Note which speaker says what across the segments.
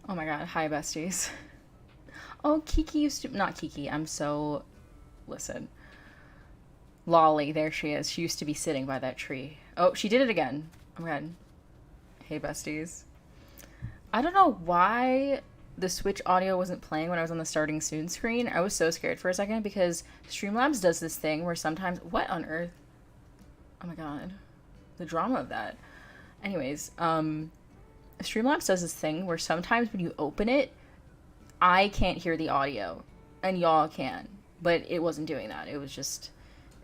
Speaker 1: Oh my god, hi besties. Oh, Kiki used to, not Kiki, I'm so, listen. Lolly, there she is. She used to be sitting by that tree. Oh, she did it again. Oh my god. Hey besties. I don't know why the Switch audio wasn't playing when I was on the starting soon screen. I was so scared for a second because Streamlabs does this thing where sometimes, what on earth? Oh my god. The drama of that. Anyways, Streamlabs does this thing where sometimes when you open it, I can't hear the audio, and y'all can, but it wasn't doing that. It was just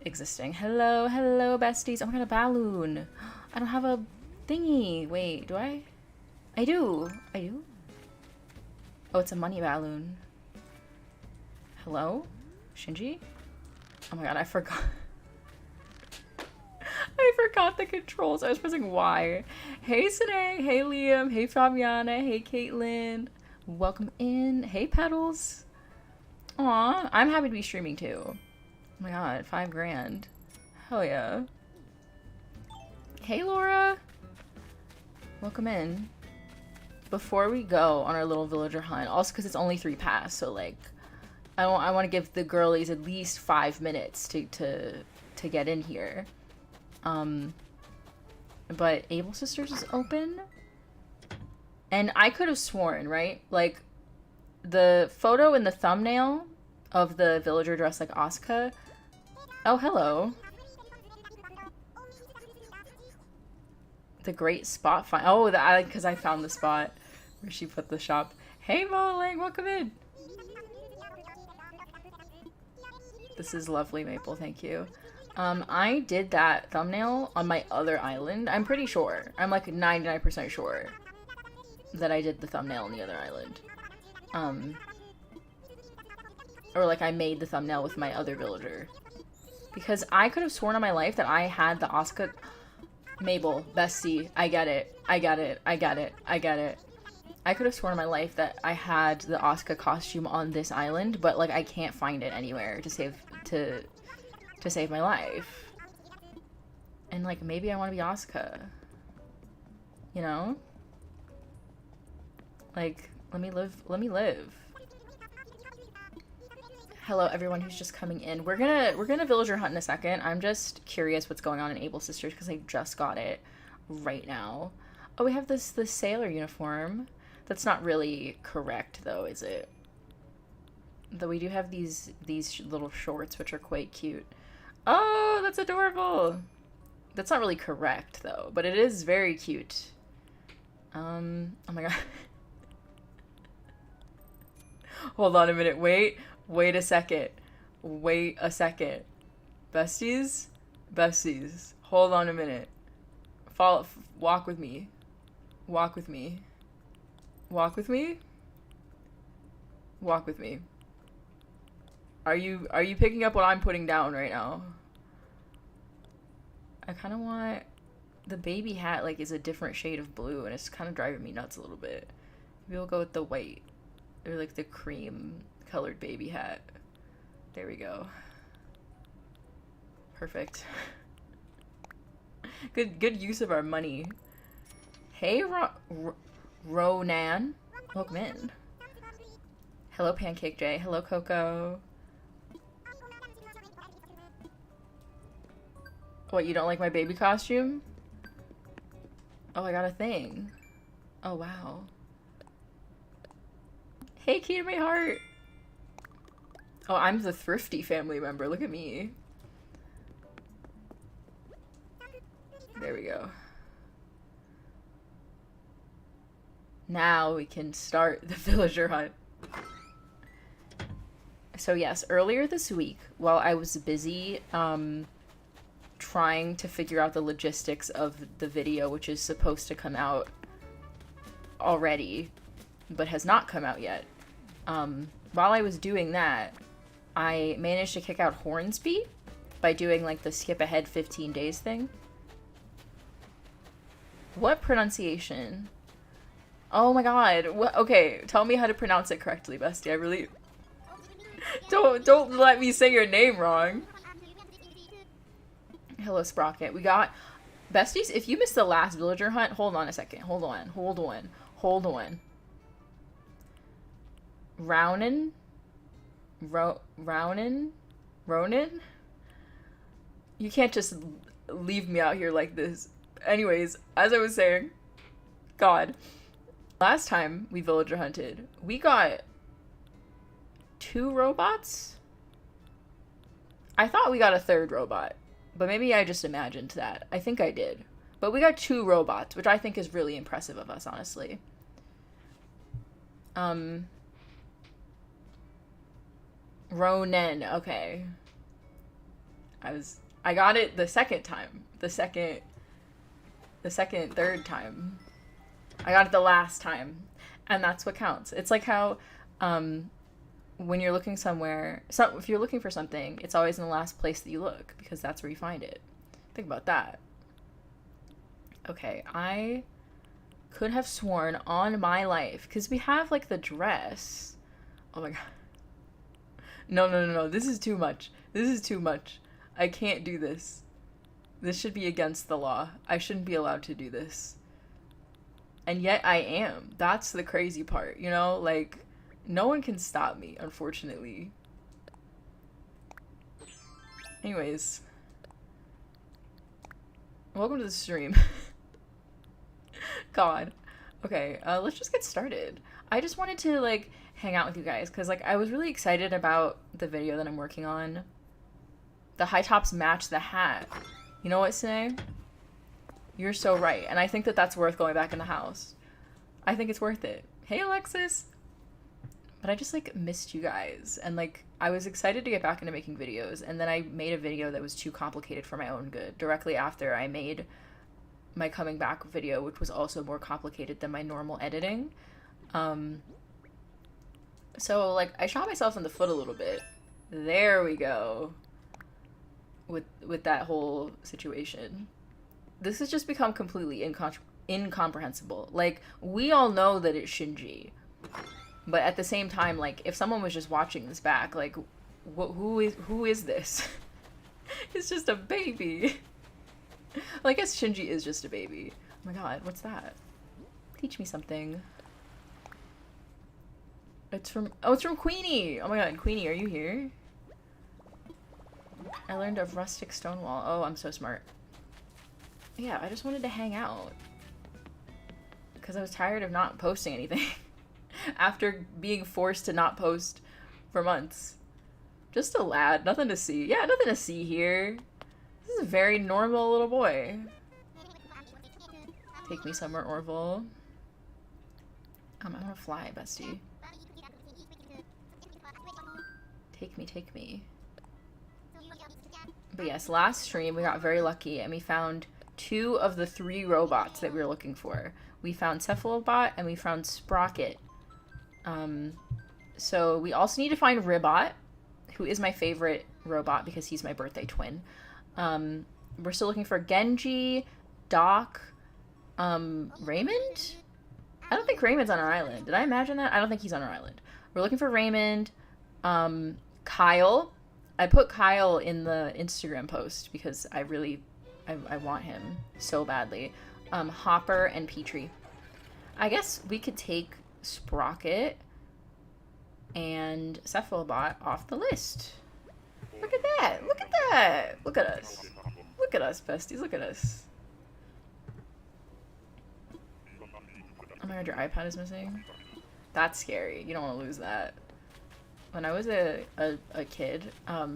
Speaker 1: existing. Hello, hello, besties. Oh my god, a balloon. I don't have a thingy. Wait, do I? I do. I do? Oh, it's a money balloon. Hello? Shinji? Oh my god, I forgot. I forgot the controls. I was pressing Y. Hey, Sine. Hey, Liam. Hey, Fabiana. Hey, Caitlin. Welcome in. Hey, Petals. Aw, I'm happy to be streaming too. Oh my god, 5 grand. Hell yeah. Hey, Laura. Welcome in. Before we go on our little villager hunt, also because it's only 3 pass, so like, I want to give the girlies at least 5 minutes to get in here. But Able Sisters is open. And I could have sworn, right? Like, the photo in the thumbnail of the villager dressed like Asuka. Oh, hello. The great spot find. Oh, because I found the spot where she put the shop. Hey, Molang, welcome in. This is lovely, Maple. Thank you. I did that thumbnail on my other island. I'm pretty sure. I'm like 99% sure that I did the thumbnail on the other island. Or like I made the thumbnail with my other villager. Because I could have sworn on my life that I had the Asuka... Mabel, bestie, I get it. I get it. I get it. I get it. I could have sworn in my life that I had the Asuka costume on this island, but like I can't find it anywhere to save my life. And like maybe I want to be Asuka. You know? Like, let me live. Let me live. Hello, everyone who's just coming in. We're gonna villager hunt in a second. I'm just curious what's going on in Able Sisters because I just got it right now. Oh, we have the sailor uniform. That's not really correct though, is it? Though we do have these little shorts which are quite cute. Oh, that's adorable. That's not really correct though, but it is very cute. Oh my god. Hold on a minute. Wait a second. Wait a second. Besties? Besties. Hold on a minute. Walk with me. Walk with me. Walk with me? Walk with me. Are you picking up what I'm putting down right now? I kind of want... The baby hat, like, is a different shade of blue, and it's kind of driving me nuts a little bit. Maybe we'll go with the white. Or, like, the cream-colored baby hat. There we go. Perfect. Good use of our money. Hey, Ronan. Welcome in. Hello, Pancake J. Hello, Coco. What, you don't like my baby costume? Oh, I got a thing. Oh, wow. Hey, key to my heart. Oh, I'm the thrifty family member. Look at me. There we go. Now we can start the villager hunt. So yes, earlier this week, while I was busy trying to figure out the logistics of the video, which is supposed to come out already, but has not come out yet, while I was doing that, I managed to kick out Hornsby by doing like the skip ahead 15 days thing. What pronunciation? Oh my god. Okay, tell me how to pronounce it correctly, bestie. I really... Don't let me say your name wrong. Hello, Sprocket. We got... Besties, if you missed the last villager hunt, hold on a second. Hold on. Ronin? Ronin? You can't just leave me out here like this. Anyways, as I was saying, God. Last time we villager hunted, we got 2 robots? I thought we got a 3rd robot, but maybe I just imagined that. I think I did. But we got 2 robots, which I think is really impressive of us, honestly. Ronin, okay. I got it the second time. The second, third time. I got it the last time. And that's what counts. It's like how, when you're looking somewhere, if you're looking for something, it's always in the last place that you look, because that's where you find it. Think about that. Okay, I could have sworn on my life, because we have, like, the dress. Oh my god. No. This is too much. This is too much. I can't do this. This should be against the law. I shouldn't be allowed to do this. And yet I am. That's the crazy part, you know? Like, no one can stop me, unfortunately. Anyways. Welcome to the stream. God. Okay, let's just get started. I just wanted to, like, hang out with you guys, because, like, I was really excited about the video that I'm working on. The high tops match the hat. You know what, Sine? You're so right. And I think that that's worth going back in the house. I think it's worth it. Hey, Alexis! But I just, like, missed you guys. And, like, I was excited to get back into making videos. And then I made a video that was too complicated for my own good. Directly after I made my coming back video, which was also more complicated than my normal editing. So, like, I shot myself in the foot a little bit. There we go. With that whole situation. This has just become completely incomprehensible. Like, we all know that it's Shinji. But at the same time, like, if someone was just watching this back, like, who is this? It's just a baby. Well, I guess Shinji is just a baby. Oh my god, what's that? Teach me something. It's from Queenie! Oh my god, Queenie, are you here? I learned of rustic stonewall. Oh, I'm so smart. Yeah, I just wanted to hang out. Because I was tired of not posting anything. After being forced to not post for months. Just a lad, nothing to see. Yeah, nothing to see here. This is a very normal little boy. Take me somewhere, Orville. I want to fly, bestie. Take me. But yes, last stream we got very lucky and we found 2 of the 3 robots that we were looking for. We found Cephalobot and we found Sprocket. So we also need to find Ribbot, who is my favorite robot because he's my birthday twin. We're still looking for Genji, Jock, Raymond? I don't think Raymond's on our island. Did I imagine that? I don't think he's on our island. We're looking for Raymond, Kyle. I put Kyle in the Instagram post because I want him so badly. Hopper and Petri. I guess we could take Sprocket and Cephalobot off the list. Look at that! Look at that! Look at us. Look at us, besties. Look at us. Oh my god, your iPad is missing? That's scary. You don't want to lose that. When I was a kid, I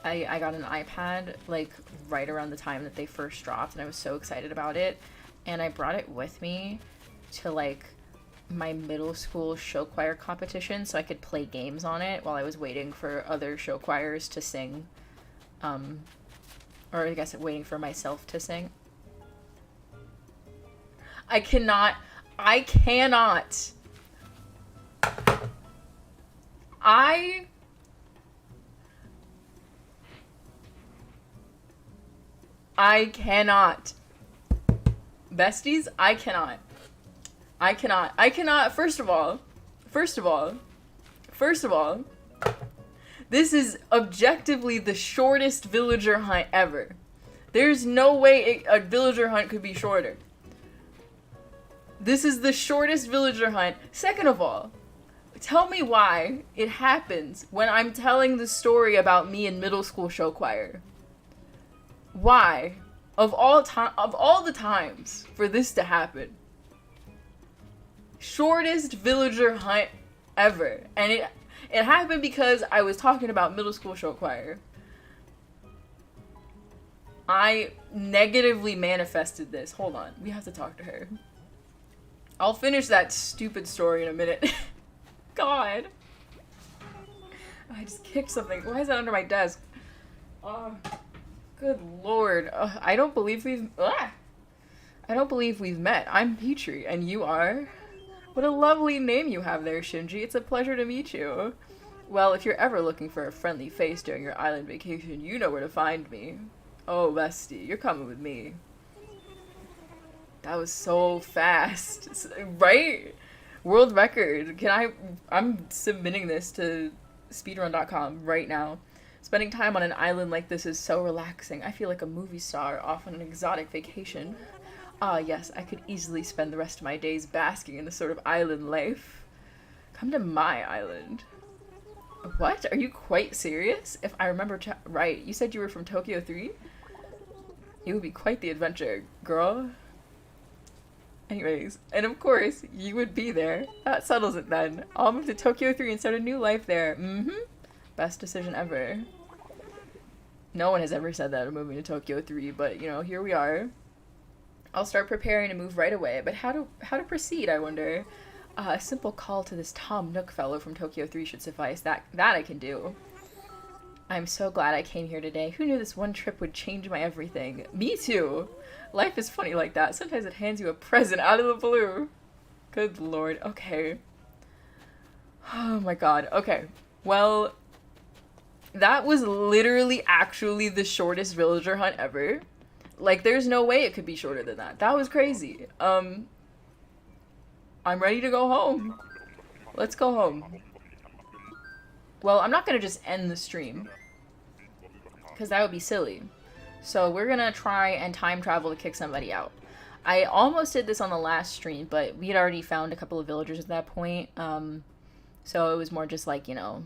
Speaker 1: got an iPad, like, right around the time that they first dropped, and I was so excited about it. And I brought it with me to, like, my middle school show choir competition so I could play games on it while I was waiting for other show choirs to sing. Or I guess waiting for myself to sing. I cannot. I cannot besties, I cannot. First of all, this is objectively the shortest villager hunt ever. There's no way a villager hunt could be shorter. This is the shortest villager hunt. Second of all, tell me why it happens when I'm telling the story about me in middle school show choir. Why? Of all the times for this to happen. Shortest villager hunt ever. And it happened because I was talking about middle school show choir. I negatively manifested this. Hold on. We have to talk to her. I'll finish that stupid story in a minute. God. I just kicked something. Why is that under my desk? Oh, good lord. I don't believe we've met. I'm Petri, and you are? What a lovely name you have there, Shinji. It's a pleasure to meet you. Well, if you're ever looking for a friendly face during your island vacation, you know where to find me. Oh, bestie, you're coming with me. That was so fast. Right? World record. I'm submitting this to speedrun.com right now. Spending time on an island like this is so relaxing. I feel like a movie star off on an exotic vacation. Ah, yes, I could easily spend the rest of my days basking in this sort of island life. Come to my island. What? Are you quite serious? If I remember right, you said you were from Tokyo 3? It would be quite the adventure, girl. Anyways, and of course, you would be there. That settles it then. I'll move to Tokyo 3 and start a new life there. Best decision ever. No one has ever said that of moving to Tokyo 3, but, you know, here we are. I'll start preparing to move right away, but how to proceed, I wonder? A simple call to this Tom Nook fellow from Tokyo 3 should suffice. That I can do. I'm so glad I came here today. Who knew this one trip would change my everything? Me too. Life is funny like that. Sometimes it hands you a present out of the blue. Good lord. Okay. Oh my god. Okay. Well, that was literally actually the shortest villager hunt ever. Like, there's no way it could be shorter than that. That was crazy. I'm ready to go home. Let's go home. Well, I'm not gonna just end the stream, because that would be silly. So we're gonna try and time travel to kick somebody out. I almost did this on the last stream, but we had already found a couple of villagers at that point. So it was more just like, you know,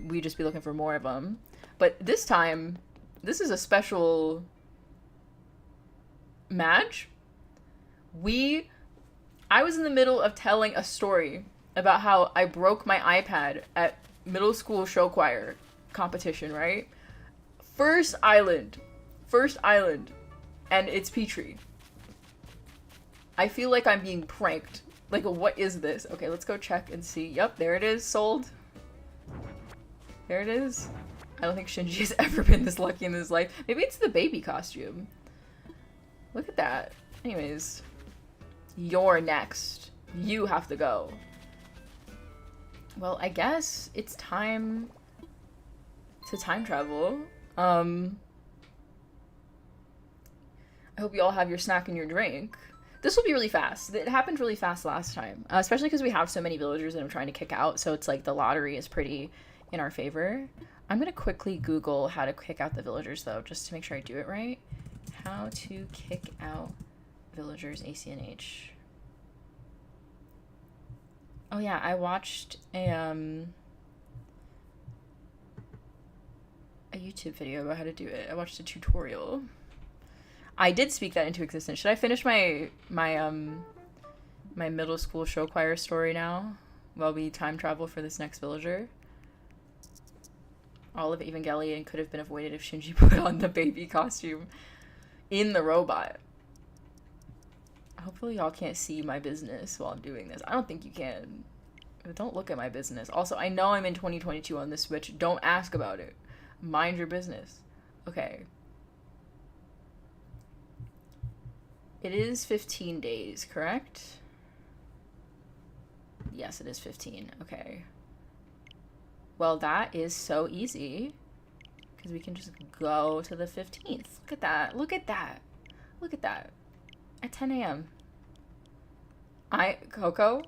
Speaker 1: we'd just be looking for more of them. But this time, this is a special match. I was in the middle of telling a story about how I broke my iPad at middle school show choir competition, right? First island, and it's Petri. I feel like I'm being pranked. Like, what is this? Okay, let's go check and see. Yep, there it is, sold. There it is. I don't think Shinji has ever been this lucky in his life. Maybe it's the baby costume. Look at that. Anyways, you're next. You have to go. Well, I guess it's time to time travel. I hope you all have your snack and your drink. This will be really fast. It happened really fast last time, especially because we have so many villagers that I'm trying to kick out, so it's like the lottery is pretty in our favor. I'm going to quickly Google how to kick out the villagers, though, just to make sure I do it right. How to kick out villagers, ACNH. Oh yeah, I watched a YouTube video about how to do it. I watched a tutorial. I did speak that into existence. Should I finish my middle school show choir story now while we time travel for this next villager? All of Evangelion could have been avoided if Shinji put on the baby costume in the robot. Hopefully y'all can't see my business while I'm doing this. I don't think you can. But don't look at my business. Also, I know I'm in 2022 on this Switch. Don't ask about it. Mind your business. Okay. It is 15 days, correct? Yes, it is 15. Okay. Well, that is so easy. Because we can just go to the 15th. Look at that. Look at that. Look at that. At 10 a.m. Coco,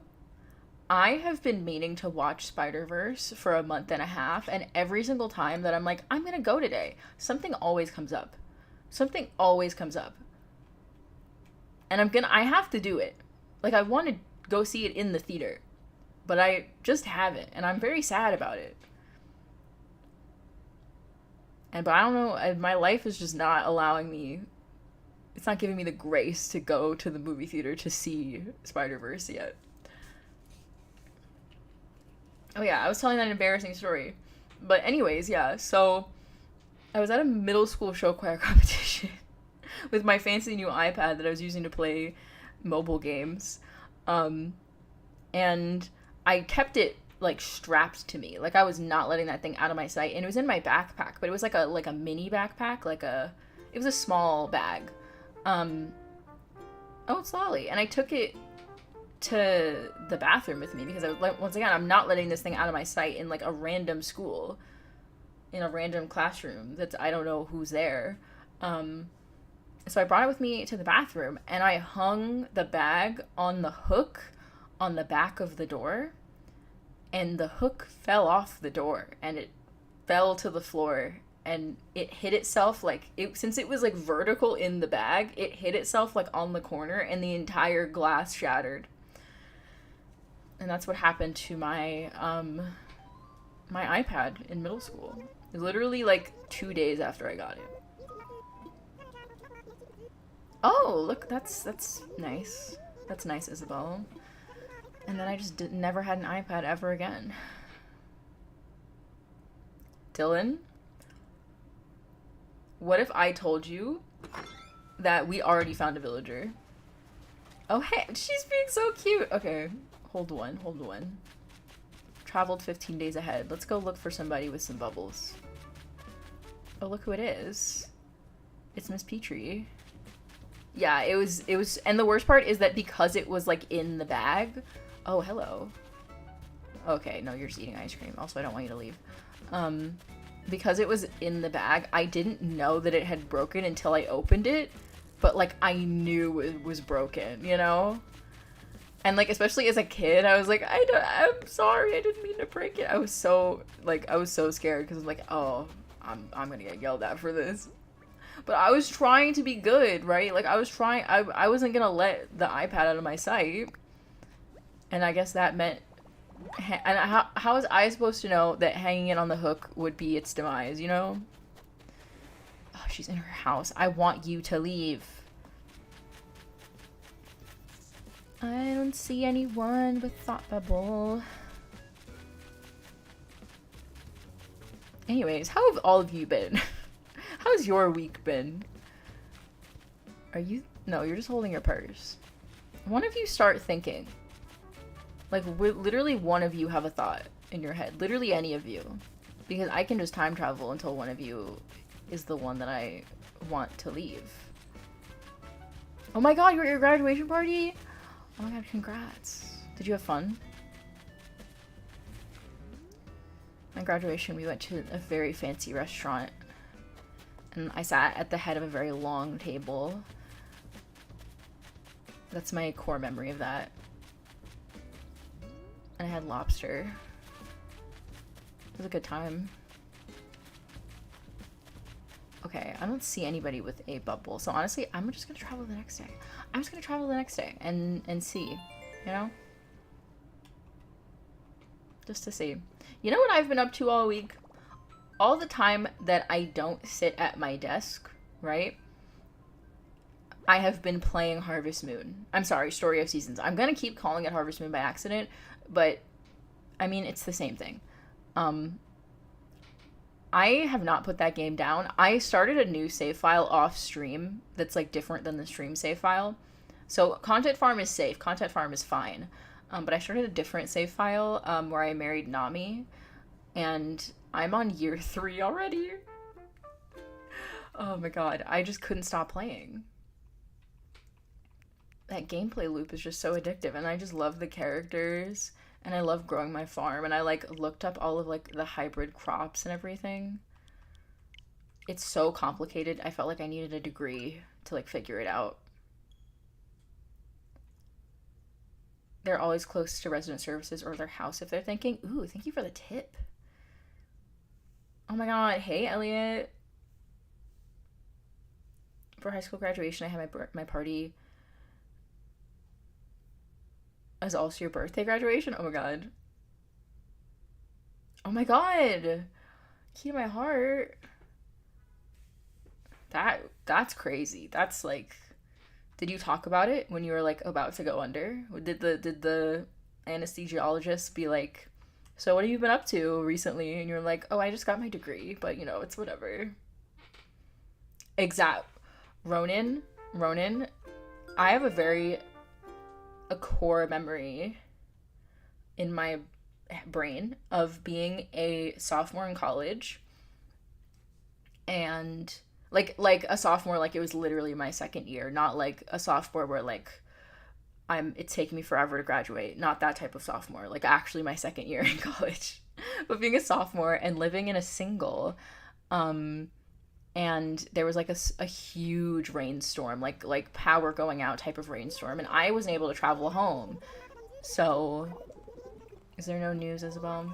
Speaker 1: I have been meaning to watch Spider-Verse for a month and a half, and every single time that I'm like, I'm gonna go today, something always comes up. Something always comes up. And I have to do it. Like, I want to go see it in the theater, but I just haven't, and I'm very sad about it. But I don't know, my life is just not allowing me, it's not giving me the grace to go to the movie theater to see Spider-Verse yet. Oh yeah, I was telling that embarrassing story. But anyways, yeah, so I was at a middle school show choir competition with my fancy new iPad that I was using to play mobile games. And I kept it like strapped to me. Like I was not letting that thing out of my sight. And it was in my backpack, but it was like a mini backpack, it was a small bag. Oh, it's Lolly. And I took it to the bathroom with me because I was like, once again, I'm not letting this thing out of my sight in like a random school, in a random classroom that's, I don't know who's there. So I brought it with me to the bathroom and I hung the bag on the hook on the back of the door, and the hook fell off the door and it fell to the floor, and it hit itself since it was like vertical in the bag, it hit itself like on the corner and the entire glass shattered. And that's what happened to my my iPad in middle school. Literally like 2 days after I got it. Oh, look, that's nice. That's nice, Isabel. And then I just never had an iPad ever again. Dylan, what if I told you that we already found a villager? Oh, hey, she's being so cute. Okay, hold one. Traveled 15 days ahead. Let's go look for somebody with some bubbles. Oh, look who it is. It's Miss Petri. Yeah, it was, and the worst part is that because it was like in the bag. Oh, hello. Okay, no, you're just eating ice cream. Also, I don't want you to leave. Because it was in the bag, I didn't know that it had broken until I opened it, but like I knew it was broken, you know? And like, especially as a kid, I was like, I'm sorry, I didn't mean to break it. I was so scared because I'm like, oh, I'm gonna get yelled at for this. But I was trying to be good, right? Like I wasn't gonna let the iPad out of my sight. And I guess that meant, and how was I supposed to know that hanging it on the hook would be its demise, you know? Oh, she's in her house. I want you to leave. I don't see anyone with thought bubble. Anyways, how have all of you been? How's your week been? No, you're just holding your purse. One of you start thinking. Like, literally one of you have a thought in your head. Literally any of you. Because I can just time travel until one of you is the one that I want to leave. Oh my god, you were at your graduation party? Oh my god, congrats. Did you have fun? My graduation, we went to a very fancy restaurant. And I sat at the head of a very long table. That's my core memory of that. And I had lobster. It was a good time. Okay, I don't see anybody with a bubble. So honestly, I'm just gonna travel the next day. I'm just gonna travel the next day and see, you know? Just to see. You know what I've been up to all week? All the time that I don't sit at my desk, right? I have been playing Harvest Moon. I'm sorry, Story of Seasons. I'm gonna keep calling it Harvest Moon by accident, but I mean, it's the same thing. I have not put that game down. I started a new save file off stream that's like different than the stream save file. So Content Farm is safe. Content Farm is fine. But I started a different save file where I married Nami, and I'm on year 3 already. Oh my god, I just couldn't stop playing. That gameplay loop is just so addictive, and I just love the characters, and I love growing my farm, and I like looked up all of like the hybrid crops and everything. It's so complicated. I felt like I needed a degree to like figure it out. They're always close to resident services or their house if they're thinking. Ooh, thank you for the tip. Oh my god, hey Elliot. For high school graduation, I had my party as also your birthday graduation? Oh my god. Oh my god. Key to my heart. That's crazy. That's like, did you talk about it when you were like about to go under? Did the anesthesiologist be like, so what have you been up to recently? And you're like, oh, I just got my degree, but you know, it's whatever. Exact. Ronan, I have a core memory in my brain of being a sophomore in college, and like a sophomore, like it was literally my second year, not like a sophomore where like it's taking me forever to graduate, not that type of sophomore, like actually my second year in college. But being a sophomore and living in a single, and there was like a huge rainstorm, like power going out type of rainstorm, and I wasn't able to travel home. So is there no news, Isabel?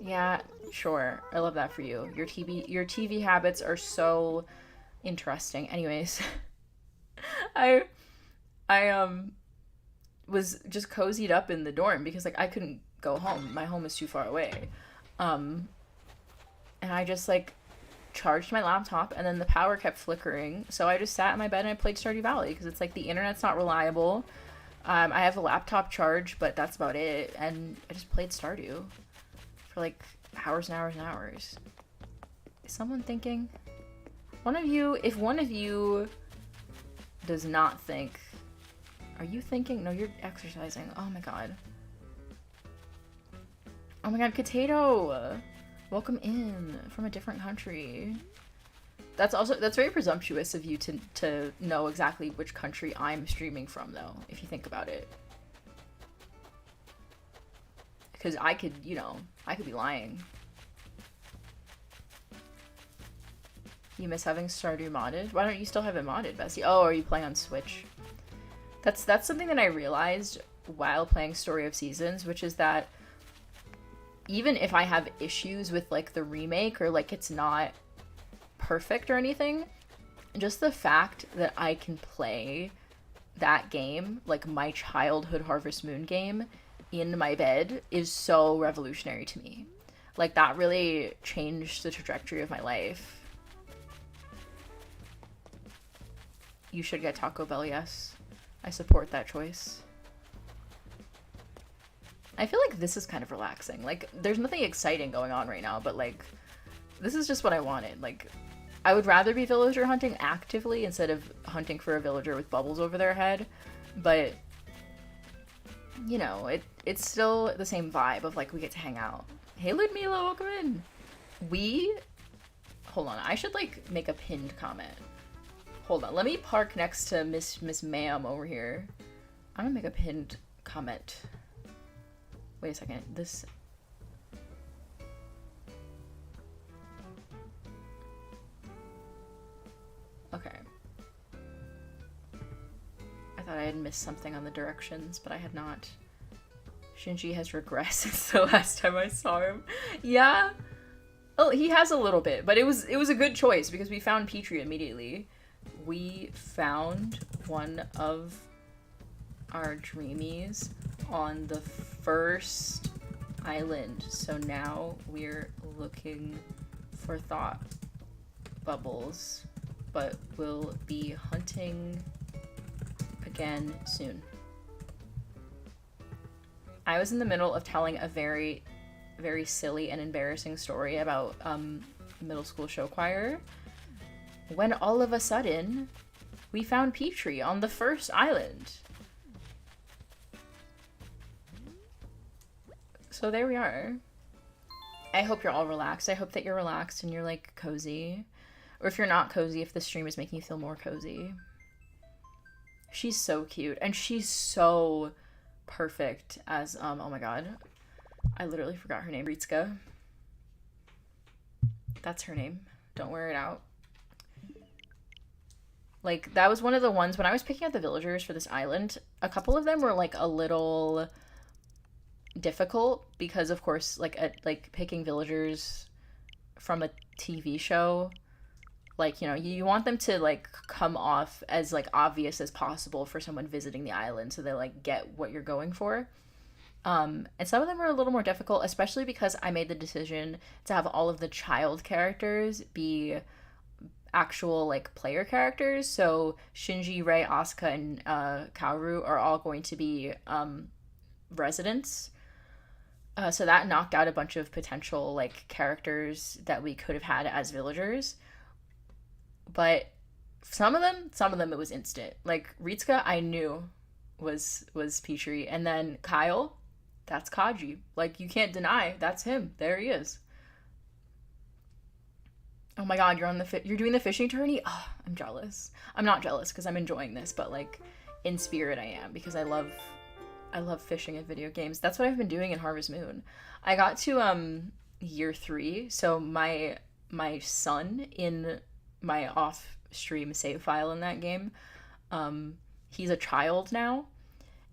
Speaker 1: Yeah, sure. I love that for you. Your TV habits are so interesting. Anyways, I I was just cozied up in the dorm because like I couldn't go home. My home is too far away. Um and I just like charged my laptop, and then the power kept flickering. So I just sat in my bed and I played Stardew Valley because it's like the internet's not reliable. I have a laptop charge, but that's about it. And I just played Stardew for like hours and hours and hours. Is someone thinking? If one of you does not think, are you thinking? No, you're exercising. Oh my god. Oh my god, Potato! Welcome in from a different country. That's very presumptuous of you to know exactly which country I'm streaming from, though, if you think about it. Because I could be lying. You miss having Stardew modded? Why don't you still have it modded, Bessie? Oh, are you playing on Switch? That's something that I realized while playing Story of Seasons, which is that even if I have issues with like the remake or like it's not perfect or anything, just the fact that I can play that game, like my childhood Harvest Moon game, in my bed is so revolutionary to me. Like that really changed the trajectory of my life. You should get Taco Bell, yes. I support that choice. I feel like this is kind of relaxing. Like, there's nothing exciting going on right now, but like, this is just what I wanted. Like, I would rather be villager hunting actively instead of hunting for a villager with bubbles over their head. But, you know, it's still the same vibe of like, we get to hang out. Hey, Ludmila, welcome in. Hold on, I should like make a pinned comment. Hold on, let me park next to Miss Ma'am over here. I'm gonna make a pinned comment. Wait a second, this... Okay. I thought I had missed something on the directions, but I had not. Shinji has regressed since the last time I saw him. Yeah? Oh, he has a little bit, but it was a good choice because we found Petri immediately. We found one of our dreamies on the first island, so now we're looking for thought bubbles, but we'll be hunting again soon. I was in the middle of telling a very, very silly and embarrassing story about middle school show choir when all of a sudden we found Petri on the first island. So there we are. I hope you're all relaxed. I hope that you're relaxed and you're like cozy. Or if you're not cozy, if the stream is making you feel more cozy. She's so cute. And she's so perfect as, oh my god. I literally forgot her name. Ritsuka. That's her name. Don't wear it out. Like, that was one of the ones, when I was picking out the villagers for this island, a couple of them were, like, a little difficult, because, of course, like, picking villagers from a TV show, Like, you know, you want them to like come off as like obvious as possible for someone visiting the island so they like get what you're going for. And some of them are a little more difficult, especially because I made the decision to have all of the child characters be actual like player characters. So Shinji, Rei, Asuka, and Kaoru are all going to be residents. So that knocked out a bunch of potential like characters that we could have had as villagers. But some of them it was instant. Like Ritsuka, I knew was Petri, and then Kyle, that's Kaji. Like you can't deny that's him. There he is. Oh my god, you're doing the fishing tourney? Oh, I'm jealous. I'm not jealous because I'm enjoying this, but like in spirit I am because I love fishing in video games. That's what I've been doing in Harvest Moon. I got to year 3, so my son in my off stream save file in that game, he's a child now,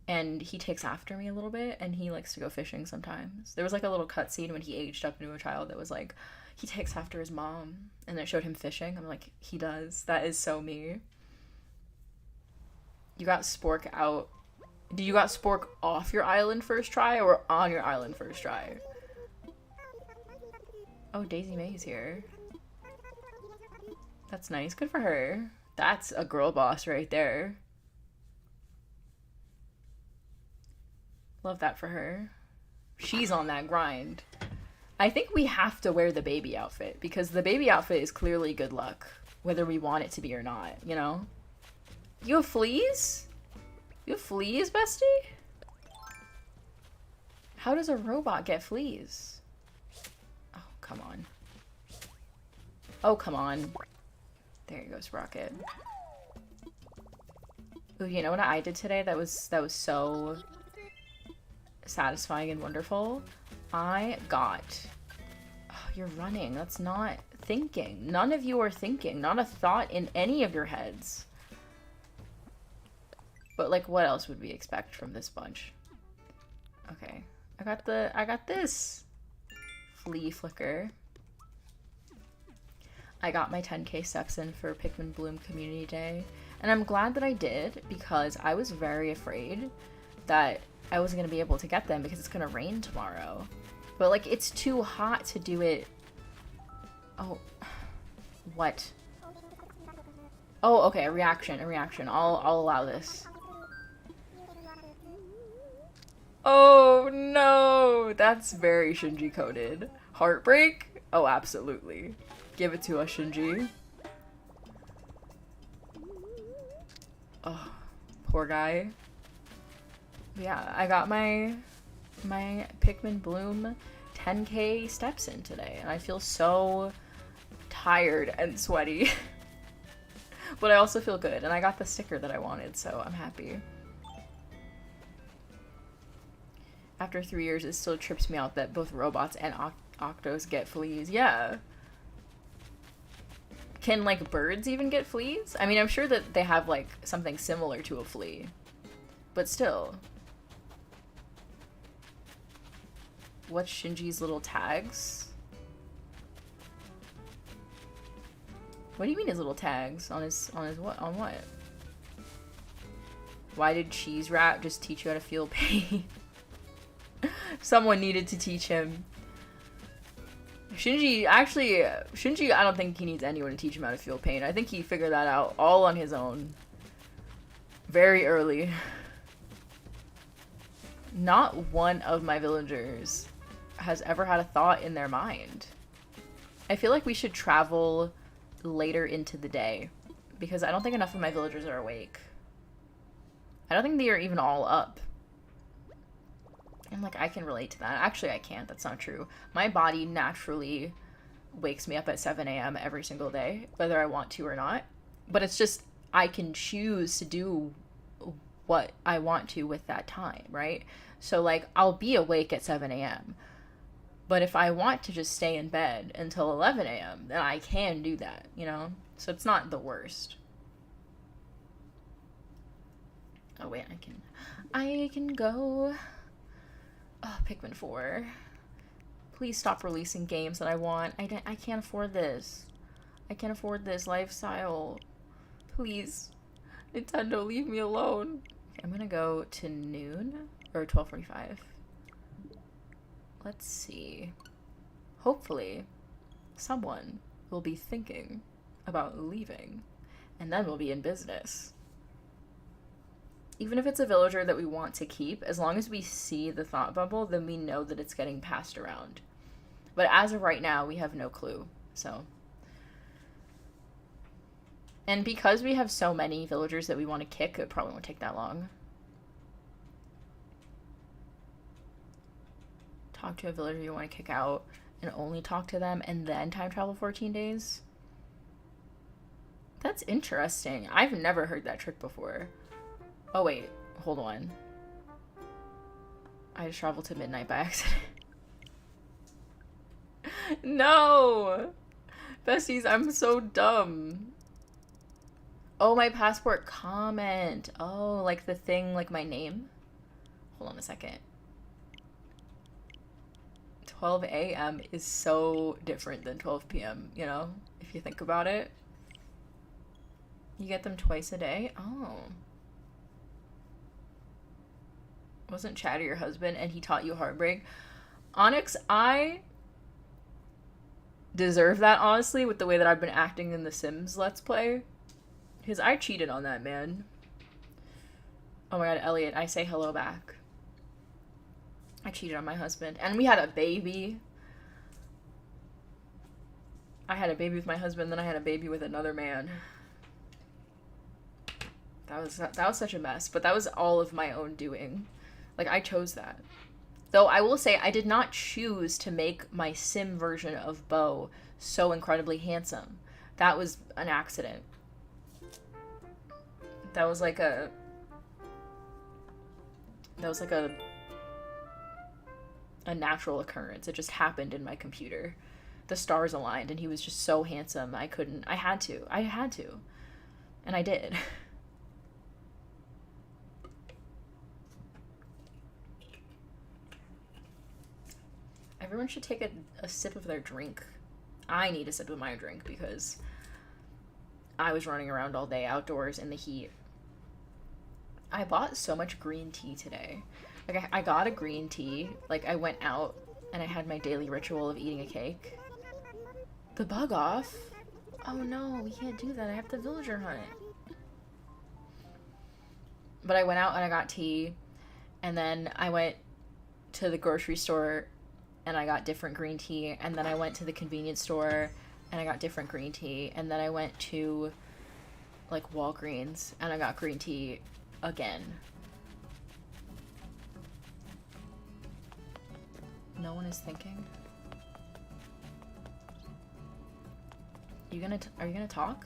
Speaker 1: and he takes after me a little bit, and he likes to go fishing sometimes. There was like a little cutscene when he aged up into a child that was like, he takes after his mom, and it showed him fishing. I'm like, he does. That is so me. You got Spork out. Did you got Spork off your island first try or on your island first try? Oh, Daisy May's here. That's nice. Good for her. That's a girl boss right there. Love that for her. She's on that grind. I think we have to wear the baby outfit because the baby outfit is clearly good luck, whether we want it to be or not, you know? You have fleas? You have fleas, bestie? How does a robot get fleas? Oh, come on. Oh, come on. There goes Rocket. Ooh, you know what I did today that was so satisfying and wonderful? I got... Oh, you're running. That's not thinking. None of you are thinking. Not a thought in any of your heads. But, like, what else would we expect from this bunch? Okay. I got this. Flea Flicker. I got my 10k steps in for Pikmin Bloom Community Day. And I'm glad that I did because I was very afraid that I wasn't going to be able to get them because it's going to rain tomorrow. But, like, it's too hot to do it. Oh. What? Oh, okay, a reaction. I'll allow this. Oh, no! That's very Shinji coded. Heartbreak? Oh, absolutely. Give it to us, Shinji. Oh, poor guy. Yeah, I got my Pikmin Bloom 10k steps in today, and I feel so tired and sweaty. But I also feel good, and I got the sticker that I wanted, so I'm happy. After 3 years, it still trips me out that both robots and octos get fleas. Yeah. Can, like, birds even get fleas? I mean, I'm sure that they have, like, something similar to a flea. But still. What's Shinji's little tags? What do you mean his little tags? On his what? On what? Why did Cheese Rat just teach you how to feel pain? Someone needed to teach him. Shinji, I don't think he needs anyone to teach him how to feel pain. I think he figured that out all on his own. Very early. Not one of my villagers has ever had a thought in their mind. I feel like we should travel later into the day because I don't think enough of my villagers are awake. I don't think they are even all up. And, like, I can relate to that. Actually, I can't. That's not true. My body naturally wakes me up at 7 a.m. every single day, whether I want to or not. But it's just, I can choose to do what I want to with that time, right? So, like, I'll be awake at 7 a.m. But if I want to just stay in bed until 11 a.m., then I can do that, you know? So it's not the worst. Oh, wait, I can go... Oh, Pikmin 4. Please stop releasing games that I want. I can't afford this. I can't afford this lifestyle. Please, Nintendo, leave me alone. Okay, I'm gonna go to noon or 12:45. Let's see. Hopefully, someone will be thinking about leaving, and then we'll be in business. Even if it's a villager that we want to keep, as long as we see the thought bubble, then we know that it's getting passed around. But as of right now, we have no clue, so. And because we have so many villagers that we want to kick, it probably won't take that long. Talk to a villager you want to kick out, and only talk to them, and then time travel 14 days? That's interesting. I've never heard that trick before. Oh wait, hold on. I just traveled to midnight by accident. No! Besties, I'm so dumb. Oh, my passport comment. Oh, like the thing, like my name? Hold on a second. 12 a.m. is so different than 12 p.m., you know? If you think about it. You get them twice a day? Oh. Wasn't Chatty your husband and he taught you heartbreak? Onyx, I deserve that, honestly, with the way that I've been acting in the Sims Let's Play. Because I cheated on that man. Oh my god, Elliot, I say hello back. I cheated on my husband. And we had a baby. I had a baby with my husband, then I had a baby with another man. That was such a mess. But that was all of my own doing. Like, I chose that. Though I will say, I did not choose to make my sim version of Beau so incredibly handsome. That was an accident. That was like a natural occurrence. It just happened in my computer. The stars aligned and he was just so handsome. I had to. And I did. Everyone should take a sip of their drink. I need a sip of my drink because I was running around all day outdoors in the heat. I bought so much green tea today. Like, I got a green tea. Like, I went out and I had my daily ritual of eating a cake. The bug off? Oh no, we can't do that. I have the villager hunt. But I went out and I got tea. And then I went to the grocery store and I got different green tea. And then I went to the convenience store and I got different green tea. And then I went to, like, Walgreens and I got green tea again. No one is thinking. Are you gonna talk?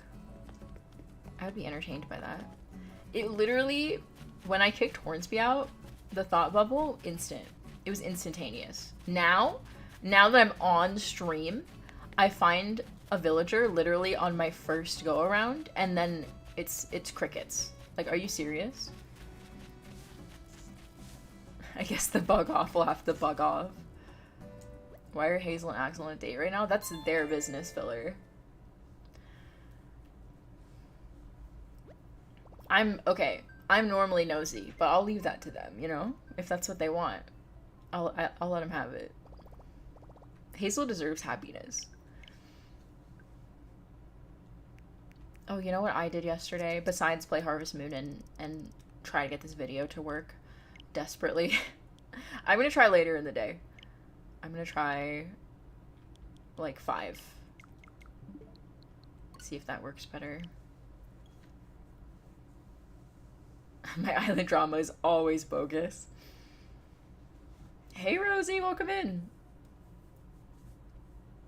Speaker 1: I would be entertained by that. It literally, when I kicked Hornsby out, the thought bubble, instant. It was instantaneous. Now that I'm on stream, I find a villager literally on my first go around, and then it's crickets. Like, are you serious? I guess the bug off will have to bug off. Why are Hazel and Axel on a date right now? That's their business, filler. I'm normally nosy, but I'll leave that to them, you know? If that's what they want. I'll let them have it. Hazel deserves happiness. Oh, you know what I did yesterday? Besides play Harvest Moon and try to get this video to work desperately. I'm gonna try later in the day. I'm gonna try like 5. See if that works better. My island drama is always bogus. Hey Rosie, welcome in.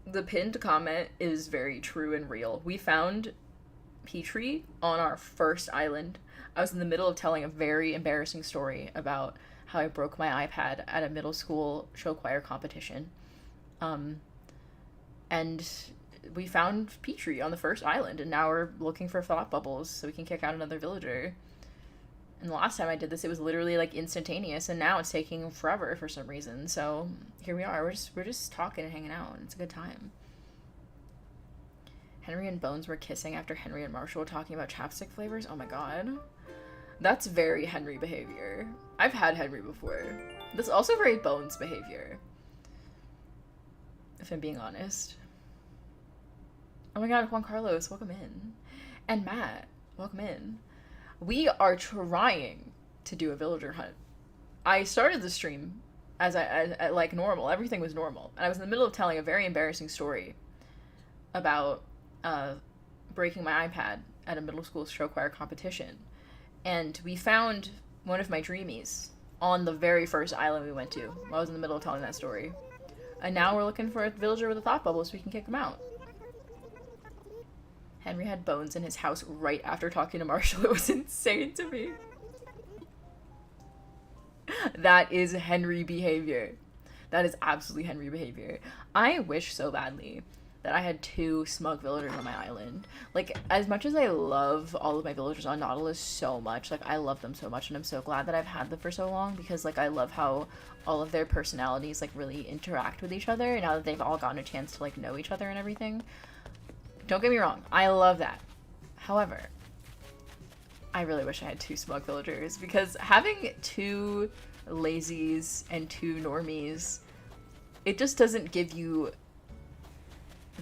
Speaker 1: The pinned comment is very true and real. We found Petri on our first island. I was in the middle of telling a very embarrassing story about how I broke my iPad at a middle school show choir competition. And we found Petri on the first island, and now we're looking for thought bubbles so we can kick out another villager. And the last time I did this, it was literally like instantaneous, and now it's taking forever for some reason. So here we are. We're just talking and hanging out, and it's a good time. Henry and Bones were kissing after Henry and Marshall were talking about chapstick flavors. Oh my god. That's very Henry behavior. I've had Henry before. That's also very Bones behavior, if I'm being honest. Oh my god, Juan Carlos, welcome in. And Matt, welcome in. We are trying to do a villager hunt. I started the stream as I like normal. Everything was normal. And I was in the middle of telling a very embarrassing story about breaking my iPad at a middle school show choir competition. And we found one of my dreamies on the very first island we went to while I was in the middle of telling that story. And now we're looking for a villager with a thought bubble so we can kick him out. Henry had Bones in his house right after talking to Marshall. It was insane to me. That is Henry behavior. That is absolutely Henry behavior. I wish so badly that I had 2 smug villagers on my island. Like, as much as I love all of my villagers on Nautilus so much, like, I love them so much, and I'm so glad that I've had them for so long, because, like, I love how all of their personalities, like, really interact with each other, now that they've all gotten a chance to, like, know each other and everything. Don't get me wrong, I love that. However, I really wish I had 2 smug villagers, because having 2 lazies and 2 normies, it just doesn't give you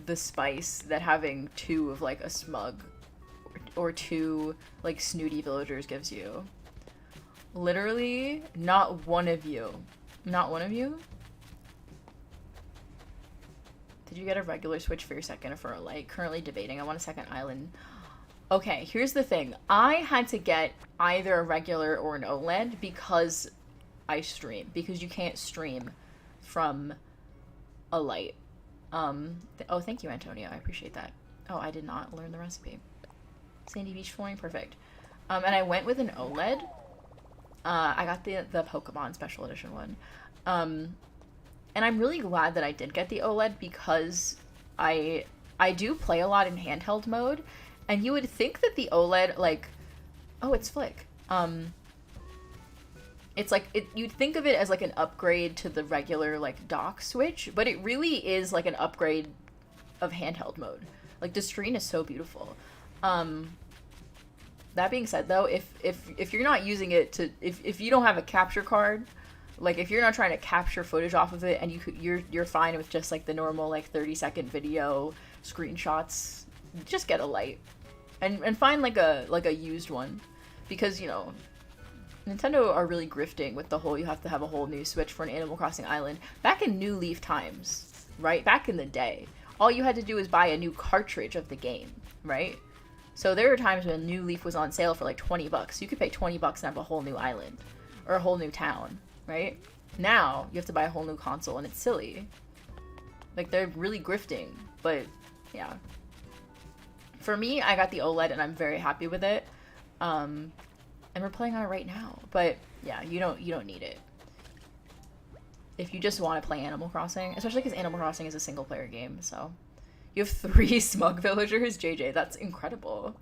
Speaker 1: the spice that having 2 of, like, a smug or 2, like, snooty villagers gives you. Literally, not one of you. Not one of you? Did you get a regular Switch for your second or for a light? Currently debating. I want a second island. Okay, here's the thing. I had to get either a regular or an OLED because I stream. Because you can't stream from a light. Oh, thank you, Antonio. I appreciate that. Oh, I did not learn the recipe. Sandy Beach flooring, perfect. And I went with an OLED. I got the Pokemon Special Edition one. And I'm really glad that I did get the OLED because I do play a lot in handheld mode, and you would think that the OLED, like, oh, it's Flick. It's like, you'd think of it as like an upgrade to the regular, like, dock Switch, but it really is like an upgrade of handheld mode. Like, the screen is so beautiful. That being said, though, if you're not using it to, if you don't have a capture card, like, if you're not trying to capture footage off of it and you're fine with just, like, the normal, like, 30-second video screenshots, just get a light and find like a used one, because, you know, Nintendo are really grifting with the whole you have to have a whole new Switch for an Animal Crossing island. Back in New Leaf times, right? Back in the day, all you had to do was buy a new cartridge of the game, right? So there were times when New Leaf was on sale for like $20. You could pay $20 and have a whole new island or a whole new town, right? Now you have to buy a whole new console, and it's silly. Like, they're really grifting, but yeah. For me, I got the OLED and I'm very happy with it. And we're playing on it right now, but yeah, you don't need it if you just want to play Animal Crossing, especially because Animal Crossing is a single player game. So you have 3 smug villagers, JJ. That's incredible.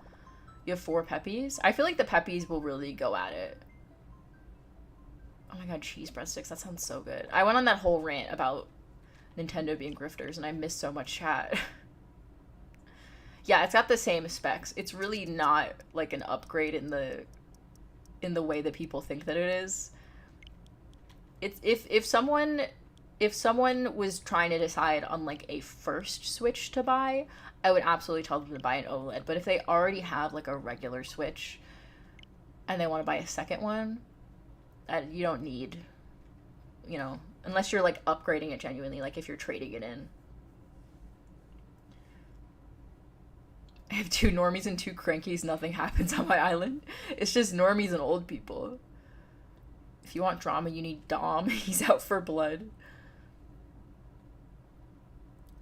Speaker 1: You have 4 peppies. I feel like the peppies will really go at it. Oh my god, cheese breadsticks. That sounds so good. I went on that whole rant about Nintendo being grifters, and I missed so much chat. Yeah, it's got the same specs. It's really not like an upgrade in the way that people think that it is. It's if someone was trying to decide on, like, a first Switch to buy, I would absolutely tell them to buy an OLED. But if they already have, like, a regular Switch and they want to buy a second one, you don't need, you know, unless you're, like, upgrading it genuinely, like if you're trading it in. I have 2 normies and 2 crankies. Nothing happens on my island. It's just normies and old people. If you want drama, you need Dom. He's out for blood.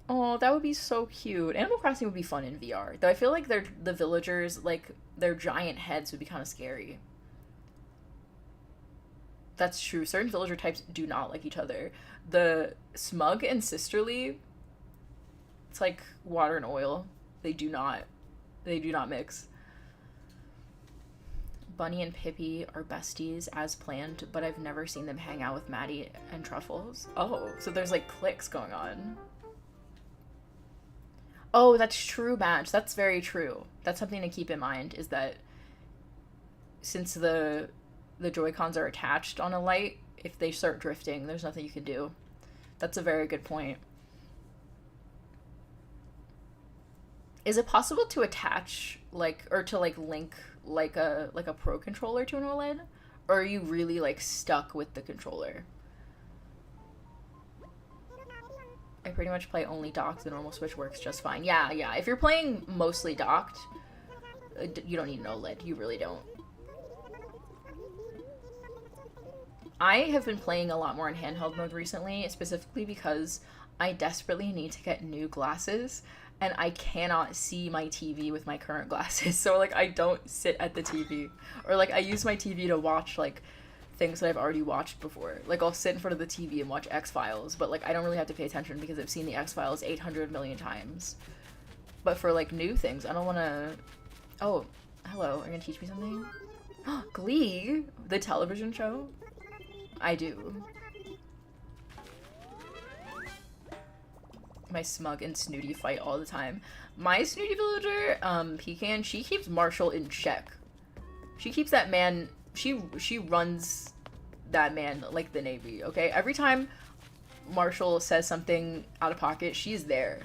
Speaker 1: Oh, that would be so cute. Animal Crossing would be fun in VR. Though I feel like the villagers, like, their giant heads would be kind of scary. That's true. Certain villager types do not like each other. The smug and sisterly, it's like water and oil. They do not mix. Bunny and Pippi are besties as planned, but I've never seen them hang out with Maddie and Truffles. Oh, so there's, like, cliques going on. Oh, that's true, Madge. That's very true. That's something to keep in mind, is that since the Joy-Cons are attached on a light, if they start drifting, there's nothing you can do. That's a very good point. Is it possible to attach, like, or to, like, link, like a Pro controller to an OLED? Or are you really, like, stuck with the controller? I pretty much play only docked. The normal Switch works just fine. Yeah, yeah. If you're playing mostly docked, you don't need an OLED. You really don't. I have been playing a lot more in handheld mode recently, specifically because I desperately need to get new glasses, and I cannot see my TV with my current glasses. So, like, I don't sit at the TV. Or, like, I use my TV to watch, like, things that I've already watched before. Like, I'll sit in front of the TV and watch X-Files, but, like, I don't really have to pay attention because I've seen the X-Files 800 million times. But for, like, new things, I don't want to... Oh, hello. Are you going to teach me something? Glee? The television show? I do. My Smug and Snooty fight all the time. My Snooty villager, Pecan, she keeps Marshall in check. She keeps that man... She runs that man like the Navy, okay? Every time Marshall says something out of pocket, she's there.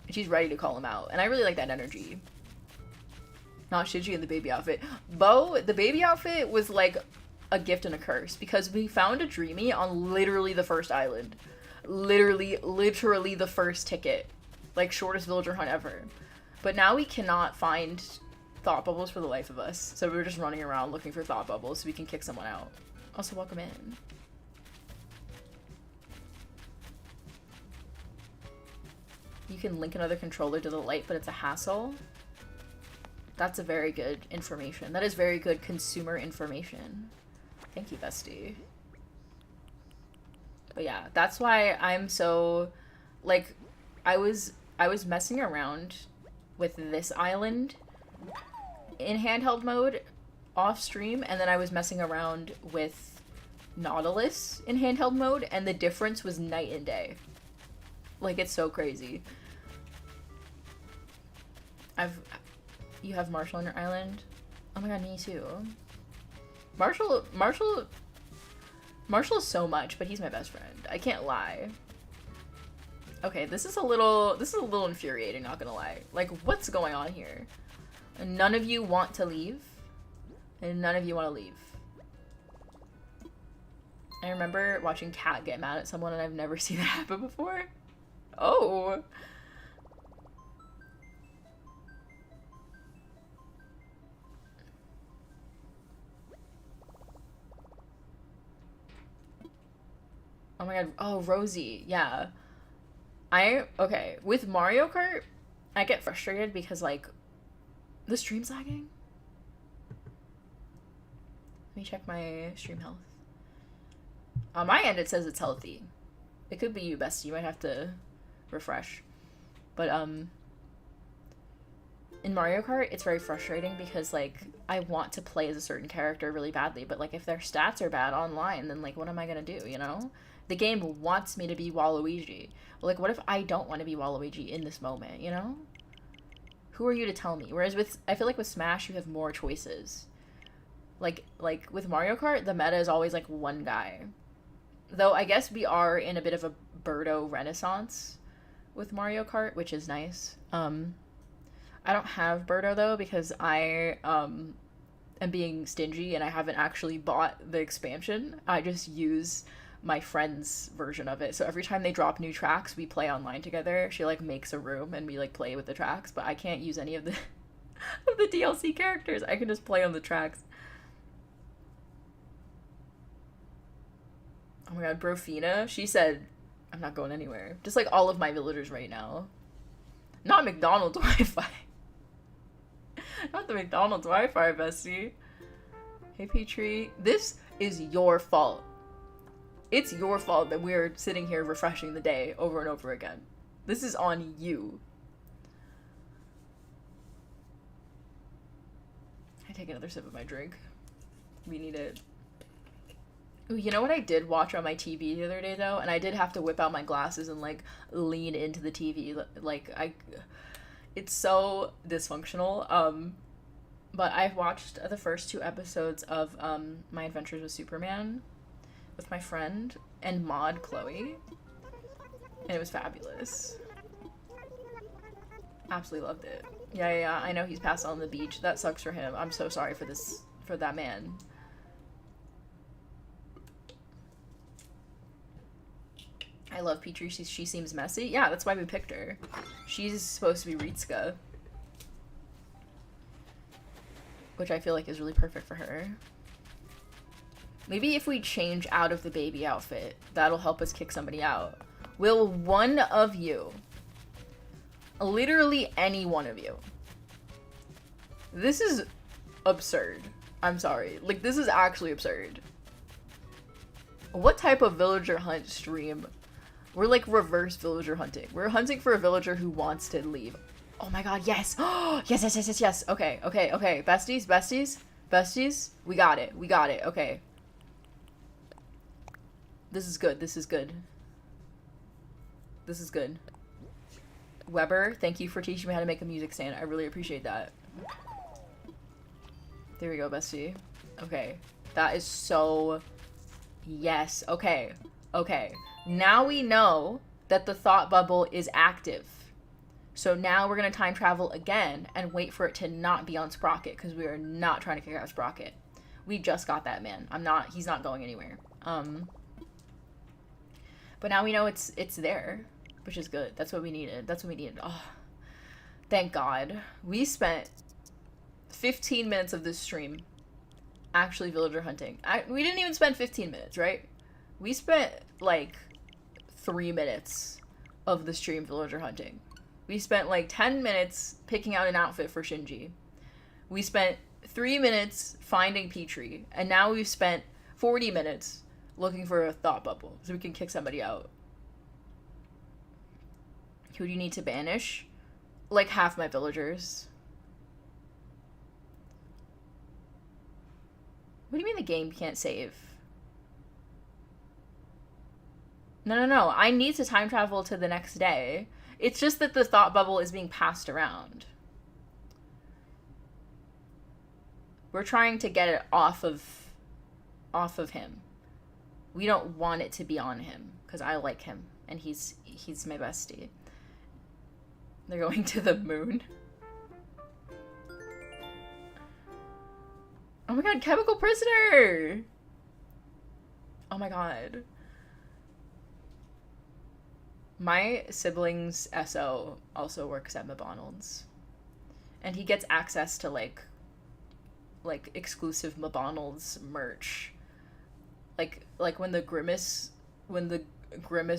Speaker 1: And she's ready to call him out. And I really like that energy. Not Shinji in the baby outfit. Bo, the baby outfit was like a gift and a curse, because we found a Dreamy on literally the first island. Literally the first ticket. Like, shortest villager hunt ever. But now we cannot find thought bubbles for the life of us. So we're just running around looking for thought bubbles so we can kick someone out. Also, welcome in. You can link another controller to the light, but it's a hassle. That's a very good information. That is very good consumer information. Thank you, bestie. But yeah, that's why I'm so, like, I was messing around with this island in handheld mode off stream, and then I was messing around with Nautilus in handheld mode, and the difference was night and day. Like, it's so crazy. You have Marshall on your island? Oh my god, me too. Marshall is so much, but he's my best friend. I can't lie. Okay, this is a little infuriating, not gonna lie. Like, what's going on here? None of you want to leave, and none of you want to leave. I remember watching Kat get mad at someone, and I've never seen that happen before. Oh. Oh my god. Oh, Rosie. Yeah. Okay. With Mario Kart, I get frustrated because, like, the stream's lagging. Let me check my stream health. On my end, it says it's healthy. It could be you, bestie. You might have to refresh. But, in Mario Kart, it's very frustrating because, like, I want to play as a certain character really badly, but, like, if their stats are bad online, then, like, what am I gonna do, you know? The game wants me to be Waluigi. Like, what if I don't want to be Waluigi in this moment, you know? Who are you to tell me? Whereas I feel like with Smash, you have more choices. Like with Mario Kart, the meta is always, like, one guy. Though, I guess we are in a bit of a Birdo renaissance with Mario Kart, which is nice. I don't have Birdo, though, because I, am being stingy and I haven't actually bought the expansion. I just use my friend's version of it. So every time they drop new tracks, we play online together. She, like, makes a room and we, like, play with the tracks, but I can't use any of the of the DLC characters. I can just play on the tracks. Oh my god, Brofina, she said, I'm not going anywhere. Just like all of my villagers right now. Not McDonald's Wi-Fi. Not the McDonald's Wi-Fi, bestie. Hey, Petri. This is your fault. It's your fault that we're sitting here refreshing the day over and over again. This is on you. I take another sip of my drink. We need it. Ooh, you know what I did watch on my TV the other day, though? And I did have to whip out my glasses and, like, lean into the TV. Like, It's so dysfunctional. But I've watched the first 2 episodes of My Adventures with Superman with my friend and mod Chloe, and it was fabulous. Absolutely loved it. Yeah. I know he's passed on the beach. That sucks for him. I'm so sorry for that man. I love Petri. She seems messy. Yeah, that's why we picked her. She's supposed to be Ritsuka, which I feel like is really perfect for her. Maybe if we change out of the baby outfit, that'll help us kick somebody out. Will one of you, literally any one of you, this is absurd. I'm sorry. Like, this is actually absurd. What type of villager hunt stream? We're like reverse villager hunting. We're hunting for a villager who wants to leave. Oh my god, yes. Yes. Okay. Besties. We got it. Okay. This is good. Weber, thank you for teaching me how to make a music stand. I really appreciate that. There we go, bestie. Okay. That is so... Yes. Okay. Now we know that the thought bubble is active. So now we're going to time travel again and wait for it to not be on Sprocket, because we are not trying to kick out Sprocket. We just got that man. He's not going anywhere. But now we know it's there, which is good. That's what we needed. Oh, thank God. We spent 15 minutes of this stream actually villager hunting. We didn't even spend 15 minutes, right? We spent like 3 minutes of the stream villager hunting. We spent like 10 minutes picking out an outfit for Shinji. We spent 3 minutes finding Petri, and now we've spent 40 minutes looking for a thought bubble so we can kick somebody out. Who do you need to banish? Like half my villagers. What do you mean the game can't save? No. I need to time travel to the next day. It's just that the thought bubble is being passed around. We're trying to get it off of him. We don't want it to be on him because I like him and he's my bestie. They're going to the moon. Oh my god, chemical prisoner! Oh my god. My sibling's SO also works at McDonald's. And he gets access to like exclusive McDonald's merch. Like when the Grimace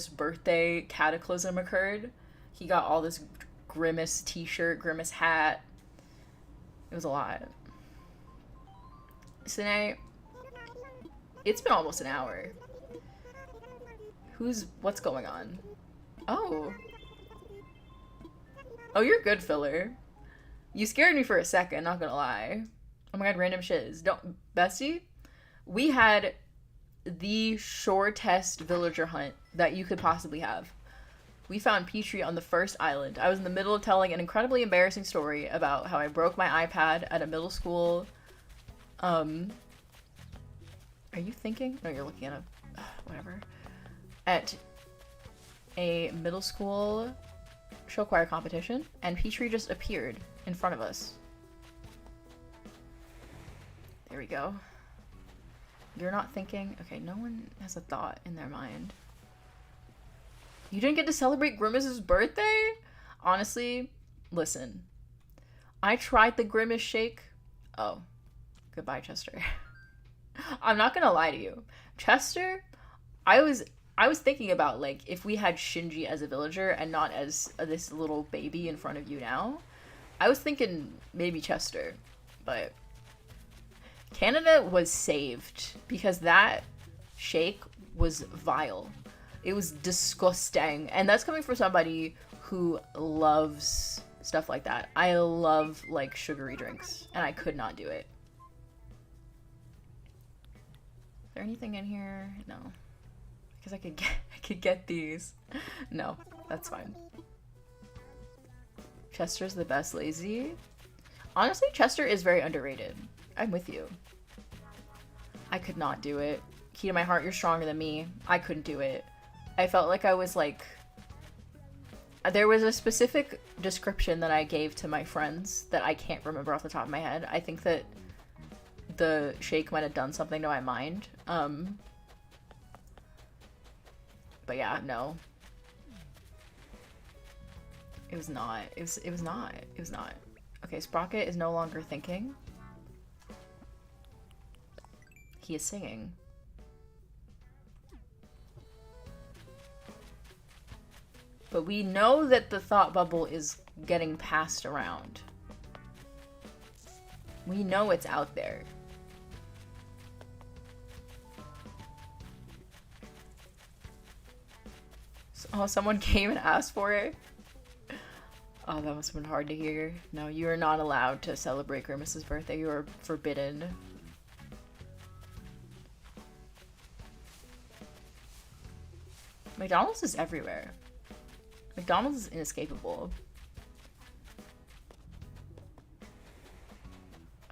Speaker 1: birthday cataclysm occurred, he got all this Grimace t-shirt, Grimace hat. It was a lot. So now, it's been almost an hour. What's going on? Oh, you're good, filler. You scared me for a second, not gonna lie. Oh my god, random shiz. Bestie, we had the shortest villager hunt that you could possibly have. We found Petri on the first island. I was in the middle of telling an incredibly embarrassing story about how I broke my iPad at a middle school. Are you thinking? No, you're looking at whatever. At a middle school show choir competition, and Petri just appeared in front of us. There we go. You're not thinking? Okay, no one has a thought in their mind. You didn't get to celebrate Grimace's birthday? Honestly, listen. I tried the Grimace shake. Oh, goodbye, Chester. I'm not gonna lie to you. Chester, I was thinking about, like, if we had Shinji as a villager and not as this little baby in front of you now. I was thinking maybe Chester, but Canada was saved because that shake was vile. It was disgusting. And that's coming from somebody who loves stuff like that. I love, like, sugary drinks, and I could not do it. Is there anything in here? No. Because I could get these. No, that's fine. Chester's the best lazy. Honestly, Chester is very underrated. I'm with you. I could not do it. Key to my heart, you're stronger than me. I couldn't do it. I felt like I was like... There was a specific description that I gave to my friends that I can't remember off the top of my head. I think that the shake might have done something to my mind. But yeah, no. It was not. It was not. It was not. Okay, Sprocket is no longer thinking. He is singing. But we know that the thought bubble is getting passed around. We know it's out there. Oh, someone came and asked for it? Oh, that must have been hard to hear. No, you are not allowed to celebrate Grimace's birthday. You are forbidden. McDonald's is everywhere. McDonald's is inescapable.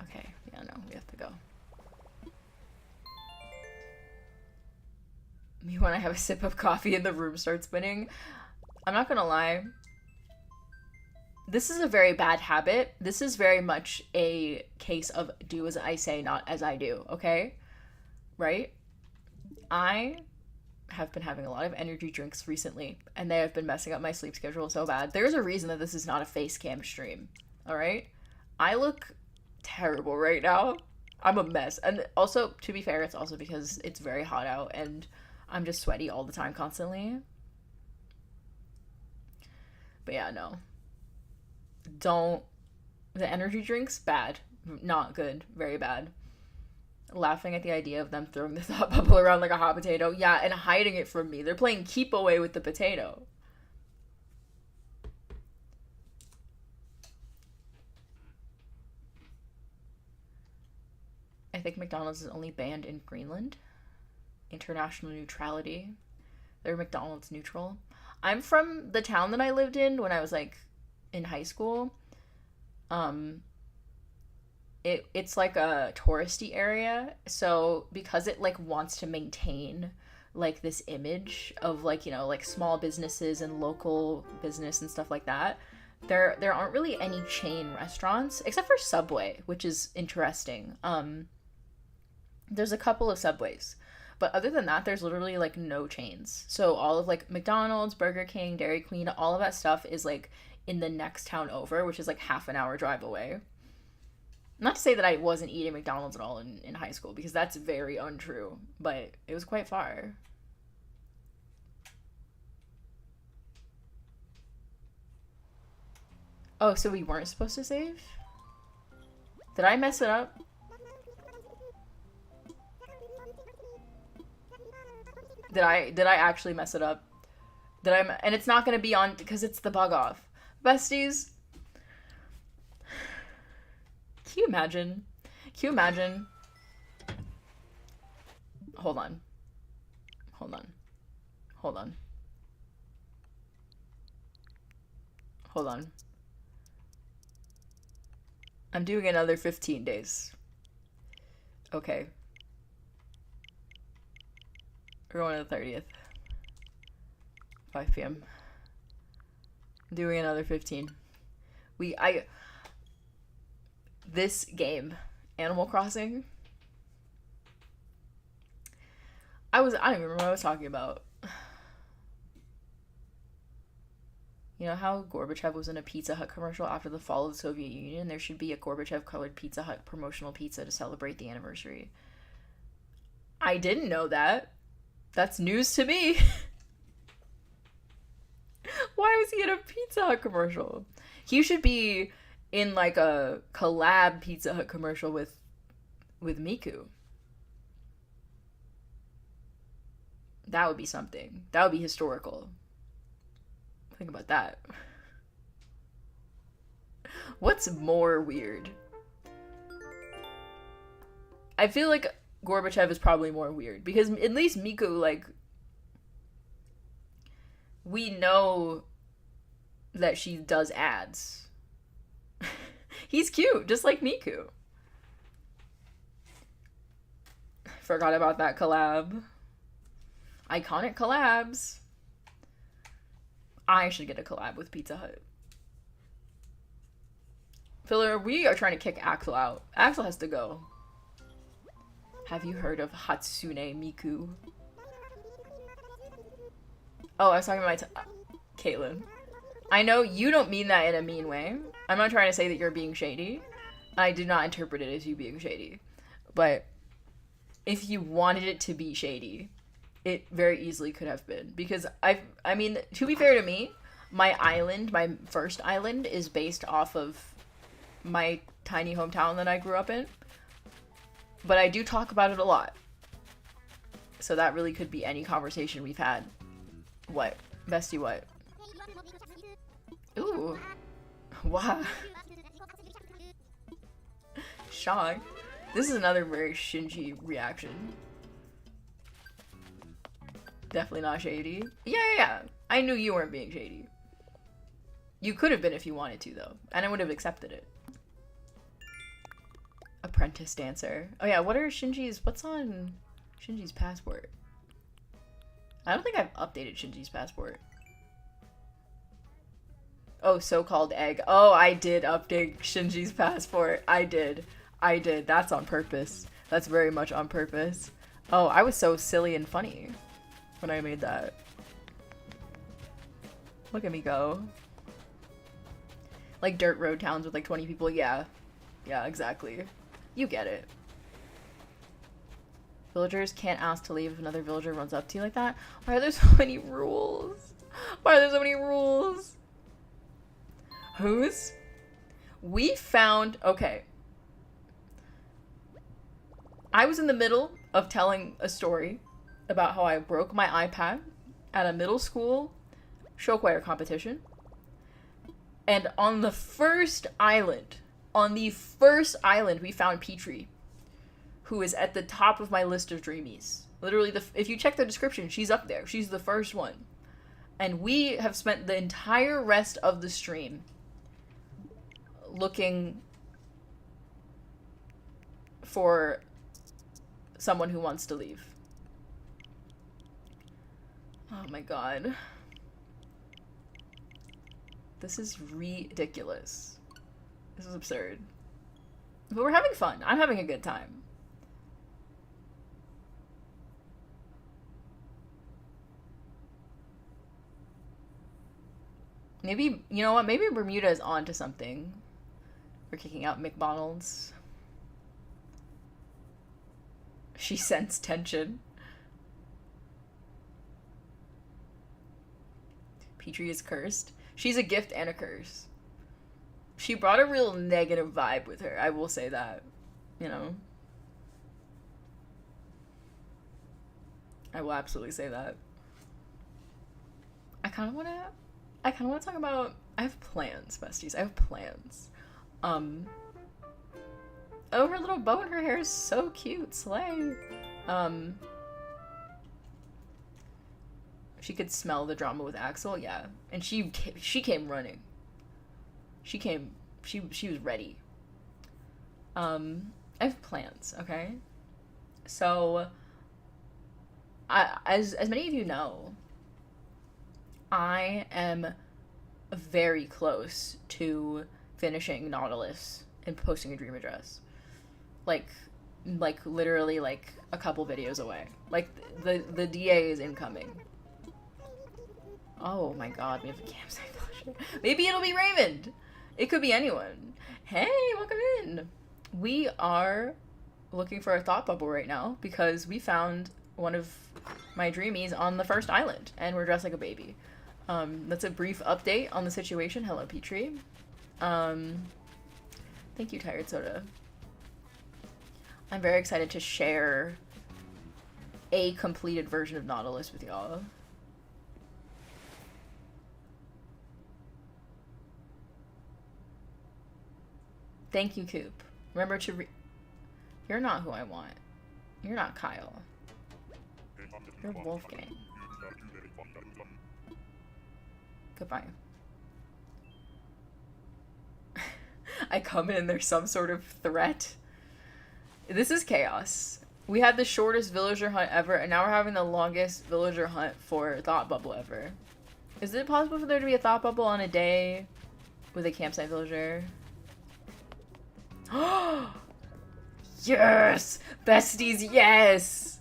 Speaker 1: Okay, yeah, no, we have to go. Me when I have a sip of coffee and the room starts spinning. I'm not gonna lie. This is a very bad habit. This is very much a case of do as I say, not as I do, okay? Right? I have been having a lot of energy drinks recently, and they have been messing up my sleep schedule so bad. There's a reason that this is not a face cam stream, all right? I look terrible right now. I'm a mess. And also, to be fair, it's also because it's very hot out, and I'm just sweaty all the time constantly. But yeah, no. Don't. The energy drinks, bad. Not good. Very bad. Laughing at the idea of them throwing the thought bubble around like a hot potato. Yeah, and hiding it from me. They're playing keep away with the potato. I think McDonald's is only banned in Greenland. International neutrality. They're McDonald's neutral. I'm from the town that I lived in when I was like in high school. It's like a touristy area, so because it like wants to maintain like this image of like, you know, like small businesses and local business and stuff like that, there aren't really any chain restaurants except for Subway, which is interesting. There's a couple of Subways, but other than that, there's literally like no chains. So all of like McDonald's, Burger King, Dairy Queen, all of that stuff is like in the next town over, which is like half an hour drive away. Not to say that I wasn't eating McDonald's at all in high school, because that's very untrue, but it was quite far. Oh, so we weren't supposed to save? Did I mess it up? Did I actually mess it up? And it's not gonna be on because it's the bug off. Besties, can you imagine? Can you imagine? Hold on. Hold on. Hold on. Hold on. I'm doing another 15 days. Okay. We're going to the 30th. 5 p.m. I'm doing another 15. This game, Animal Crossing, I don't even remember what I was talking about. You know how Gorbachev was in a Pizza Hut commercial after the fall of the Soviet Union? There should be a Gorbachev-colored Pizza Hut promotional pizza to celebrate the anniversary. I didn't know that. That's news to me. Why was he in a Pizza Hut commercial? He should be in like a collab Pizza Hut commercial with Miku. That would be something. That would be historical. Think about that. What's more weird? I feel like Gorbachev is probably more weird because at least Miku, like, we know that she does ads. He's cute, just like Miku. Forgot about that collab. Iconic collabs. I should get a collab with Pizza Hut. Filler, we are trying to kick Axel out. Axel has to go. Have you heard of Hatsune Miku? Oh, I was talking about Caitlin. I know you don't mean that in a mean way. I'm not trying to say that you're being shady. I did not interpret it as you being shady. But if you wanted it to be shady, it very easily could have been. Because I mean, to be fair to me, my island, my first island, is based off of my tiny hometown that I grew up in. But I do talk about it a lot. So that really could be any conversation we've had. What? Bestie what? Ooh. Wow. Shock. This is another very Shinji reaction. Definitely not shady. Yeah. I knew you weren't being shady. You could have been if you wanted to, though. And I would have accepted it. Apprentice dancer. Oh yeah, what's on Shinji's passport? I don't think I've updated Shinji's passport. Oh, so-called egg. Oh, I did update Shinji's passport. I did. That's on purpose. That's very much on purpose. Oh, I was so silly and funny when I made that. Look at me go. Like dirt road towns with like 20 people. Yeah, exactly. You get it. Villagers can't ask to leave if another villager runs up to you like that. Why are there so many rules? Whose? We found... Okay. I was in the middle of telling a story about how I broke my iPad at a middle school show choir competition. And on the first island, we found Petri, who is at the top of my list of dreamies. Literally, if you check the description, she's up there. She's the first one. And we have spent the entire rest of the stream looking for someone who wants to leave. Oh my god. This is ridiculous. This is absurd. But we're having fun. I'm having a good time. Maybe, you know what? Maybe Bermuda is on to something. We're kicking out McDonald's. She sensed tension. Petri is cursed. She's a gift and a curse. She brought a real negative vibe with her. I will say that. You know? I will absolutely say that. I kind of want to talk about... I have plans, besties. I have plans. Oh, her little bow in her hair is so cute. Slay. She could smell the drama with Axel. Yeah. And she came running. She was ready. I have plans, okay? So, as many of you know, I am very close to finishing Nautilus and posting a dream address. Like literally like a couple videos away. Like the DA is incoming. Oh my god, we have a campsite villager. Maybe it'll be Raymond. It could be anyone. Hey, welcome in. We are looking for a thought bubble right now because we found one of my dreamies on the first island and we're dressed like a baby. That's a brief update on the situation. Hello, Petri. Thank you, Tired Soda. I'm very excited to share a completed version of Nautilus with y'all. Thank you, Coop. Remember to You're not who I want. You're not Kyle. You're Wolfgang. Goodbye. I come in and there's some sort of threat. This is chaos. We had the shortest villager hunt ever, and now we're having the longest villager hunt for Thought Bubble ever. Is it possible for there to be a Thought Bubble on a day with a campsite villager? Yes! Besties, yes!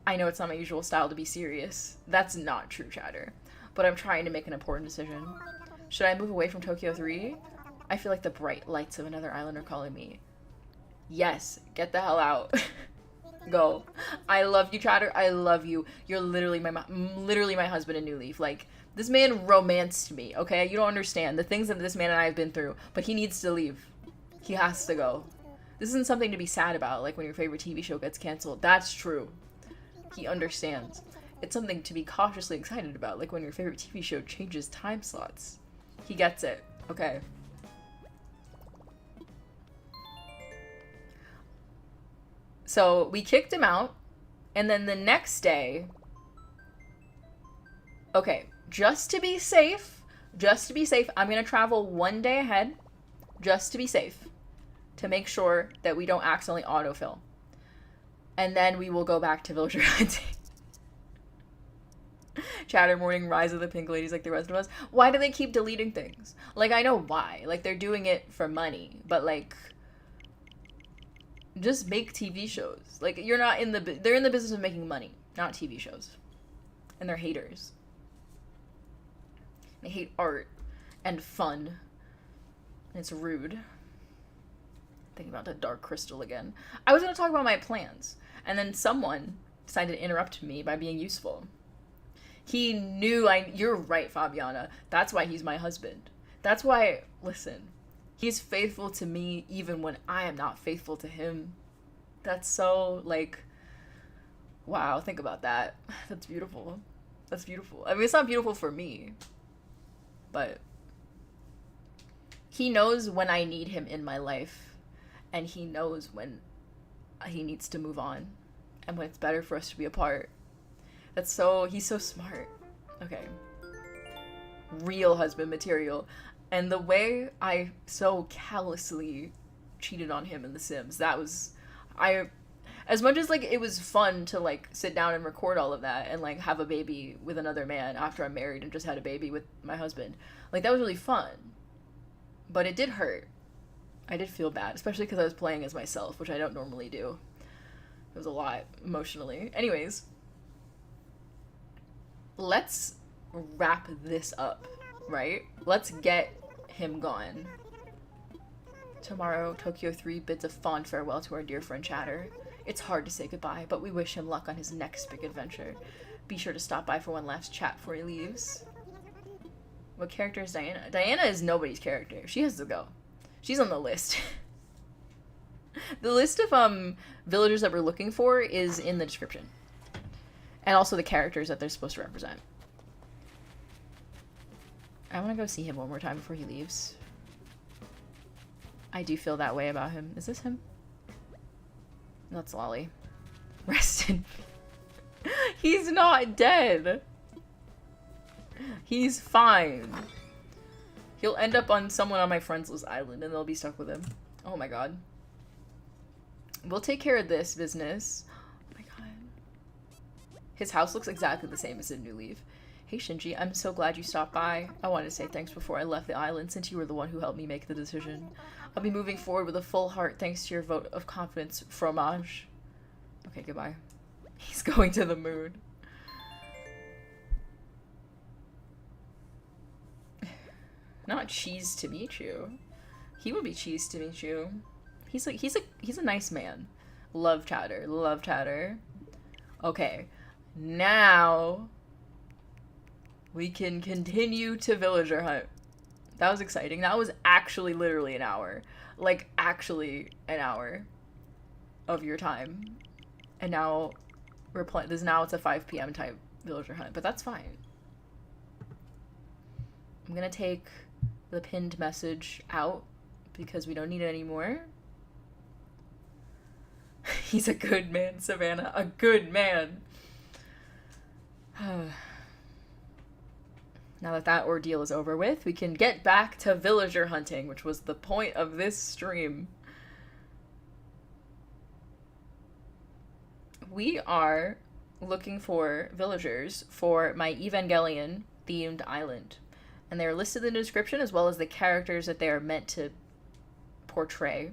Speaker 1: I know it's not my usual style to be serious. That's not true, chatter. But I'm trying to make an important decision. Should I move away from Tokyo 3? I feel like the bright lights of another island are calling me. Yes, get the hell out. Go. I love you, chatter. I love you. You're literally my husband in New Leaf. Like, this man romanced me, okay? You don't understand the things that this man and I have been through, but he needs to leave. He has to go. This isn't something to be sad about, like when your favorite TV show gets canceled. That's true. He understands. It's something to be cautiously excited about, like when your favorite TV show changes time slots. He gets it, okay? So we kicked him out, and then the next day, okay, just to be safe, I'm gonna travel 1 day ahead, just to be safe, to make sure that we don't accidentally autofill. And then we will go back to villager hunting. Chatter morning, rise of the pink ladies like the rest of us. Why do they keep deleting things? Like, I know why. Like, they're doing it for money, but like, just make TV shows. Like, you're not in the, they're in the business of making money, not TV shows. And they're haters. They hate art and fun. And it's rude. Thinking about the dark crystal again. I was going to talk about my plans, and then someone decided to interrupt me by being useful. He knew you're right, Fabiana. That's why he's my husband. That's why, listen, he's faithful to me even when I am not faithful to him. That's so, like, wow, think about that. That's beautiful. That's beautiful. I mean, it's not beautiful for me, but he knows when I need him in my life, and he knows when he needs to move on, and when it's better for us to be apart. He's so smart. Okay. Real husband material. And the way I so callously cheated on him in The Sims, as much as, like, it was fun to, like, sit down and record all of that and, like, have a baby with another man after I'm married and just had a baby with my husband. Like, that was really fun. But it did hurt. I did feel bad, especially because I was playing as myself, which I don't normally do. It was a lot, emotionally. Anyways. Let's wrap this up, right? Let's get him gone. Tomorrow, Tokyo 3 bids a fond farewell to our dear friend Chatter. It's hard to say goodbye, but we wish him luck on his next big adventure. Be sure to stop by for one last chat before he leaves. What character is Diana? Diana is nobody's character. She has to go. She's on the list. The list of villagers that we're looking for is in the description. And also the characters that they're supposed to represent. I want to go see him one more time before he leaves. I do feel that way about him. Is this him? That's Lolly. Rest in peace. He's not dead. He's fine. He'll end up on someone on my friends list island and they'll be stuck with him. Oh my god. We'll take care of this business. Oh my god. His house looks exactly the same as in New Leaf. Hey Shinji, I'm so glad you stopped by. I wanted to say thanks before I left the island since you were the one who helped me make the decision. I'll be moving forward with a full heart thanks to your vote of confidence, fromage. Okay, goodbye. He's going to the moon. Not cheese to meet you. He would be cheese to meet you. He's a nice man. Love Chatter. Love Chatter. Okay. Now we can continue to villager hunt. That was exciting. That was actually literally an hour. Like, actually an hour of your time. And now now it's a 5 p.m. type villager hunt, but that's fine. I'm gonna take the pinned message out because we don't need it anymore. He's a good man, Savannah. A good man. Now that that ordeal is over with, we can get back to villager hunting, which was the point of this stream. We are looking for villagers for my Evangelion themed island. And they are listed in the description, as well as the characters that they are meant to portray.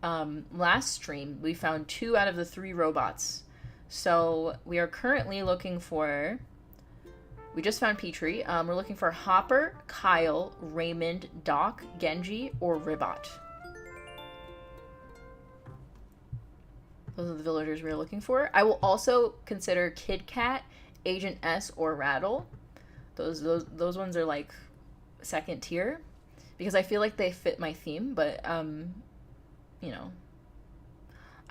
Speaker 1: Last stream, we found 2 out of the 3 robots. So we are currently looking for... We just found Petri. We're looking for Hopper, Kyle, Raymond, Doc, Genji, or Ribbot. Those are the villagers we're looking for. I will also consider Kid Cat, Agent S, or Raddle. Those ones are like second tier, because I feel like they fit my theme, but you know,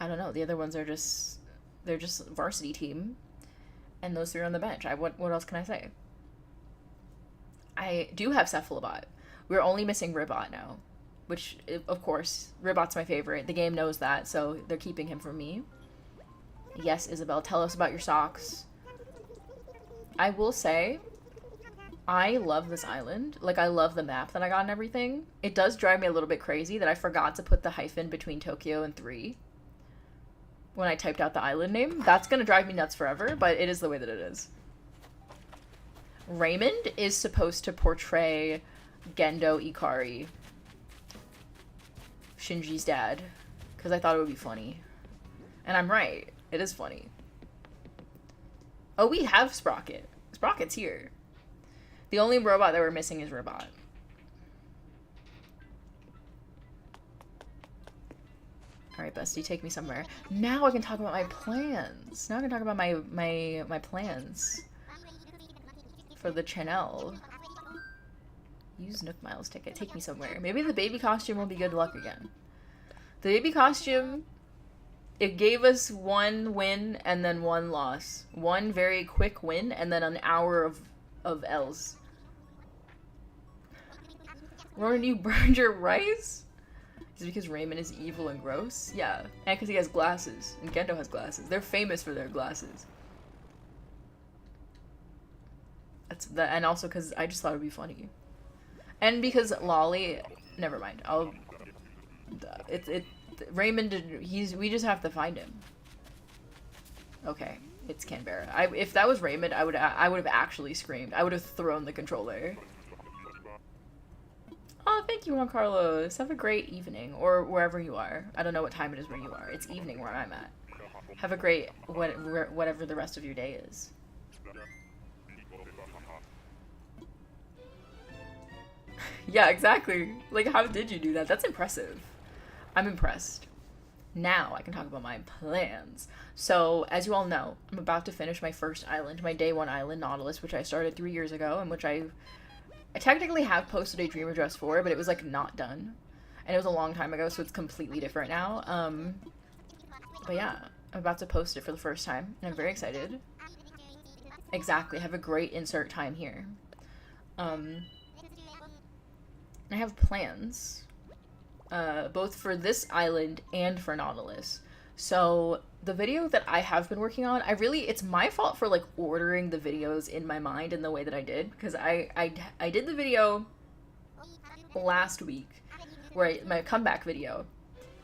Speaker 1: I don't know. The other ones are just, they're just varsity team, and those 3 are on the bench. What else can I say? I do have Cephalobot. We're only missing Ribbot now, which, of course, Ribbot's my favorite. The game knows that, so they're keeping him for me. Yes, Isabel, tell us about your socks. I will say, I love this island. Like, I love the map that I got and everything. It does drive me a little bit crazy that I forgot to put the hyphen between Tokyo and 3 when I typed out the island name. That's gonna drive me nuts forever, but it is the way that it is. Raymond is supposed to portray Gendo Ikari, Shinji's dad, because I thought it would be funny. And I'm right. It is funny. Oh, we have Sprocket. Sprocket's here. The only robot that we're missing is Ribbot. Alright, bestie, take me somewhere. Now I can talk about my plans. Now I can talk about my plans for the channel. Use Nook Miles ticket. Take me somewhere. Maybe the baby costume will be good luck again. The baby costume, it gave us 1 win and then 1 loss. 1 very quick win and then an hour of L's. Ronan, you burned your rice? Is it because Raymond is evil and gross? Yeah. And because he has glasses. And Gendo has glasses. They're famous for their glasses. And also because I just thought it would be funny. And because Lolly... Never mind. Raymond, we just have to find him. Okay. It's Canberra. If that was Raymond, I would have actually screamed. I would have thrown the controller. Oh, thank you, Juan Carlos. Have a great evening, or wherever you are. I don't know what time it is where you are. It's evening where I'm at. Have a great whatever the rest of your day is. Yeah, exactly. Like, how did you do that? That's impressive. I'm impressed. Now I can talk about my plans. So, as you all know, I'm about to finish my first island, my day 1 island, Nautilus, which I started 3 years ago, and which I technically have posted a dream address for, but it was, like, not done. And it was a long time ago, so it's completely different now. But yeah, I'm about to post it for the first time, and I'm very excited. Exactly, have a great insert time here. I have plans, both for this island and for Nautilus. So the video that I have been working on, it's my fault for like ordering the videos in my mind in the way that I did, because I did the video last week, my comeback video,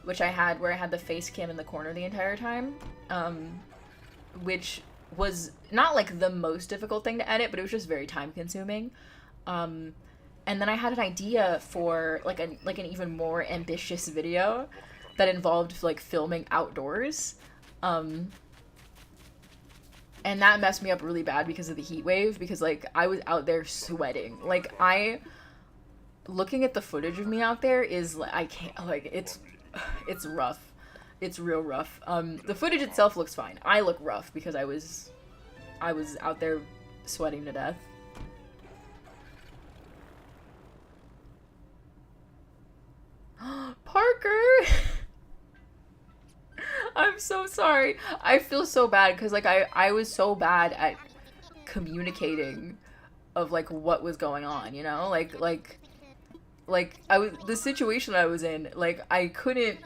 Speaker 1: where I had the face cam in the corner the entire time, which was not like the most difficult thing to edit, but it was just very time consuming. And then I had an idea for like an even more ambitious video that involved like filming outdoors. And that messed me up really bad because of the heat wave, because like I was out there sweating. Like looking at the footage of me out there is like, I can't, like it's rough. It's real rough. The footage itself looks fine. I look rough because I was out there sweating to death. Parker! I'm so sorry. I feel so bad because like I was so bad at communicating of like what was going on, you know? Like the situation I was in, like I couldn't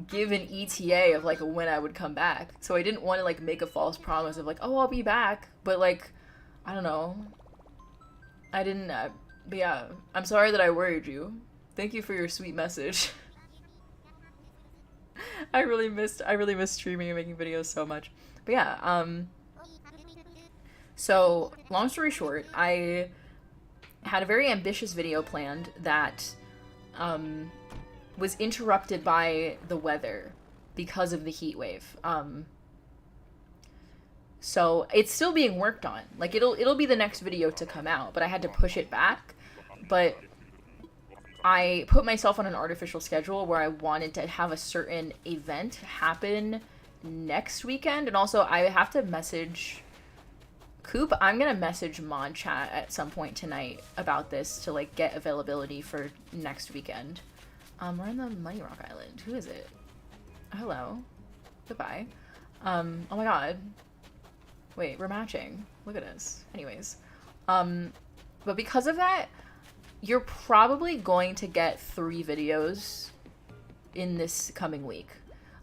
Speaker 1: give an ETA of like when I would come back. So I didn't want to like make a false promise of like, oh, I'll be back, but like I don't know. I didn't, but yeah, I'm sorry that I worried you. Thank you for your sweet message. I really missed streaming and making videos so much. But yeah, so long story short, I had a very ambitious video planned that was interrupted by the weather because of the heat wave. So it's still being worked on. Like it'll be the next video to come out, but I had to push it back. But I put myself on an artificial schedule where I wanted to have a certain event happen next weekend, and also I have to message Coop. I'm gonna message Mod Chat at some point tonight about this to like get availability for next weekend. We're on the Money Rock Island. Who is it? Hello. Goodbye. Oh my god. Wait, we're matching. Look at us. Anyways. But because of that, you're probably going to get 3 videos in this coming week.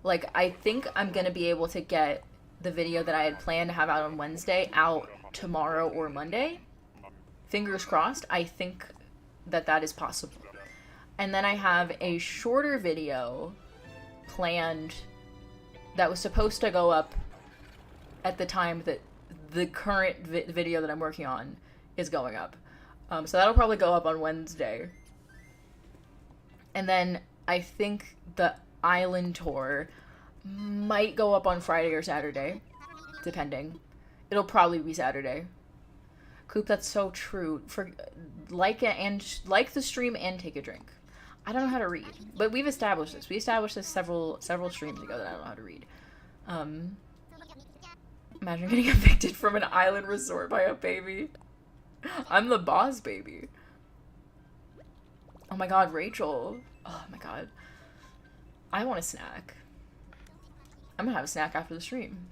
Speaker 1: Like, I think I'm gonna be able to get the video that I had planned to have out on Wednesday out tomorrow or Monday. Fingers crossed. I think that is possible. And then I have a shorter video planned that was supposed to go up at the time that the current video that I'm working on is going up. So that'll probably go up on Wednesday. And then I think the island tour might go up on Friday or Saturday, depending. It'll probably be Saturday. Coop, that's so true. For like the stream and take a drink. I don't know how to read, but we've established this. We established this several streams ago that I don't know how to read. Imagine getting evicted from an island resort by a baby. I'm the boss, baby. Oh my god, Rachel. Oh my god. I want a snack. I'm gonna have a snack after the stream.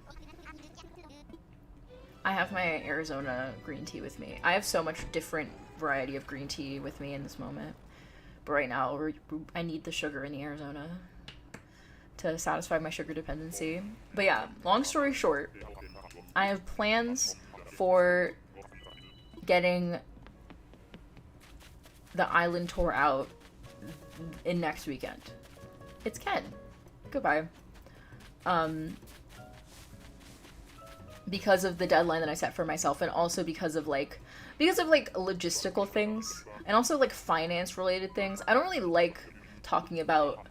Speaker 1: I have my Arizona green tea with me. I have so much different variety of green tea with me in this moment. But right now, I need the sugar in the Arizona to satisfy my sugar dependency. But yeah, long story short, I have plans for getting the island tour out in next weekend. It's Ken. Goodbye. Because of the deadline that I set for myself, and also because of logistical things, and also like finance related things. I don't really like talking about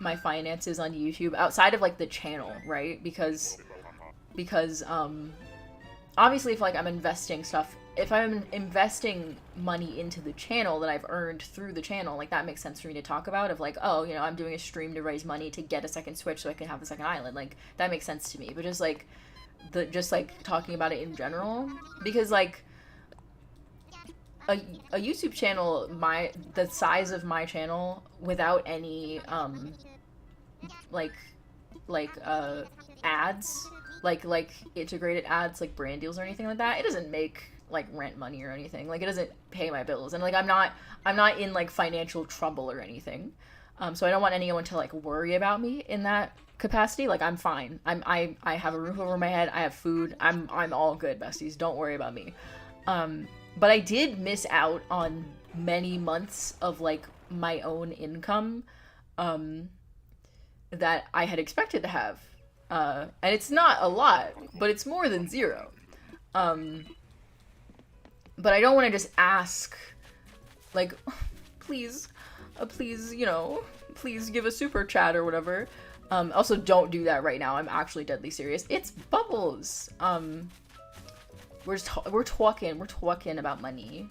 Speaker 1: my finances on YouTube outside of like the channel, right? Because obviously if like I'm investing stuff, if I'm investing money into the channel that I've earned through the channel, like that makes sense for me to talk about, of like, oh, you know, I'm doing a stream to raise money to get a second Switch so I can have a second island. Like that makes sense to me. But just like talking about it in general, because like a YouTube channel, the size of my channel, without any ads, like integrated ads, like brand deals or anything like that, it doesn't make like rent money or anything. Like it doesn't pay my bills, and like I'm not in like financial trouble or anything. So I don't want anyone to like worry about me in that capacity. Like I'm fine. I have a roof over my head. I have food. I'm all good, besties. Don't worry about me. But I did miss out on many months of like my own income that I had expected to have. And it's not a lot, but it's more than 0. But I don't want to just ask, like, please, you know, please give a super chat or whatever. Also, don't do that right now. I'm actually deadly serious. It's Bubbles. We're talking about money.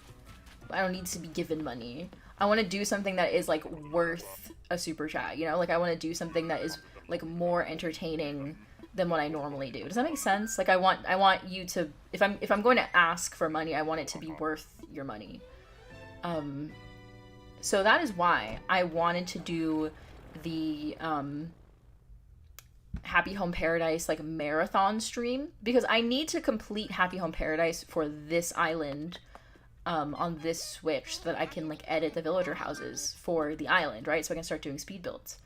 Speaker 1: I don't need to be given money. I want to do something that is like worth a super chat, you know? Like I want to do something that is like more entertaining than what I normally do. Does that make sense? Like I want you to, if I'm going to ask for money, I want it to be worth your money. So that is why I wanted to do the Happy Home Paradise like marathon stream, because I need to complete Happy Home Paradise for this island on this Switch so that I can like edit the villager houses for the island, right? So I can start doing speed builds.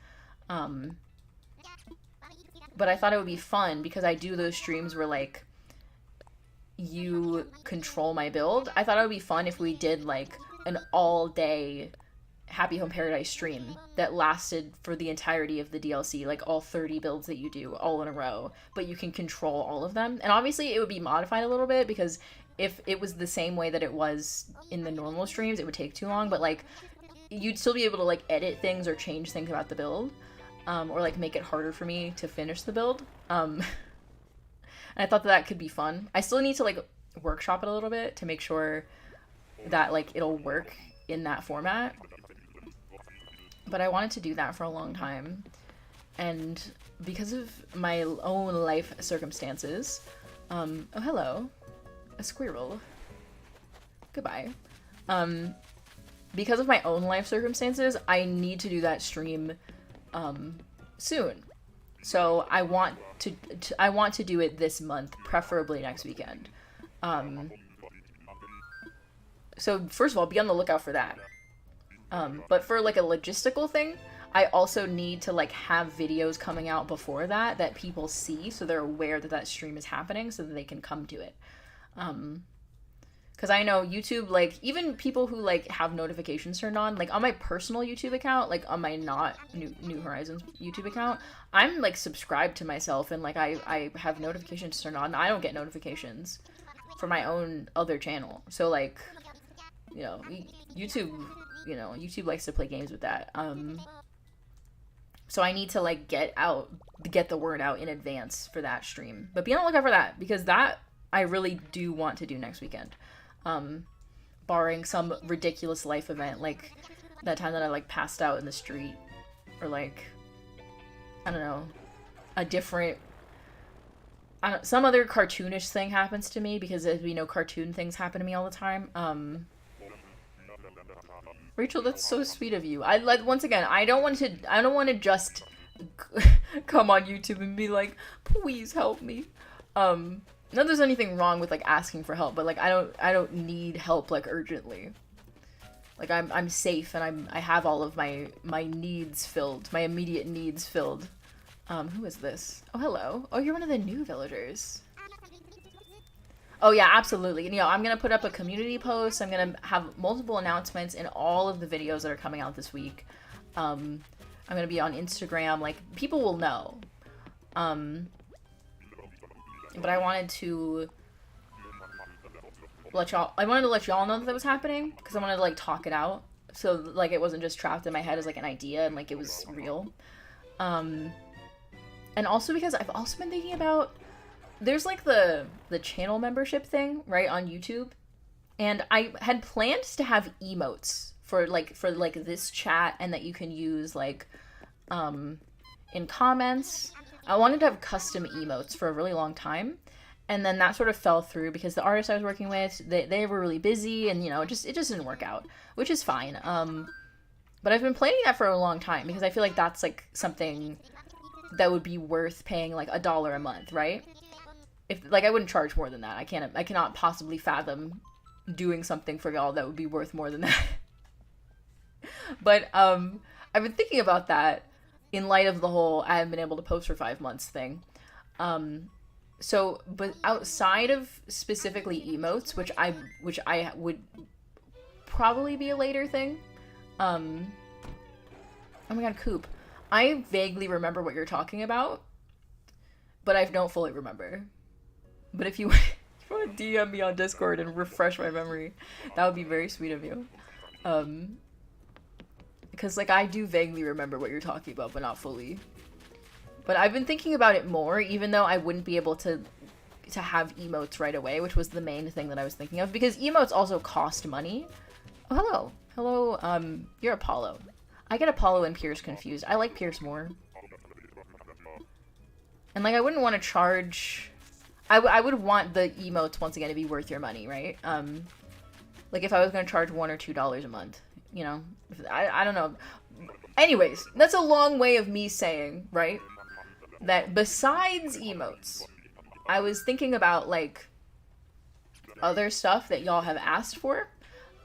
Speaker 1: But I thought it would be fun because I do those streams where like you control my build. I thought it would be fun if we did like an all day Happy Home Paradise stream that lasted for the entirety of the DLC, like all 30 builds that you do all in a row, but you can control all of them. And obviously it would be modified a little bit, because if it was the same way that it was in the normal streams, it would take too long, but like you'd still be able to like edit things or change things about the build, or like make it harder for me to finish the build. And I thought that could be fun. I still need to like workshop it a little bit to make sure that like it'll work in that format. But I wanted to do that for a long time, and because of my own life circumstances, oh hello, a squirrel, goodbye. Because of my own life circumstances, I need to do that stream soon. So I want to do it this month, preferably next weekend. So first of all, be on the lookout for that. But for like a logistical thing, I also need to like have videos coming out before that people see, so they're aware that that stream is happening, so that they can come to it. Because I know YouTube, like, even people who like have notifications turned on, like on my personal YouTube account, like on my not New Horizons YouTube account, I'm like subscribed to myself, and like I have notifications turned on. I don't get notifications for my own other channel. So like, you know, YouTube likes to play games with that. So I need to like get the word out in advance for that stream. But be on the lookout for that, because that I really do want to do next weekend. Barring some ridiculous life event, like that time that I like passed out in the street, or like, I don't know, some other cartoonish thing happens to me, because as we know, cartoon things happen to me all the time. Rachel, that's so sweet of you. Once again, I don't want to just come on YouTube and be like, please help me. Not that there's anything wrong with like asking for help, but like I don't need help like urgently. Like I'm safe, and I have all of my needs filled, my immediate needs filled. Who is this? Oh, hello. Oh, you're one of the new villagers. Oh yeah, absolutely. You know, I'm gonna put up a community post. I'm gonna have multiple announcements in all of the videos that are coming out this week. I'm gonna be on Instagram. Like, people will know. But I wanted to let y'all know that was happening, because I wanted to like talk it out, so like it wasn't just trapped in my head as like an idea, and like it was real. And also because I've also been thinking about, there's like the channel membership thing, right, on YouTube, and I had planned to have emotes for this chat, and that you can use like in comments. I wanted to have custom emotes for a really long time, and then that sort of fell through because the artists I was working with, they were really busy, and you know, it just didn't work out, which is fine. But I've been planning that for a long time, because I feel like that's like something that would be worth paying like $1 a month, right? If like I wouldn't charge more than that. I cannot possibly fathom doing something for y'all that would be worth more than that. But I've been thinking about that in light of the whole I haven't been able to post for 5 months thing. But outside of specifically emotes, which I would probably be a later thing. Oh my god, Coop. I vaguely remember what you're talking about, but I don't fully remember. But if you want to DM me on Discord and refresh my memory, that would be very sweet of you. Because like I do vaguely remember what you're talking about, but not fully. But I've been thinking about it more, even though I wouldn't be able to have emotes right away, which was the main thing that I was thinking of, because emotes also cost money. Oh, hello, you're Apollo. I get Apollo and Pierce confused. I like Pierce more. And like I wouldn't want to charge. I would want the emotes once again to be worth your money, right? Like if I was going to charge $1 or $2 a month, you know, I don't know. Anyways, that's a long way of me saying, right, that besides emotes, I was thinking about like other stuff that y'all have asked for,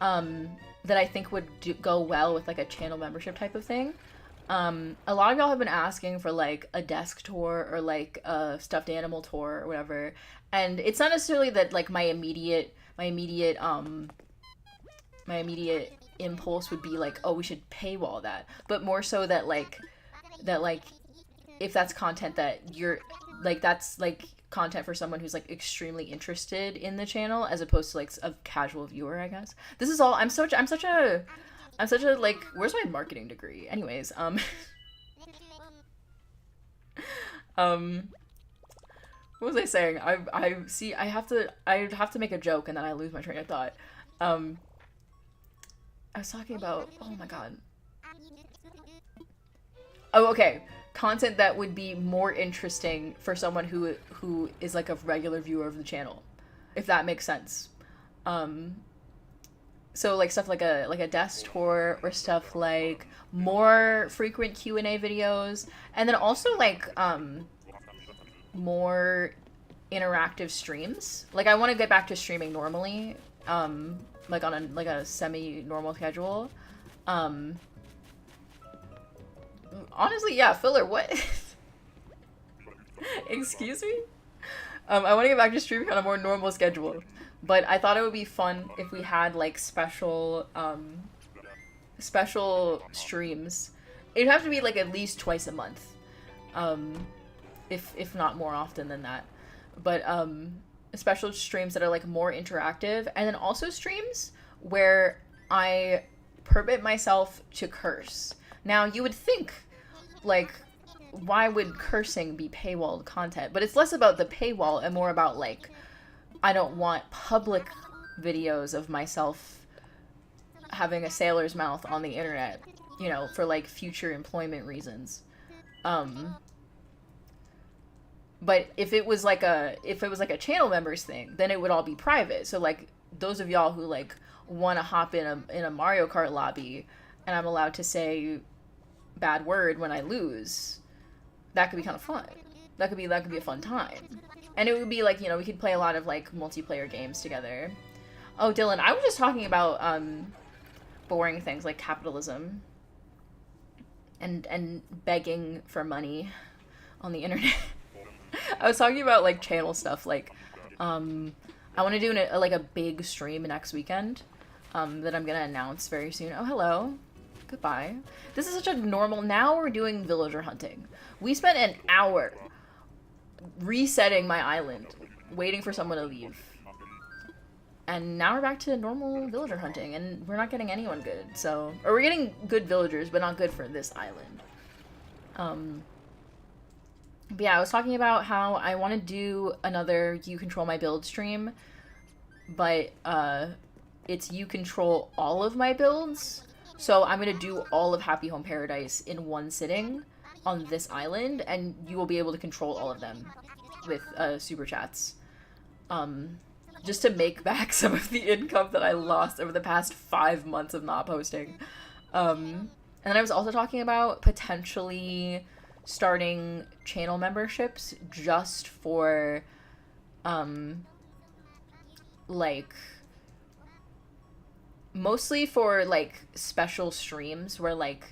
Speaker 1: that I think would go well with like a channel membership type of thing. A lot of y'all have been asking for like a desk tour or like a stuffed animal tour or whatever, and it's not necessarily that like my immediate impulse would be like, oh, we should paywall that, but more so that like if that's content that you're like, that's like content for someone who's like extremely interested in the channel as opposed to like a casual viewer, I guess. This is all I'm such a like, where's my marketing degree? Anyways, what was I saying? I'd have to make a joke and then I lose my train of thought. I was talking about, oh my god. Oh, okay. Content that would be more interesting for someone who is like a regular viewer of the channel, if that makes sense. So like stuff like a desk tour or stuff like more frequent Q&A videos, and then also like more interactive streams. Like I want to get back to streaming normally, like on a semi-normal schedule. Honestly, yeah, filler, what? Excuse me? I want to get back to streaming on a more normal schedule. But I thought it would be fun if we had like special streams. It'd have to be like at least twice a month. If not more often than that. But special streams that are like more interactive, and then also streams where I permit myself to curse. Now, you would think, like, why would cursing be paywalled content? But it's less about the paywall and more about, like, I don't want public videos of myself having a sailor's mouth on the internet, you know, for, like, future employment reasons. But if it was like a channel members thing, then it would all be private. So, like, those of y'all who, like, want to hop in a Mario Kart lobby and I'm allowed to say bad word when I lose, that could be kind of fun. That could be a fun time. And it would be like, you know, we could play a lot of like multiplayer games together. Oh, Dylan, I was just talking about boring things like capitalism and begging for money on the internet. I was talking about like channel stuff, like I want to do like a big stream next weekend that I'm gonna announce very soon. Oh, hello. Goodbye. This is such a normal... Now we're doing villager hunting. We spent an hour resetting my island, waiting for someone to leave. And now we're back to normal villager hunting, and we're not getting anyone good, so... Or we're getting good villagers, but not good for this island. But yeah, I was talking about how I want to do another You Control My Build stream, but it's You Control all of my builds. So I'm going to do all of Happy Home Paradise in one sitting on this island, and you will be able to control all of them with super chats. Just to make back some of the income that I lost over the past 5 months of not posting. And then I was also talking about potentially starting channel memberships just for, like... Mostly for, like, special streams where, like,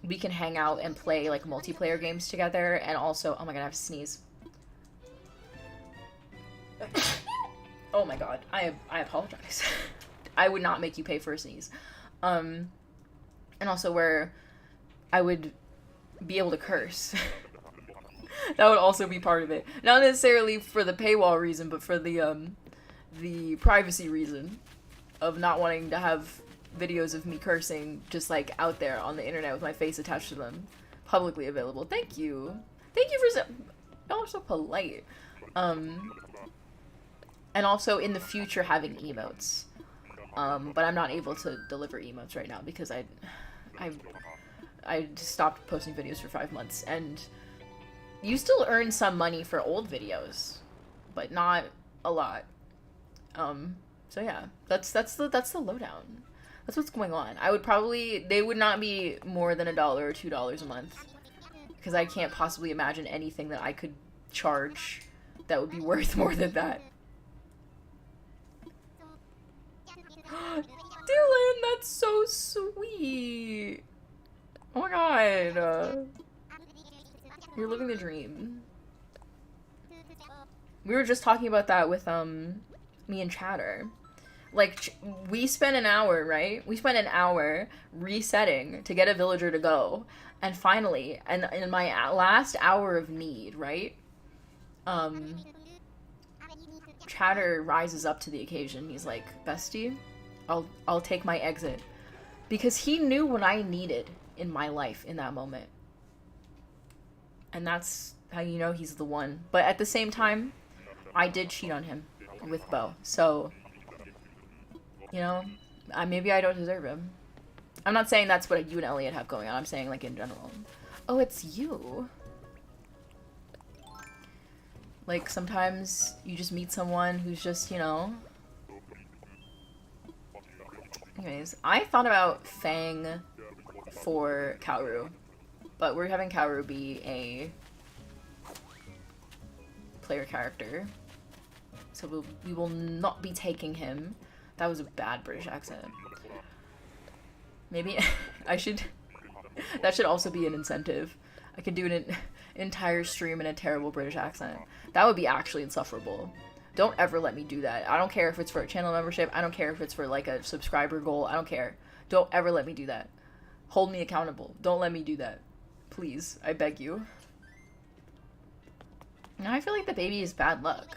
Speaker 1: we can hang out and play, like, multiplayer games together, and also... Oh my god, I have to sneeze. Oh my god, I apologize. I would not make you pay for a sneeze. And also where I would be able to curse. That would also be part of it. Not necessarily for the paywall reason, but for the privacy reason of not wanting to have videos of me cursing just like out there on the internet with my face attached to them, publicly available. Thank you. Thank you for y'all are so polite. And also in the future having emotes. But I'm not able to deliver emotes right now because I just stopped posting videos for 5 months, and you still earn some money for old videos, but not a lot. So yeah, that's the lowdown. That's what's going on. They would not be more than $1 or $2 a month, because I can't possibly imagine anything that I could charge that would be worth more than that. Dylan, that's so sweet. Oh my god. You're living the dream. We were just talking about that with me and Chatter. Like, we spent an hour, right? We spent an hour resetting to get a villager to go. And finally, and in my last hour of need, right? Chatter rises up to the occasion. He's like, bestie, I'll take my exit. Because he knew what I needed in my life in that moment. And that's how you know he's the one. But at the same time, I did cheat on him with Bo. So, you know, maybe I don't deserve him. I'm not saying that's what you and Elliot have going on. I'm saying, like, in general. Oh, it's you. Like, sometimes you just meet someone who's just, you know... Anyways, I thought about Fang for Kaoru. But we're having Kaoru be a player character. So we will not be taking him. That was a bad British accent. Maybe I should... That should also be an incentive. I could do an entire stream in a terrible British accent. That would be actually insufferable. Don't ever let me do that. I don't care if it's for a channel membership. I don't care if it's for, like, a subscriber goal. I don't care. Don't ever let me do that. Hold me accountable. Don't let me do that. Please. I beg you. Now I feel like the baby is bad luck.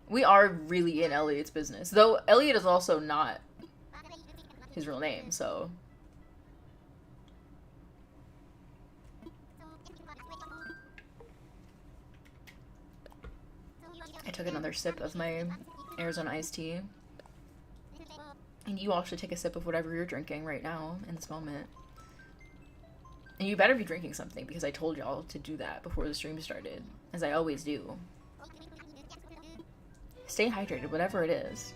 Speaker 1: We are really in Elliot's business. Though Elliot is also not his real name, so... I took another sip of my Arizona iced tea. And you all should take a sip of whatever you're drinking right now, in this moment. And you better be drinking something, because I told y'all to do that before the stream started. As I always do. Stay hydrated, whatever it is.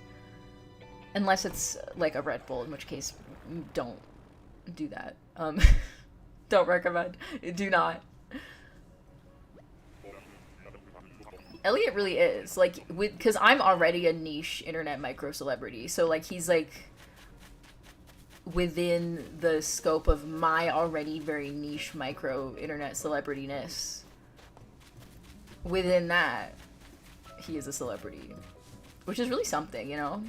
Speaker 1: Unless it's, like, a Red Bull, in which case, don't do that. Don't recommend. Do not. Elliot really is, like, because I'm already a niche internet micro-celebrity, so, like, he's, like, within the scope of my already very niche micro-internet celebrity-ness. Within that, he is a celebrity. Which is really something, you know?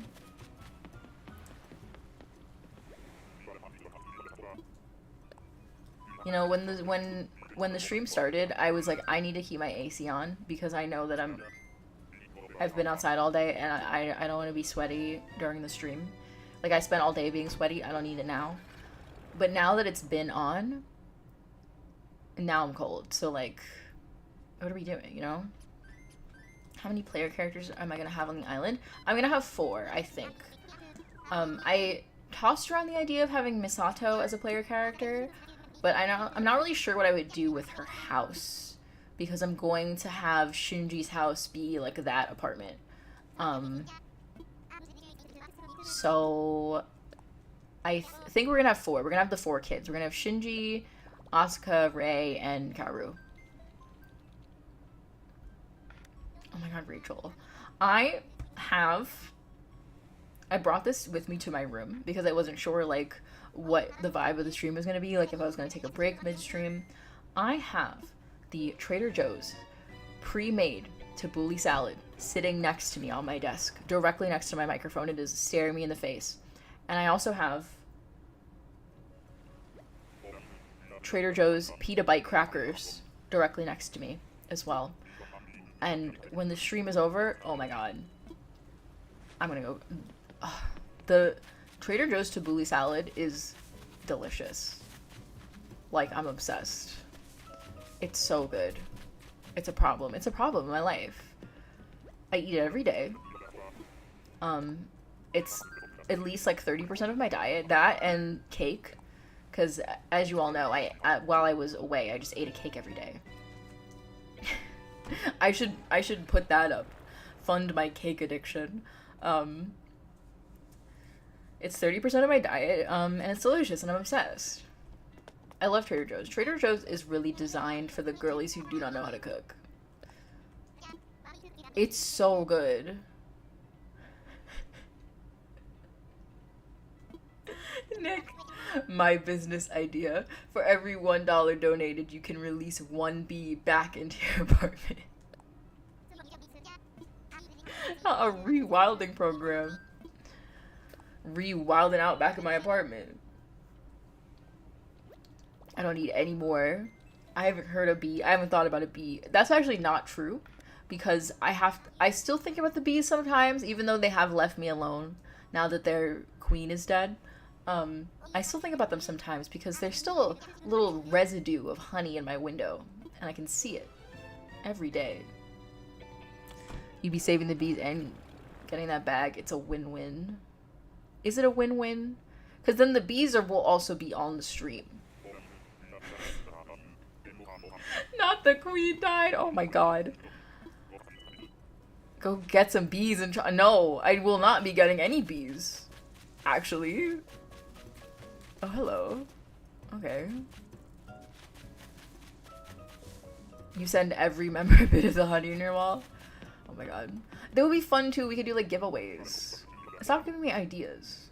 Speaker 1: You know, when the stream started, I was like, I need to keep my AC on because I know that I've been outside all day and I don't want to be sweaty during the stream. Like, I spent all day being sweaty. I don't need it now. But now that it's been on, now I'm cold. So, like, what are we doing, you know? How many player characters am I going to have on the island? I'm going to have 4, I think. I tossed around the idea of having Misato as a player character, but I'm not really sure what I would do with her house, because I'm going to have Shinji's house be, like, that apartment. So I think we're going to have 4. We're going to have the 4 kids. We're going to have Shinji, Asuka, Rei, and Kaoru. Oh my god, Rachel. I brought this with me to my room because I wasn't sure, like, what the vibe of the stream was going to be, like, if I was going to take a break mid-stream. I have the Trader Joe's pre-made tabbouleh salad sitting next to me on my desk, directly next to my microphone. It is staring me in the face. And I also have Trader Joe's pita bite crackers directly next to me as well. And when the stream is over, oh my god, I'm gonna go. The Trader Joe's tabbouleh salad is delicious. Like, I'm obsessed. It's so good. It's a problem. It's a problem in my life. I eat it every day. It's at least like 30% of my diet. That and cake. Because, as you all know, while I was away, I just ate a cake every day. I should put that up. Fund my cake addiction. It's 30% of my diet, and it's delicious, and I'm obsessed. I love Trader Joe's. Trader Joe's is really designed for the girlies who do not know how to cook. It's so good. Nick, my business idea. For every $1 donated, you can release one bee back into your apartment. Not a rewilding program. Rewilding out back in my apartment. I don't need any more. I haven't heard a bee. I haven't thought about a bee. That's actually not true, because I still think about the bees sometimes, even though they have left me alone now that their queen is dead. I still think about them sometimes because there's still a little residue of honey in my window, and I can see it every day. You'd be saving the bees and getting that bag. It's a win-win. Is it a win-win? Because then the bees will also be on the stream. Not the queen died. Oh my god. Go get some bees and try. No, I will not be getting any bees. Actually. Oh, hello. Okay. You send every member a bit of the honey in your wall. Oh my god. That would be fun too. We could do like giveaways. Stop giving me ideas.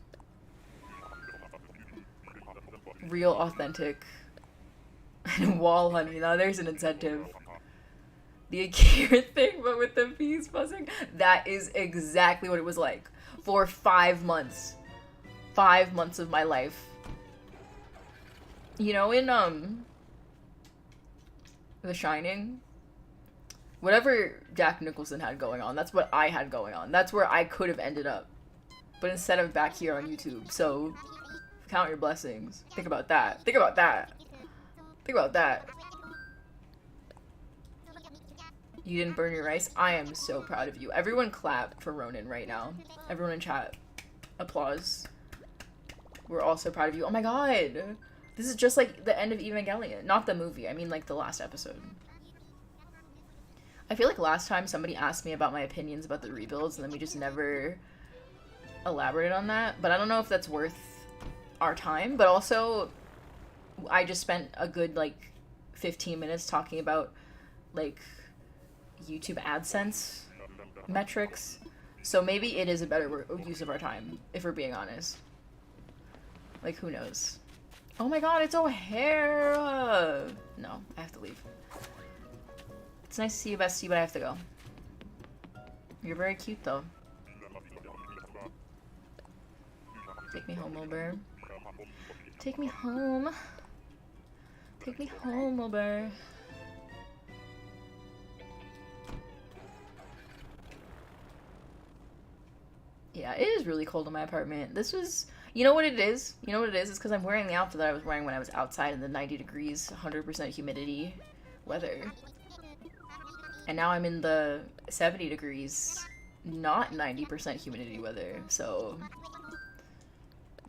Speaker 1: Real, authentic. And wall honey. Now there's an incentive. The Akira thing, but with the bees buzzing. That is exactly what it was like for 5 months. 5 months of my life. You know, in The Shining, whatever Jack Nicholson had going on, that's what I had going on. That's where I could have ended up. But instead I'm back here on YouTube. So count your blessings. Think about that. Think about that. Think about that. You didn't burn your rice? I am so proud of you. Everyone clap for Ronan right now. Everyone in chat. Applause. We're all so proud of you. Oh my god. This is just like the end of Evangelion. Not the movie. I mean like the last episode. I feel like last time somebody asked me about my opinions about the rebuilds and then we just never elaborated on that. But I don't know if that's worth our time. But also, I just spent a good like 15 minutes talking about like YouTube AdSense metrics. So maybe it is a better use of our time, if we're being honest. Like, who knows? Oh my god, it's O'Hara! No, I have to leave. It's nice to see you, bestie, but I have to go. You're very cute, though. Take me home, Wilbur. Take me home. Take me home, Wilbur. Yeah, it is really cold in my apartment. This was... You know what it is? You know what it is? It's because I'm wearing the outfit that I was wearing when I was outside in the 90 degrees, 100% humidity weather. And now I'm in the 70 degrees, not 90% humidity weather. So,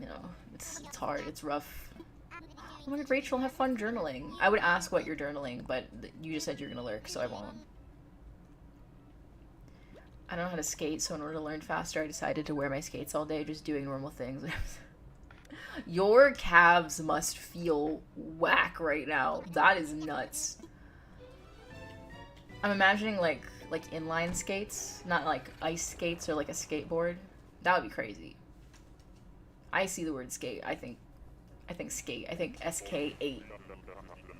Speaker 1: you know, it's hard. It's rough. Oh my god, Rachel, have fun journaling. I would ask what you're journaling, but you just said you're gonna lurk, so I won't. I don't know how to skate, so in order to learn faster, I decided to wear my skates all day, just doing normal things. Your calves must feel whack right now. That is nuts. I'm imagining like inline skates, not like ice skates or like a skateboard. That would be crazy. I see the word skate. I think skate. I think SK8.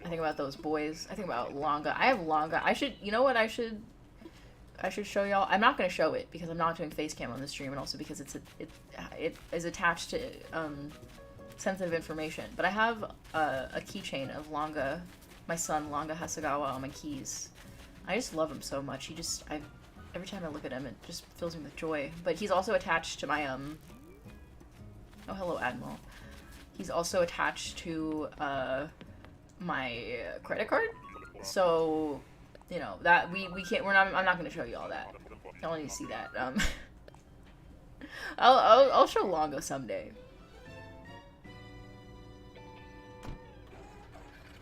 Speaker 1: I think about those boys. I think about Longa. I have Longa. You know what I should show y'all. I'm not gonna show it because I'm not doing face cam on the stream, and also because it is attached to sensitive information. But I have a keychain of Longa, my son Longa Hasegawa, on my keys. I just love him so much. Every time I look at him, it just fills me with joy. But he's also attached to my oh, hello, Admiral. He's also attached to my credit card. So, you know, that we can't, I'm not gonna show you all that. I don't need to see that. I'll show Longo someday.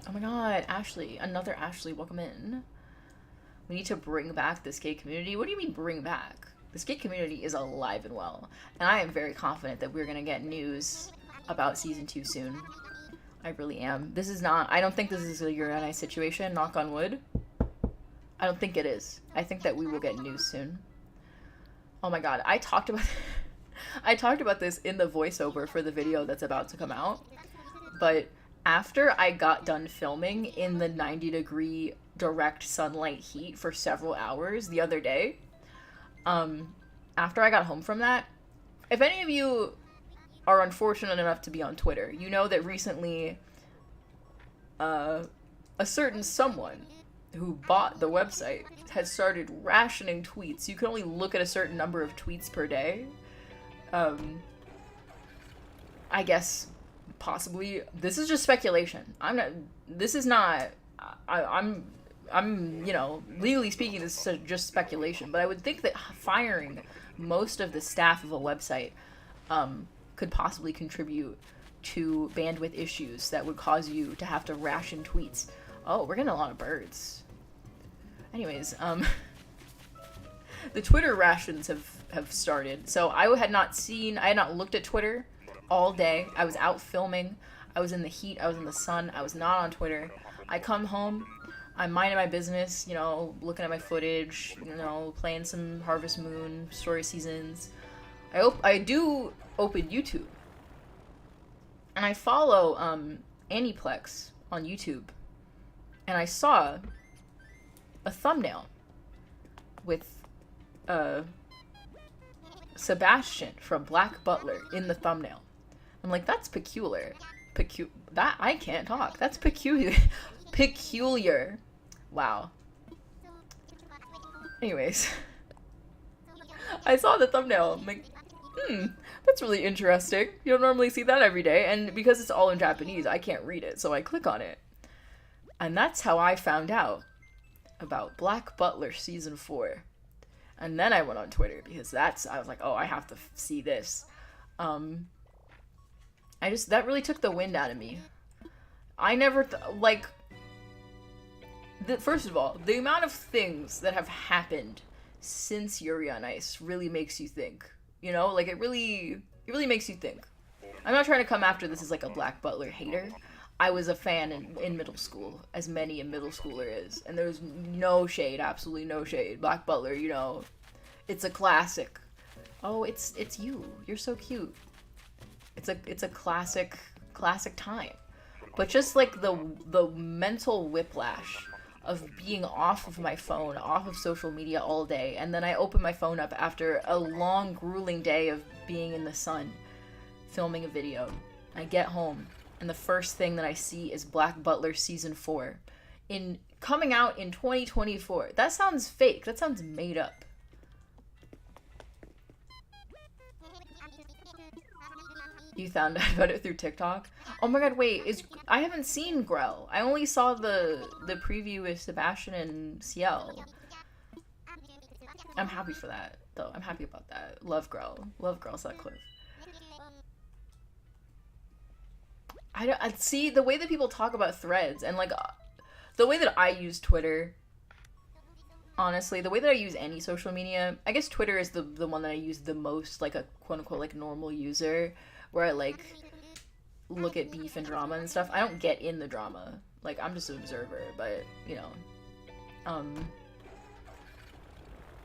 Speaker 1: Oh my god, Ashley, another Ashley, welcome in. We need to bring back the skate community. What do you mean bring back? The skate community is alive and well, and I am very confident that we're gonna get news about season 2 soon. I really am. This is not, I don't think this is a You're and I situation, knock on wood. I don't think it is. I think that we will get news soon. Oh my god, I talked about I talked about this in the voiceover for the video that's about to come out, but after I got done filming in the 90-degree direct sunlight heat for several hours the other day, after I got home from that, if any of you are unfortunate enough to be on Twitter, you know that recently a certain someone who bought the website has started rationing tweets. You can only look at a certain number of tweets per day. I guess possibly this is just speculation. I'm you know, legally speaking, this is just speculation, but I would think that firing most of the staff of a website could possibly contribute to bandwidth issues that would cause you to have to ration tweets. Oh, we're getting a lot of birds. Anyways, the Twitter rations have started. So I had not looked at Twitter all day. I was out filming. I was in the heat. I was in the sun. I was not on Twitter. I come home. I'm minding my business, you know, looking at my footage, you know, playing some Harvest Moon, Story Seasons. I do open YouTube. And I follow Aniplex on YouTube. And I saw a thumbnail with Sebastian from Black Butler in the thumbnail. I'm like, that's peculiar. That I can't talk. That's peculiar. Peculiar. Wow. Anyways, I saw the thumbnail. I'm like, that's really interesting. You don't normally see that every day, and because it's all in Japanese, I can't read it, so I click on it. And that's how I found out about Black Butler Season 4. And then I went on Twitter, because I was like, oh, I have to see this. That really took the wind out of me. I never, first of all, the amount of things that have happened since Yuri on Ice really makes you think. You know, like, it really makes you think. I'm not trying to come after this as, like, a Black Butler hater. I was a fan in middle school, as many a middle schooler is. And there's no shade, absolutely no shade. Black Butler, you know, it's a classic. Oh, it's you. You're so cute. It's a classic time. But just, like, the mental whiplash of being off of my phone, off of social media all day, and then I open my phone up after a long, grueling day of being in the sun, filming a video. I get home, and the first thing that I see is Black Butler Season 4, coming out in 2024. That sounds fake. That sounds made up. You found out about it through TikTok? Oh my god, wait, I haven't seen Grell. I only saw the preview with Sebastian and Ciel. I'm happy for that, though. I'm happy about that. Love Grell. Love Grell Sutcliffe. I see the way that people talk about threads, and, like, the way that I use Twitter, honestly, the way that I use any social media, I guess Twitter is the one that I use the most, like a quote-unquote, like, normal user, where I, like, look at beef and drama and stuff. I don't get in the drama. Like, I'm just an observer, but, you know.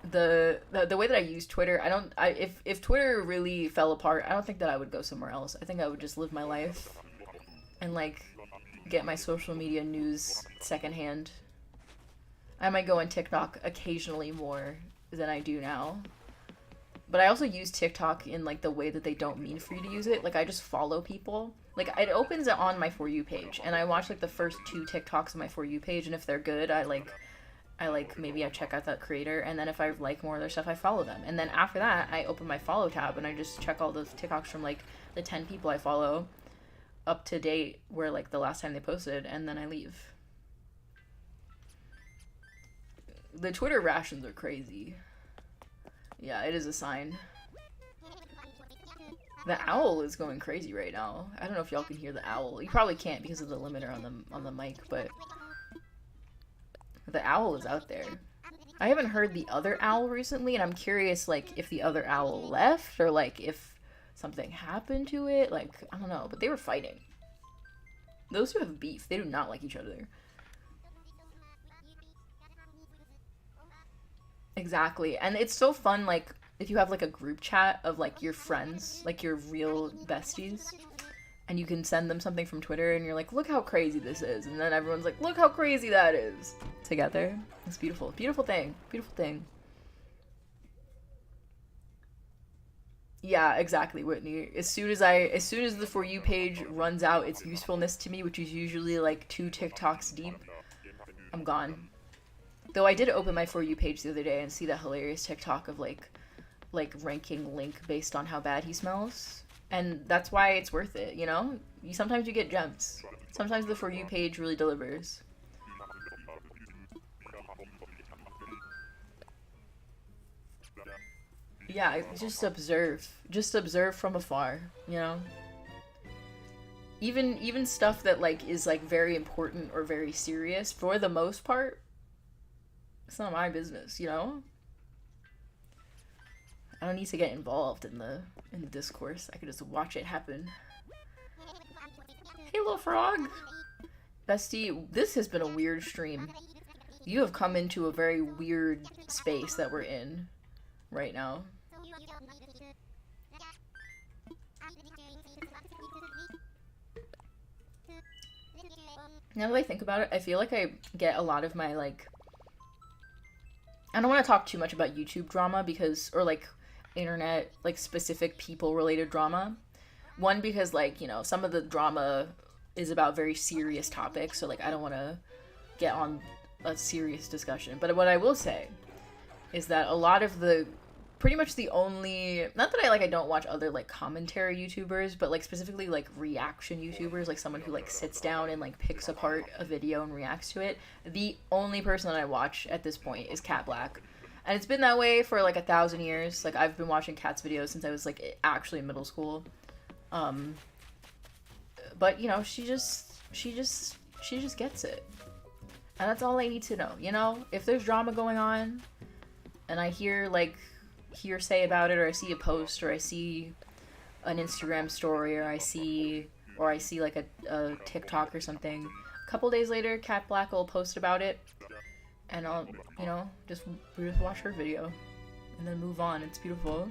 Speaker 1: The way that I use Twitter, if Twitter really fell apart, I don't think that I would go somewhere else. I think I would just live my life and, like, get my social media news secondhand. I might go on TikTok occasionally more than I do now. But I also use TikTok in, like, the way that they don't mean for you to use it. Like, I just follow people. Like, it opens it on my For You page, and I watch, like, the first 2 TikToks on my For You page, and if they're good, maybe I check out that creator, and then if I like more of their stuff, I follow them. And then after that, I open my follow tab, and I just check all those TikToks from, like, the 10 people I follow up to date, where, like, the last time they posted, and then I leave. The Twitter rations are crazy. Yeah, it is a sign. The owl is going crazy right now. I don't know if y'all can hear the owl. You probably can't because of the limiter on the mic, but the owl is out there. I haven't heard the other owl recently, and I'm curious, like, if the other owl left, or, like, if something happened to it. Like, I don't know, but they were fighting. Those two have beef. They do not like each other. Exactly. And it's so fun, like, if you have like a group chat of like your friends, like your real besties, and you can send them something from Twitter and you're like, look how crazy this is, and then everyone's like, look how crazy that is, together. It's beautiful. Beautiful thing. Beautiful thing. Yeah, exactly, Whitney. As soon as the For You page runs out its usefulness to me, which is usually like 2 TikToks deep, I'm gone. Though I did open my For You page the other day and see that hilarious TikTok of like ranking Link based on how bad he smells. And that's why it's worth it, you know? Sometimes you get gems. Sometimes the For You page really delivers. Yeah, just observe. Just observe from afar, you know? Even stuff that like is like very important or very serious, for the most part, it's not my business, you know? I don't need to get involved in the discourse. I can just watch it happen. Hey, little frog. Bestie, this has been a weird stream. You have come into a very weird space that we're in right now. Now that I think about it, I feel like I get a lot of my, like... I don't want to talk too much about YouTube drama because... Or, like, internet, like, specific people-related drama. One, because, like, you know, some of the drama is about very serious topics, so, like, I don't want to get on a serious discussion. But what I will say is that a lot of the... Pretty much the only, not that I don't watch other like commentary YouTubers, but like specifically like reaction YouTubers, like someone who like sits down and like picks apart a video and reacts to it. The only person that I watch at this point is Cat Black, and it's been that way for like 1,000 years. Like I've been watching Cat's videos since I was like actually in middle school. But you know, she just gets it, and that's all I need to know. You know, if there's drama going on, and I hear like hearsay about it, or I see a post, or I see an Instagram story, or I see like a TikTok or something, a couple days later Cat Black will post about it, and I'll, you know, just watch her video and then move on. It's beautiful.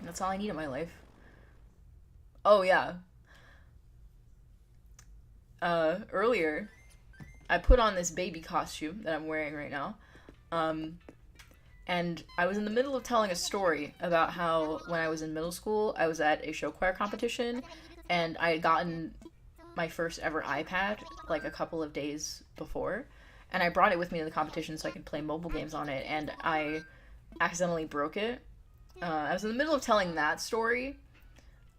Speaker 1: That's all I need in my life. Oh yeah, earlier I put on this baby costume that I'm wearing right now, and I was in the middle of telling a story about how when I was in middle school, I was at a show choir competition, and I had gotten my first ever iPad like a couple of days before, and I brought it with me to the competition so I could play mobile games on it, and I accidentally broke it. I was in the middle of telling that story,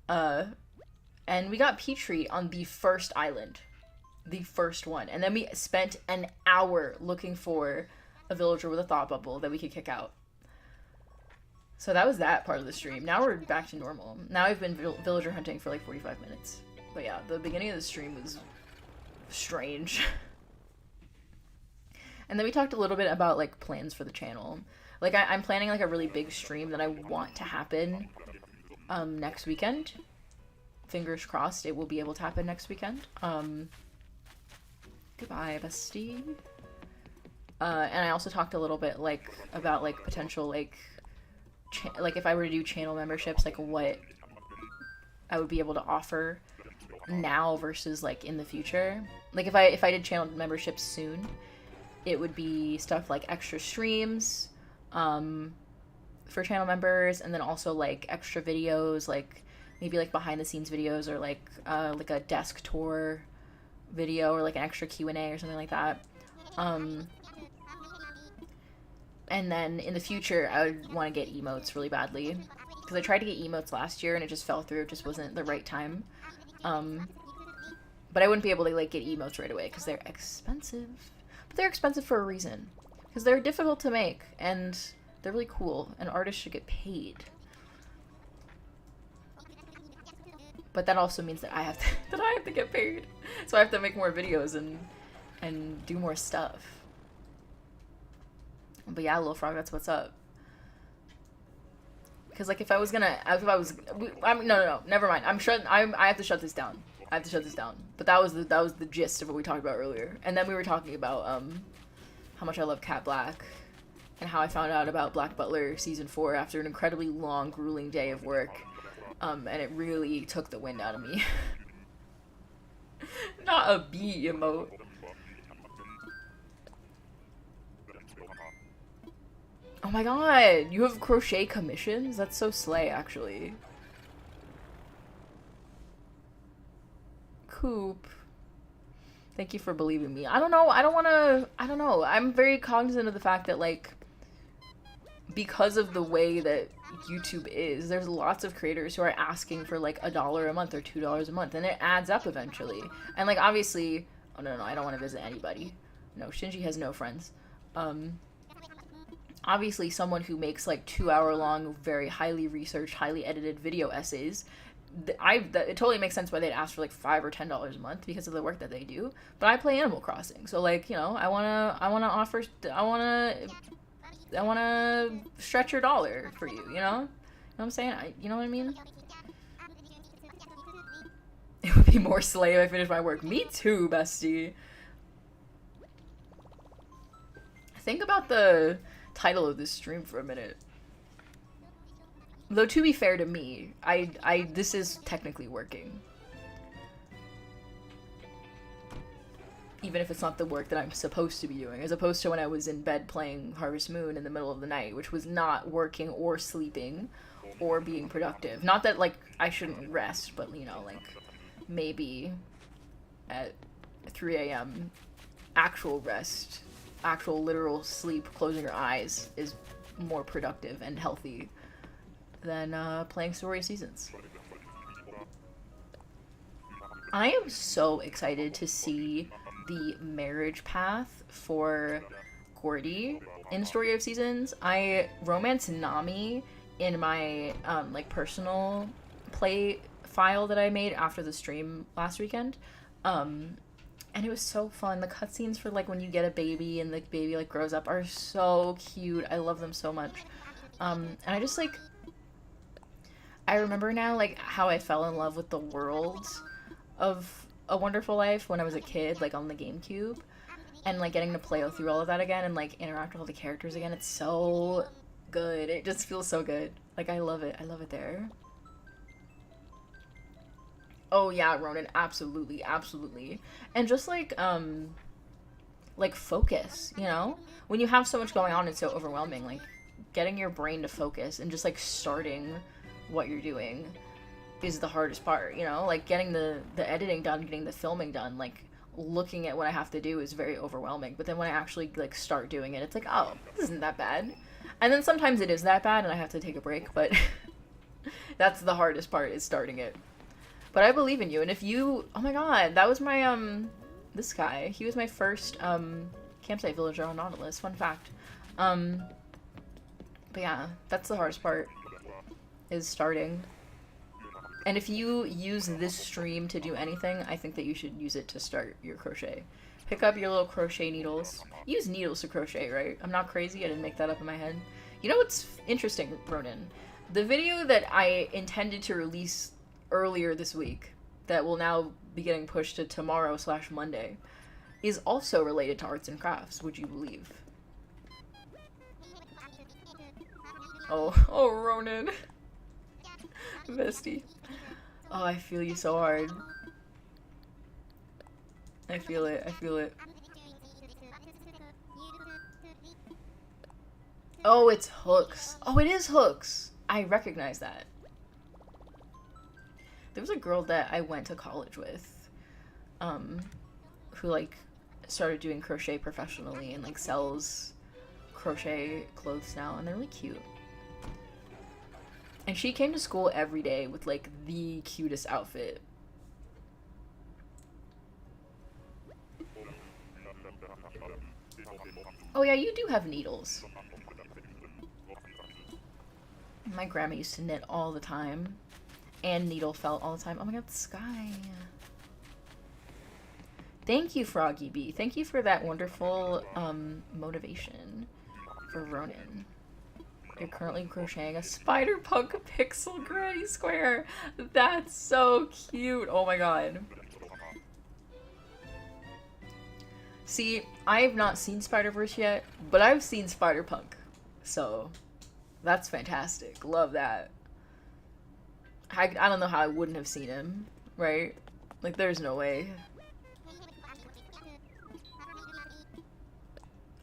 Speaker 1: and we got Petri on the first island. The first one. And then we spent an hour looking for a villager with a thought bubble that we could kick out. So that was that part of the stream. Now we're back to normal. Now I've been villager hunting for like 45 minutes. But yeah, the beginning of the stream was strange. And then we talked a little bit about like plans for the channel. Like I'm planning like a really big stream that I want to happen next weekend. Fingers crossed it will be able to happen next weekend. Goodbye, bestie. And I also talked a little bit like about like potential like if I were to do channel memberships, like what I would be able to offer now versus like in the future. Like if I did channel memberships soon, it would be stuff like extra streams for channel members, and then also like extra videos, like maybe like behind the scenes videos, or like a desk tour video, or like an extra Q&A or something like that. And then in the future, I would want to get emotes really badly, because I tried to get emotes last year and it just fell through. It just wasn't the right time. But I wouldn't be able to like get emotes right away because they're expensive. But they're expensive for a reason, because they're difficult to make and they're really cool, and artists should get paid. But that also means that I have to get paid, so I have to make more videos and do more stuff. But yeah, little frog, that's what's up. Because like no, never mind. I have to shut this down. But that was the gist of what we talked about earlier. And then we were talking about how much I love Cat Black, and how I found out about Black Butler season 4 after an incredibly long, grueling day of work. And it really took the wind out of me. Not a bee emote. Oh my god, you have crochet commissions? That's so slay, actually. Coop. Thank you for believing me. I don't know, I don't know. I'm very cognizant of the fact that, like, because of the way that YouTube is, there's lots of creators who are asking for, like, $1 a month or $2 a month, and it adds up eventually. And, like, obviously, oh no, I don't want to visit anybody. No, Shinji has no friends. Obviously, someone who makes, like, 2-hour-long, very highly researched, highly edited video essays, it totally makes sense why they'd ask for, like, $5 or $10 a month because of the work that they do. But I play Animal Crossing, so, like, you know, I wanna stretch your dollar for you, you know? You know what I'm saying? You know what I mean? It would be more slay if I finished my work. Me too, bestie. Think about the title of this stream for a minute. Though, to be fair to me, this is technically working. Even if it's not the work that I'm supposed to be doing, as opposed to when I was in bed playing Harvest Moon in the middle of the night, which was not working or sleeping or being productive. Not that, like, I shouldn't rest, but, you know, like, maybe at 3 a.m. actual rest, actual literal sleep, closing your eyes, is more productive and healthy than playing Story of Seasons. I am so excited to see the marriage path for Gordy in Story of Seasons. I romanced Nami in my like personal play file that I made after the stream last weekend. And it was so fun. The cutscenes for, like, when you get a baby and the baby, like, grows up are so cute. I love them so much. And I just, like, I remember now, like, how I fell in love with the world of A Wonderful Life when I was a kid, like, on the GameCube. And, like, getting to play through all of that again and, like, interact with all the characters again. It's so good. It just feels so good. Like, I love it. I love it there. Oh yeah, Ronan, absolutely, absolutely. And just, like focus, you know? When you have so much going on, it's so overwhelming. Like, getting your brain to focus and just, like, starting what you're doing is the hardest part, you know? Like, getting the editing done, getting the filming done, like, looking at what I have to do is very overwhelming. But then when I actually, like, start doing it, it's like, oh, this isn't that bad. And then sometimes it is that bad and I have to take a break, but that's the hardest part, is starting it. But I believe in you, and if you... Oh my god, that was my, this guy. He was my first, campsite villager on Nautilus. Fun fact. But yeah, that's the hardest part, is starting. And if you use this stream to do anything, I think that you should use it to start your crochet. Pick up your little crochet needles. Use needles to crochet, right? I'm not crazy, I didn't make that up in my head. You know what's interesting, Ronan? The video that I intended to release earlier this week, that will now be getting pushed to tomorrow/Monday, is also related to arts and crafts, would you believe? Oh, Ronan. Bestie. Oh, I feel you so hard. I feel it, I feel it. Oh, it's hooks. Oh, it is hooks. I recognize that. There was a girl that I went to college with, who, like, started doing crochet professionally and, like, sells crochet clothes now, and they're really cute. And she came to school every day with, like, the cutest outfit. Oh yeah, you do have needles. My grandma used to knit all the time. And needle felt all the time. Oh my god, Sky. Thank you, Froggy Bee. Thank you for that wonderful motivation for Ronan. You're currently crocheting a Spider-Punk pixel granny square. That's so cute. Oh my god. See, I have not seen Spider-Verse yet, but I've seen Spider-Punk. So that's fantastic. Love that. I don't know how I wouldn't have seen him, right? Like, there's no way.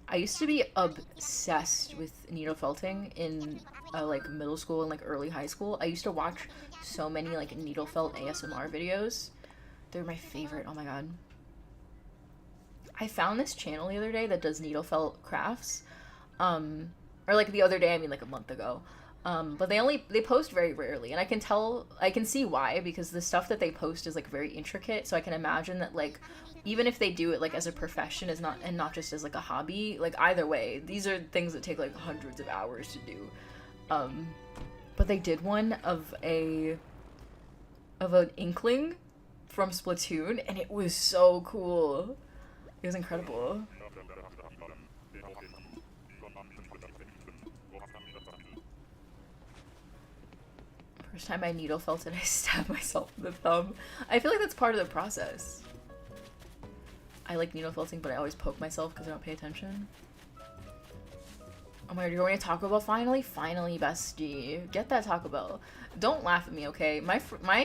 Speaker 1: I used to be obsessed with needle felting in like middle school and like early high school. I used to watch so many like needle felt ASMR videos. They're my favorite. Oh my god. I found this channel the other day that does needle felt crafts. Or like the other day, I mean like a month ago. But they post very rarely, and I can see why, because the stuff that they post is like very intricate, so I can imagine that like even if they do it like as a profession and not just as like a hobby, like either way, these are things that take like hundreds of hours to do. But they did one of an inkling from Splatoon, and it was so cool. It was incredible. First time I needle felt it, I stabbed myself in the thumb. I feel like that's part of the process. I like needle felting, but I always poke myself because I don't pay attention. Oh my god, you're going to Taco Bell finally? Finally, bestie. Get that Taco Bell. Don't laugh at me, okay? My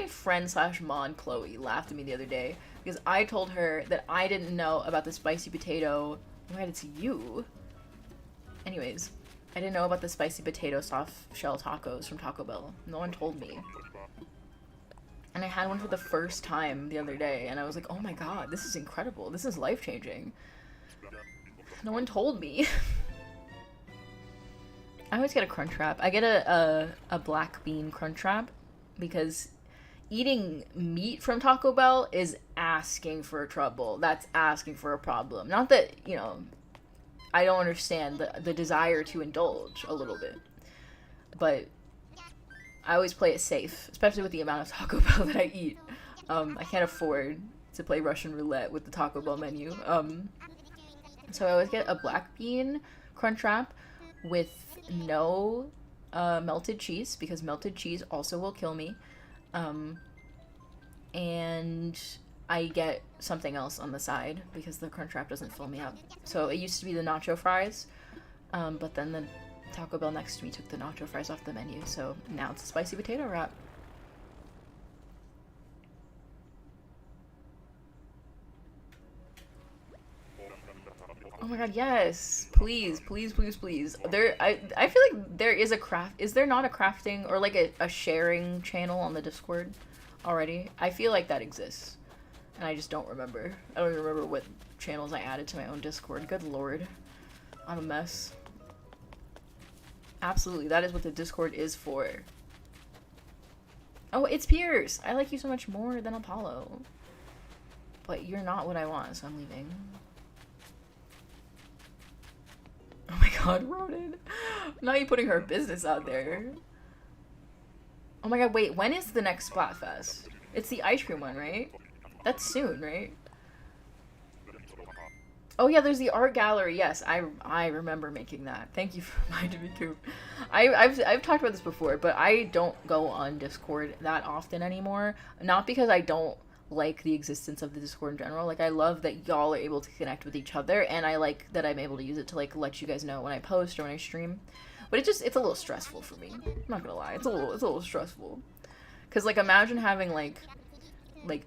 Speaker 1: friend slash Mon, Chloe, laughed at me the other day because I told her that I didn't know about the spicy potato. Oh my god, it's you. Anyways. I didn't know about the spicy potato soft shell tacos from Taco Bell. No one told me. And I had one for the first time the other day, and I was like, oh my god, this is incredible. This is life-changing. No one told me. I always get a crunch wrap. I get a black bean crunch wrap because eating meat from Taco Bell is asking for trouble. That's asking for a problem. Not that, you know, I don't understand the desire to indulge a little bit, but I always play it safe, especially with the amount of Taco Bell that I eat. I can't afford to play Russian roulette with the Taco Bell menu. So I always get a black bean crunch wrap with no melted cheese, because melted cheese also will kill me. And I get something else on the side because the crunch wrap doesn't fill me up. So it used to be the nacho fries, but then the Taco Bell next to me took the nacho fries off the menu, so now it's a spicy potato wrap. Oh my god, yes! Please, please, please, please. I feel like there is a craft. Is there not a crafting or like a sharing channel on the Discord already? I feel like that exists. And I just don't remember. I don't even remember what channels I added to my own Discord. Good lord. I'm a mess. Absolutely, that is what the Discord is for. Oh, it's Pierce! I like you so much more than Apollo. But you're not what I want, so I'm leaving. Oh my god, Ronan. Now you're putting her business out there. Oh my god, wait, when is the next Splatfest? It's the ice cream one, right? That's soon, right? Oh yeah, there's the art gallery. Yes, I remember making that. Thank you for reminding me, Coop. I've talked about this before, but I don't go on Discord that often anymore. Not because I don't like the existence of the Discord in general. Like, I love that y'all are able to connect with each other, and I like that I'm able to use it to like let you guys know when I post or when I stream. But it's a little stressful for me. I'm not gonna lie, it's a little stressful. Cause like imagine having like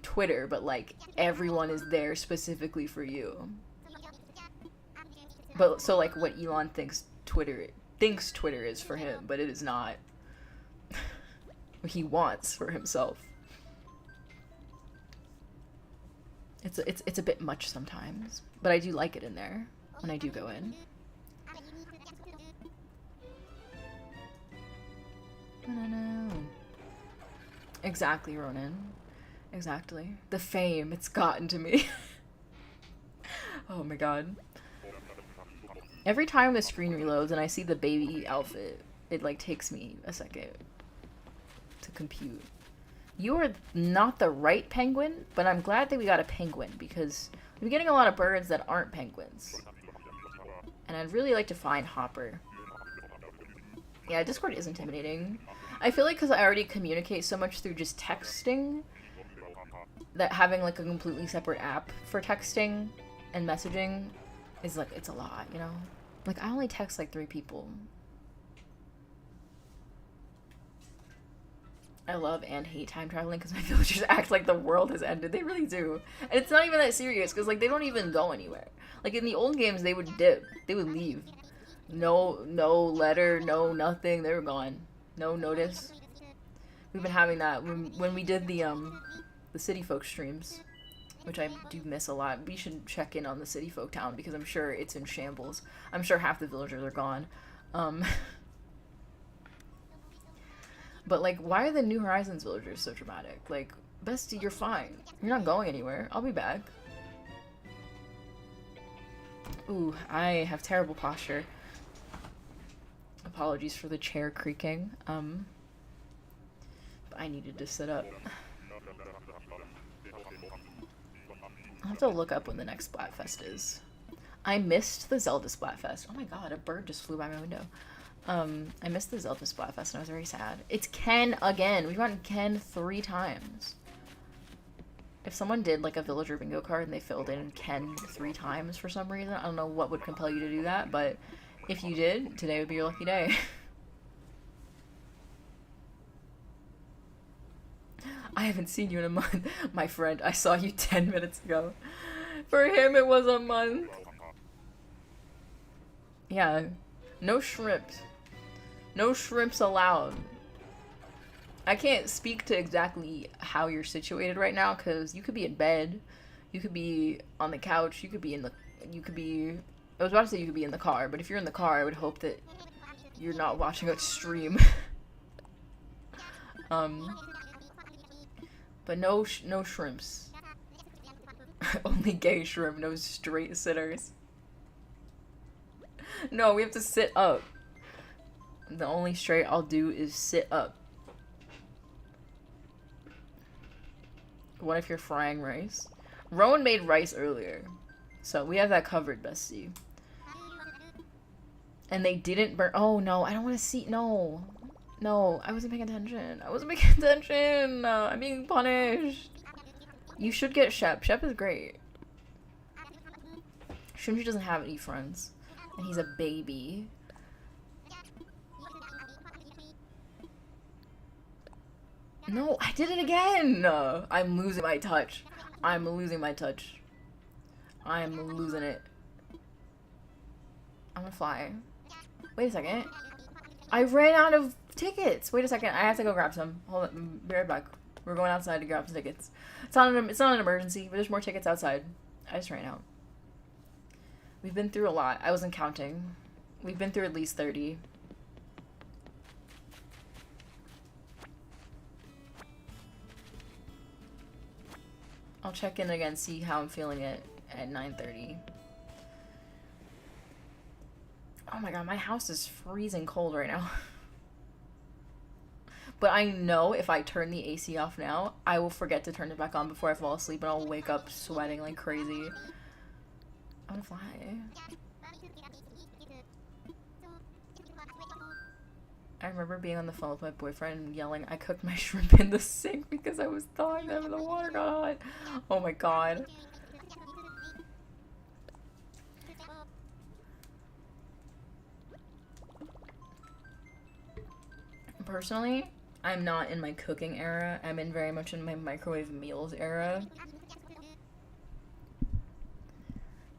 Speaker 1: Twitter, but like everyone is there specifically for you. But so like what Elon thinks Twitter is for him, but it is not what he wants for himself. It's a bit much sometimes, but I do like it in there when I do go in. No. Exactly, Ronan. Exactly. The fame, it's gotten to me. Oh my god. Every time the screen reloads and I see the baby outfit, it like takes me a second to compute. You are not the right penguin, but I'm glad that we got a penguin because we're getting a lot of birds that aren't penguins. And I'd really like to find Hopper. Yeah, Discord is intimidating. I feel like because I already communicate so much through just texting, that having like a completely separate app for texting and messaging is like, it's a lot, you know? Like, I only text like 3 people. I love and hate time traveling because my villagers act like the world has ended. They really do. And it's not even that serious because, like, they don't even go anywhere. Like, in the old games, they would dip. They would leave. No letter, no nothing. They were gone. No notice. We've been having that when we did the city folk streams, which I do miss a lot. We should check in on the city folk town because I'm sure it's in shambles. I'm sure half the villagers are gone. But, like, why are the New Horizons villagers so dramatic? Like, bestie, you're fine. You're not going anywhere. I'll be back. Ooh, I have terrible posture. Apologies for the chair creaking. But I needed to sit up. I'll have to look up when the next Splatfest is. I missed the Zelda Splatfest. Oh my god, a bird just flew by my window. I missed the Zelda Splatfest and I was very sad. It's Ken again. We've gotten Ken 3 times. If someone did like a villager bingo card and they filled in Ken 3 times for some reason, I don't know what would compel you to do that, but if you did, today would be your lucky day. I haven't seen you in a month. My friend, I saw you 10 minutes ago. For him, it was a month. Yeah. No shrimps. No shrimps allowed. I can't speak to exactly how you're situated right now, because you could be in bed, you could be on the couch, you could be I was about to say you could be in the car, but if you're in the car, I would hope that you're not watching a stream. But no shrimps. Only gay shrimp, no straight sitters. No, we have to sit up. The only straight I'll do is sit up. What if you're frying rice? Rowan made rice earlier. So we have that covered, bestie. And they didn't burn. Oh no, I don't want to see. No. No, I wasn't paying attention. I'm being punished. You should get Shep. Shep is great. Shunji doesn't have any friends. And he's a baby. No, I did it again! I'm losing my touch. I'm losing it. I'm gonna fly. Wait a second. I ran out of tickets. Wait a second. I have to go grab some. Hold on. Be right back. We're going outside to grab some tickets. It's not an emergency, but there's more tickets outside. I just ran out. We've been through a lot. I wasn't counting. We've been through at least 30. I'll check in again, see how I'm feeling at 9:30. Oh my god, my house is freezing cold right now. But I know if I turn the AC off now, I will forget to turn it back on before I fall asleep and I'll wake up sweating like crazy. I'm gonna fly. I remember being on the phone with my boyfriend and yelling, I cooked my shrimp in the sink because I was thawing them and the water got hot. Oh my god. Personally, I'm not in my cooking era. I'm very much in my microwave meals era.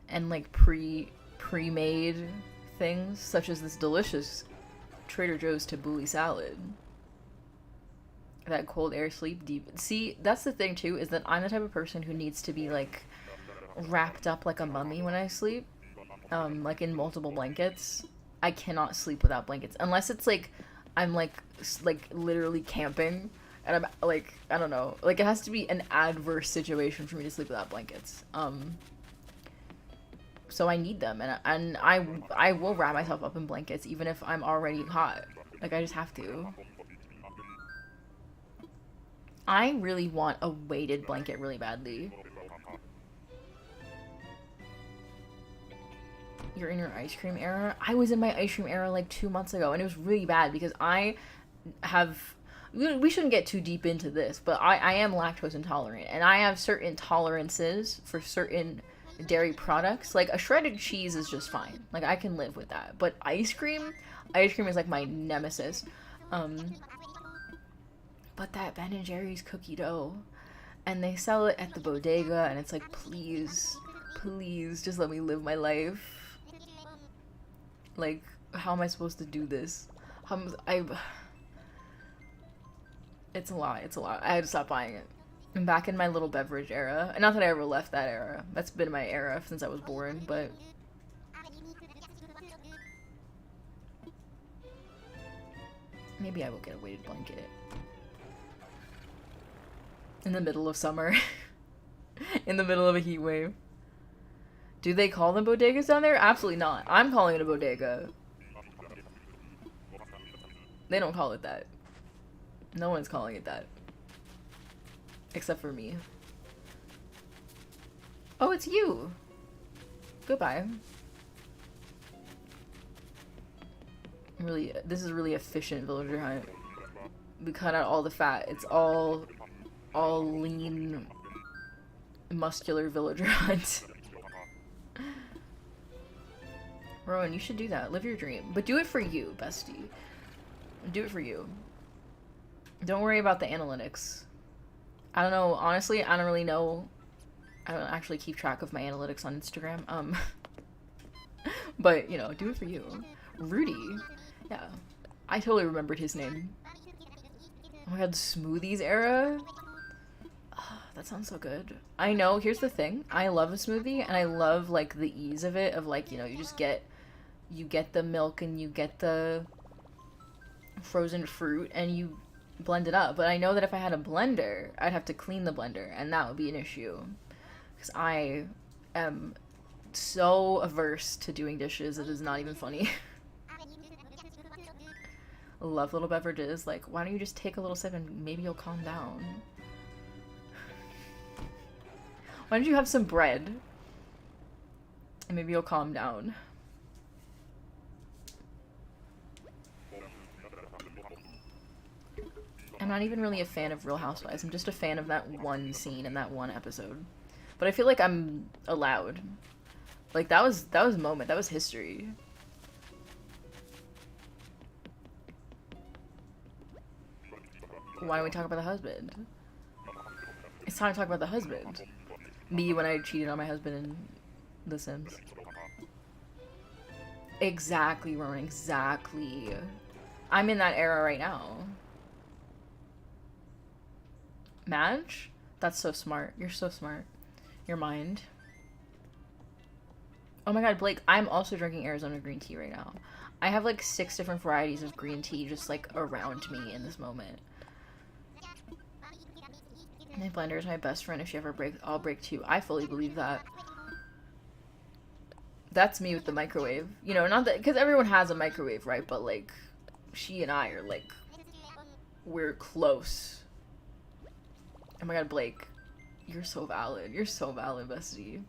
Speaker 1: And like pre-made things, such as this delicious Trader Joe's tabbouleh salad. That cold air sleep deep. See, that's the thing too, is that I'm the type of person who needs to be like wrapped up like a mummy when I sleep. Like in multiple blankets. I cannot sleep without blankets. Unless it's like, I'm like literally camping. And I'm like, I don't know. Like it has to be an adverse situation for me to sleep without blankets. So I need them, and I will wrap myself up in blankets even if I'm already hot. Like I just have to. I really want a weighted blanket really badly. You're in your ice cream era? I was in my ice cream era like 2 months ago, and it was really bad because I have... We shouldn't get too deep into this, but I am lactose intolerant, and I have certain tolerances for certain dairy products. Like a shredded cheese is just fine. Like I can live with that. But ice cream is like my nemesis. but that Ben & Jerry's cookie dough, and they sell it at the bodega, and it's like, please, please, just let me live my life. Like, how am I supposed to do this? It's a lot, it's a lot. I had to stop buying it. I'm back in my little beverage era. And not that I ever left that era. That's been my era since I was born, but... maybe I will get a weighted blanket. In the middle of summer. In the middle of a heat wave. Do they call them bodegas down there? Absolutely not. I'm calling it a bodega. They don't call it that. No one's calling it that. Except for me. Oh, it's you! Goodbye. Really, this is really efficient villager hunt. We cut out all the fat. It's all lean, muscular villager hunt. Rowan, you should do that. Live your dream. But do it for you, bestie. Do it for you. Don't worry about the analytics. I don't know, honestly, I don't really know. I don't actually keep track of my analytics on Instagram. But, you know, do it for you. Rudy. Yeah. I totally remembered his name. Oh my god, smoothies era? Oh, that sounds so good. I know, here's the thing. I love a smoothie, and I love, like, the ease of it, of, like, you know, you just get... you get the milk, and you get the frozen fruit, and you blend it up. But I know that if I had a blender, I'd have to clean the blender, and that would be an issue. Because I am so averse to doing dishes, it is not even funny. I love little beverages. Like, why don't you just take a little sip and maybe you'll calm down? Why don't you have some bread? And maybe you'll calm down. I'm not even really a fan of Real Housewives. I'm just a fan of that one scene in that one episode. But I feel like I'm allowed. Like, that was a moment. That was history. Why don't we talk about the husband? It's time to talk about the husband. Me when I cheated on my husband in The Sims. Exactly, Rowan, exactly. I'm in that era right now. Madge? That's so smart. You're so smart. Your mind. Oh my god, Blake, I'm also drinking Arizona green tea right now. I have like 6 different varieties of green tea just like around me in this moment. My blender is my best friend. If she ever breaks, I'll break too. I fully believe that. That's me with the microwave. You know, not that, because everyone has a microwave, right? But like, she and I are like, we're close. Oh my god, Blake. You're so valid. You're so valid, bestie.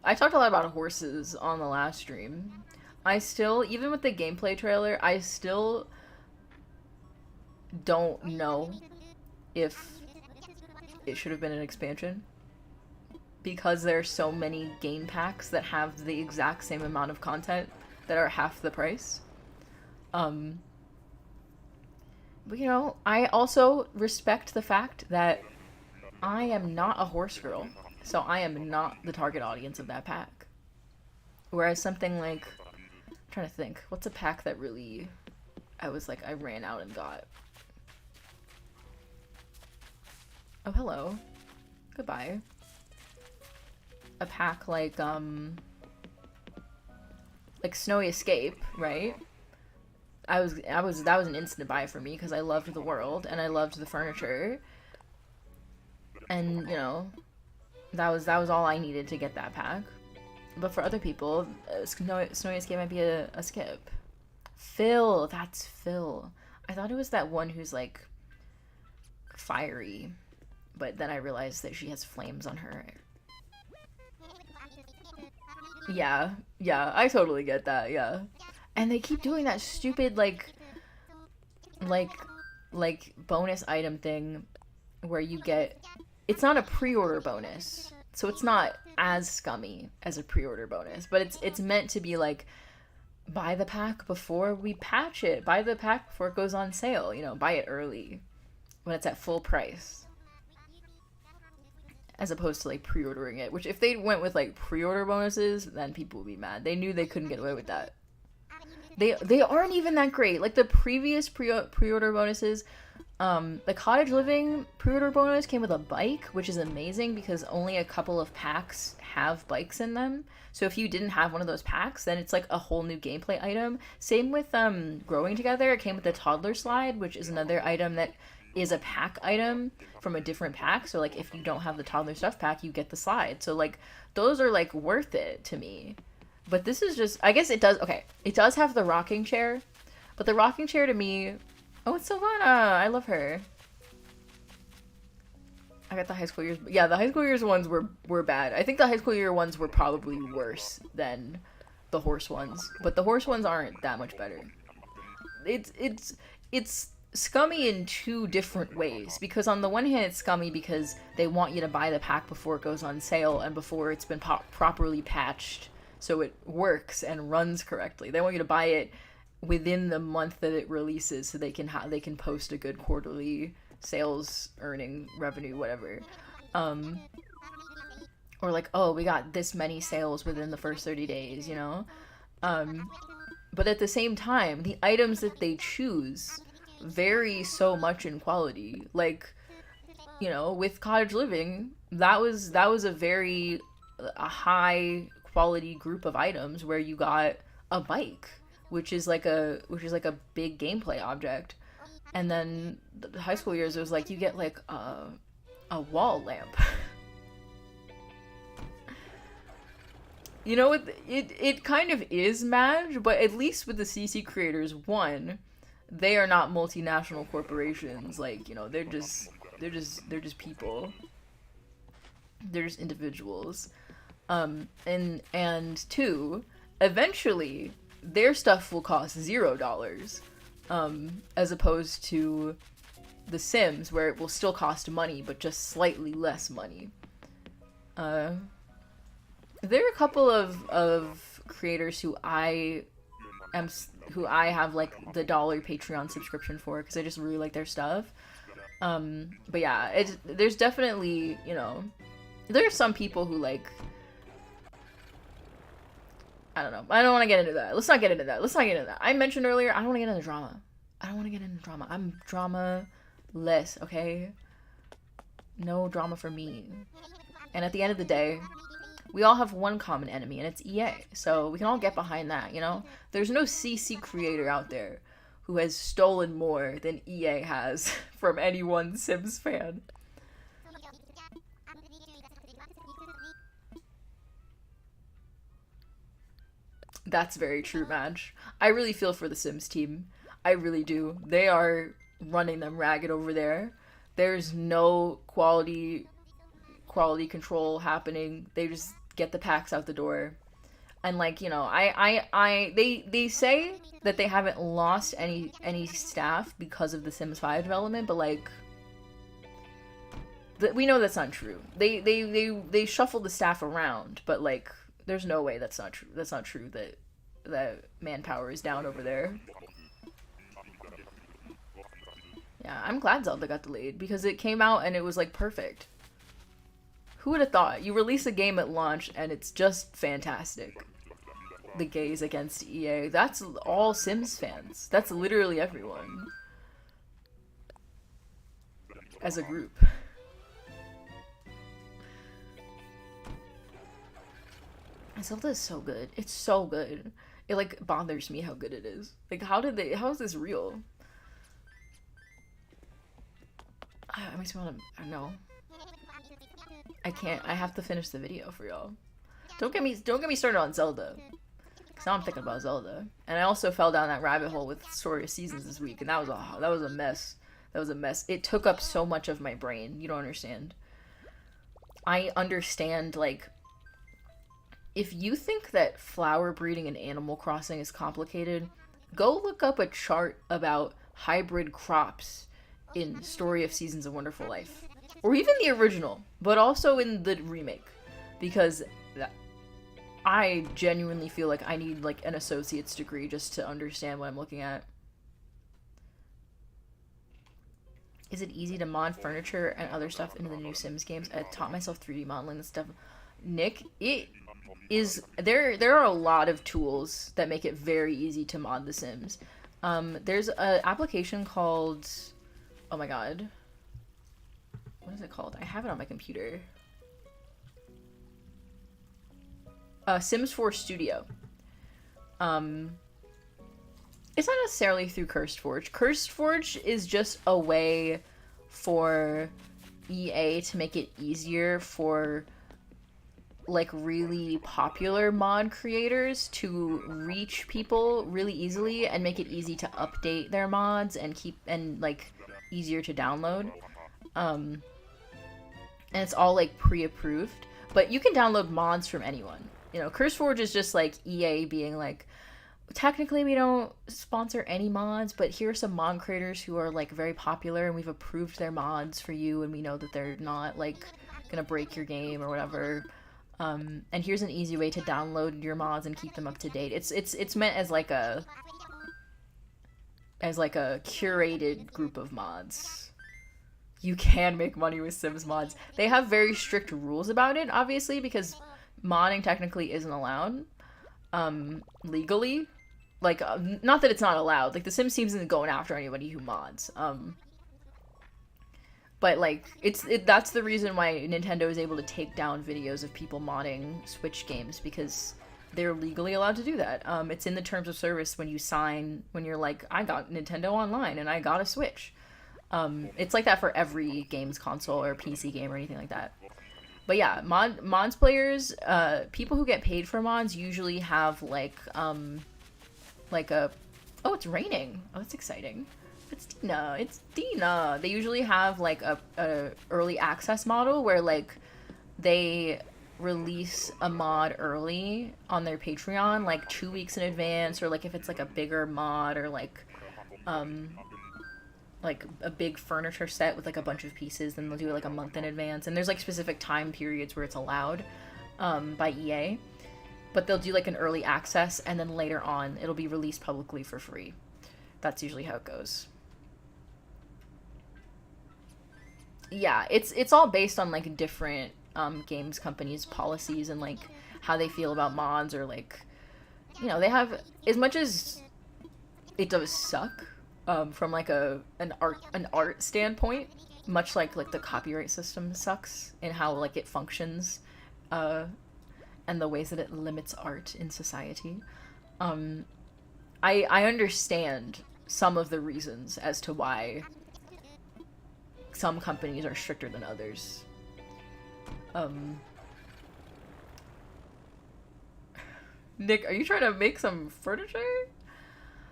Speaker 1: I talked a lot about horses on the last stream. I still, even with the gameplay trailer, I still don't know if it should have been an expansion. Because there are so many game packs that have the exact same amount of content that are half the price. But you know, I also respect the fact that I am not a horse girl, so I am not the target audience of that pack. Whereas something like, I'm trying to think, what's a pack that really, I was like, I ran out and got. Oh, hello. Goodbye. A pack like Snowy Escape, right? That was an instant buy for me because I loved the world and I loved the furniture. And, you know, that was all I needed to get that pack. But for other people, Snowy Escape might be a skip. Phil, that's Phil. I thought it was that one who's like fiery, but then I realized that she has flames on her. Yeah, I totally get that, yeah. And they keep doing that stupid, like bonus item thing where you get, it's not a pre-order bonus, so it's not as scummy as a pre-order bonus, but it's meant to be like, buy the pack before we patch it, buy the pack before it goes on sale, you know, buy it early. when it's at full price, as opposed to like pre-ordering it. Which if they went with like pre-order bonuses, then people would be mad. They knew they couldn't get away with that. They aren't even that great. Like the previous pre-order bonuses, the Cottage Living pre-order bonus came with a bike, which is amazing because only a couple of packs have bikes in them. So if you didn't have one of those packs, then it's like a whole new gameplay item. Same with Growing Together. It came with the toddler slide, which is another item that is a pack item from a different pack. So like if you don't have the toddler stuff pack, you get the slide. So like those are like worth it to me. But this is just, I guess it does, okay, it does have the rocking chair, but the rocking chair to me, oh, it's Sylvana, I love her. I got the High School Years, yeah, the High School Years ones were bad. I think the High School Year ones were probably worse than the horse ones, but the horse ones aren't that much better. It's scummy in two different ways, because on the one hand it's scummy because they want you to buy the pack before it goes on sale and before it's been properly patched so it works and runs correctly. They want you to buy it within the month that it releases so they can post a good quarterly sales earning revenue, whatever. Or like, oh, we got this many sales within the first 30 days, you know? But at the same time, the items that they choose vary so much in quality. Like, you know, with Cottage Living, that was a high quality group of items where you got a bike, which is like a big gameplay object. And then the High School Years, it was like you get like a wall lamp. You know, it kind of is MAGI, but at least with the CC creators, one, they are not multinational corporations. Like, you know, they're just people. They're just individuals. And two, eventually their stuff will cost $0, as opposed to The Sims, where it will still cost money, but just slightly less money. There are a couple of creators who I have like the $1 Patreon subscription for, because I just really like their stuff. But yeah, there's definitely, you know, there are some people who like, I don't know. I don't want to get into that. Let's not get into that. I mentioned earlier, I don't want to get into drama. I'm drama-less, okay? No drama for me. And at the end of the day, we all have one common enemy, and it's EA. So we can all get behind that, you know? There's no CC creator out there who has stolen more than EA has from any one Sims fan. That's very true, Madge. I really feel for the Sims team. I really do. They are running them ragged over there. There's no quality control happening. They just get the packs out the door. And like, you know, they say that they haven't lost any staff because of the Sims 5 development, but like, we know that's not true. They shuffle the staff around, but like, there's no way that's not true. That's not true that manpower is down over there. Yeah, I'm glad Zelda got delayed because it came out and it was like perfect. Who would have thought? You release a game at launch and it's just fantastic. The gaze against EA. That's all Sims fans. That's literally everyone. As a group. Zelda is so good. It's so good. It like bothers me how good it is. Like how is this real? I makes me want to, I don't know. I can't. I have to finish the video for y'all. Don't get me started on Zelda. Cause now I'm thinking about Zelda. And I also fell down that rabbit hole with Story of Seasons this week, and that was a mess. That was a mess. It took up so much of my brain. You don't understand. I understand, like, if you think that flower breeding in Animal Crossing is complicated, go look up a chart about hybrid crops in Story of Seasons of Wonderful Life. Or even the original, but also in the remake. Because I genuinely feel like I need like an associate's degree just to understand what I'm looking at. Is it easy to mod furniture and other stuff into the new Sims games? I taught myself 3D modeling and stuff. Nick, it is there are a lot of tools that make it very easy to mod the Sims. There's an application called, oh my god, what is it called? I have it on my computer. Sims 4 Studio. It's not necessarily through CursedForge. CursedForge is just a way for EA to make it easier for like really popular mod creators to reach people really easily and make it easy to update their mods and keep and like easier to download. And it's all like pre-approved, but you can download mods from anyone. You know, CurseForge is just like EA being like, technically we don't sponsor any mods, but here are some mod creators who are like very popular and we've approved their mods for you and we know that they're not like gonna break your game or whatever. And here's an easy way to download your mods and keep them up to date. It's meant as like a curated group of mods. You can make money with Sims mods. They have very strict rules about it, obviously, because modding technically isn't allowed legally. Like, not that it's not allowed. Like, the Sims team isn't going after anybody who mods. But, like, that's the reason why Nintendo is able to take down videos of people modding Switch games, because they're legally allowed to do that. It's in the terms of service when you sign, when you're like, I got Nintendo Online and I got a Switch. It's like that for every games console or PC game or anything like that. But yeah, mods players, people who get paid for mods usually have like a, oh, it's raining. Oh, that's exciting. It's Dina. They usually have like a early access model where like they release a mod early on their Patreon, like 2 weeks in advance, or like if it's like a bigger mod or like a big furniture set with like a bunch of pieces, then they'll do it like a month in advance. And there's like specific time periods where it's allowed by EA, but they'll do like an early access and then later on it'll be released publicly for free. That's usually how it goes. Yeah, it's all based on like different games companies' policies and like how they feel about mods, or like, you know, they have, as much as it does suck from like an art standpoint, much like the copyright system sucks in how like it functions and the ways that it limits art in society. I understand some of the reasons as to why some companies are stricter than others. Nick, are you trying to make some furniture?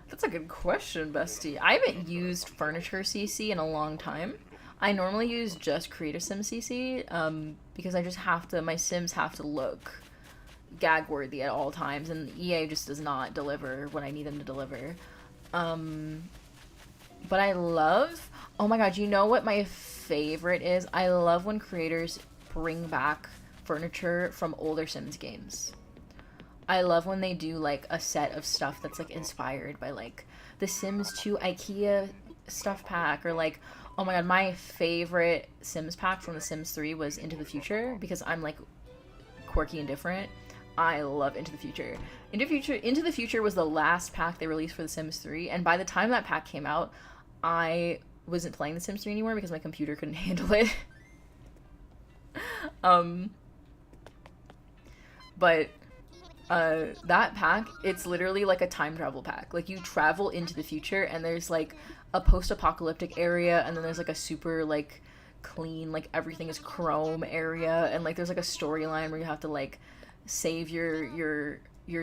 Speaker 1: That's a good question, bestie. I haven't used Furniture CC in a long time. I normally use just Creative Sim CC, because I just have to, my Sims have to look gag-worthy at all times, and EA just does not deliver when I need them to deliver. But I love, oh my god, you know what my favorite is? I love when creators bring back furniture from older Sims games. I love when they do like a set of stuff that's like inspired by like the Sims 2 IKEA stuff pack, or like, oh my god, my favorite Sims pack from the Sims 3 was Into the Future, because I'm like quirky and different. I love Into the Future. Into the Future was the last pack they released for the Sims 3, and by the time that pack came out, I wasn't playing the Sims 3 anymore because my computer couldn't handle it. But that pack, it's literally like a time travel pack. Like, you travel into the future and there's like a post-apocalyptic area, and then there's like a super like clean, like everything is chrome area, and like there's like a storyline where you have to like save your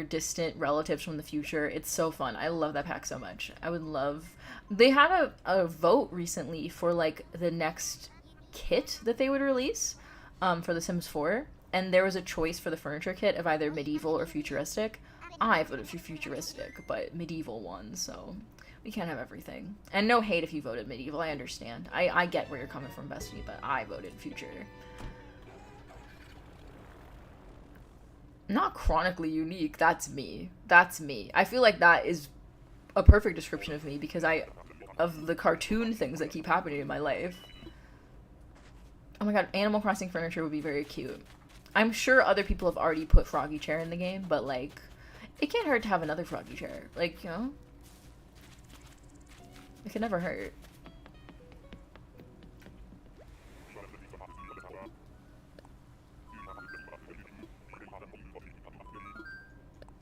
Speaker 1: distant relatives from the future. It's so fun. I love that pack so much. I would love, they had a vote recently for like the next kit that they would release for the Sims 4, and there was a choice for the furniture kit of either medieval or futuristic. I voted for futuristic, but medieval won, so we can't have everything. And no hate if you voted medieval, I understand. I get where you're coming from, bestie, but I voted future. Not chronically unique, that's me. That's me. I feel like that is a perfect description of me, because of the cartoon things that keep happening in my life. Oh my god, Animal Crossing furniture would be very cute. I'm sure other people have already put Froggy Chair in the game, but, like, it can't hurt to have another Froggy Chair. Like, you know? It can never hurt.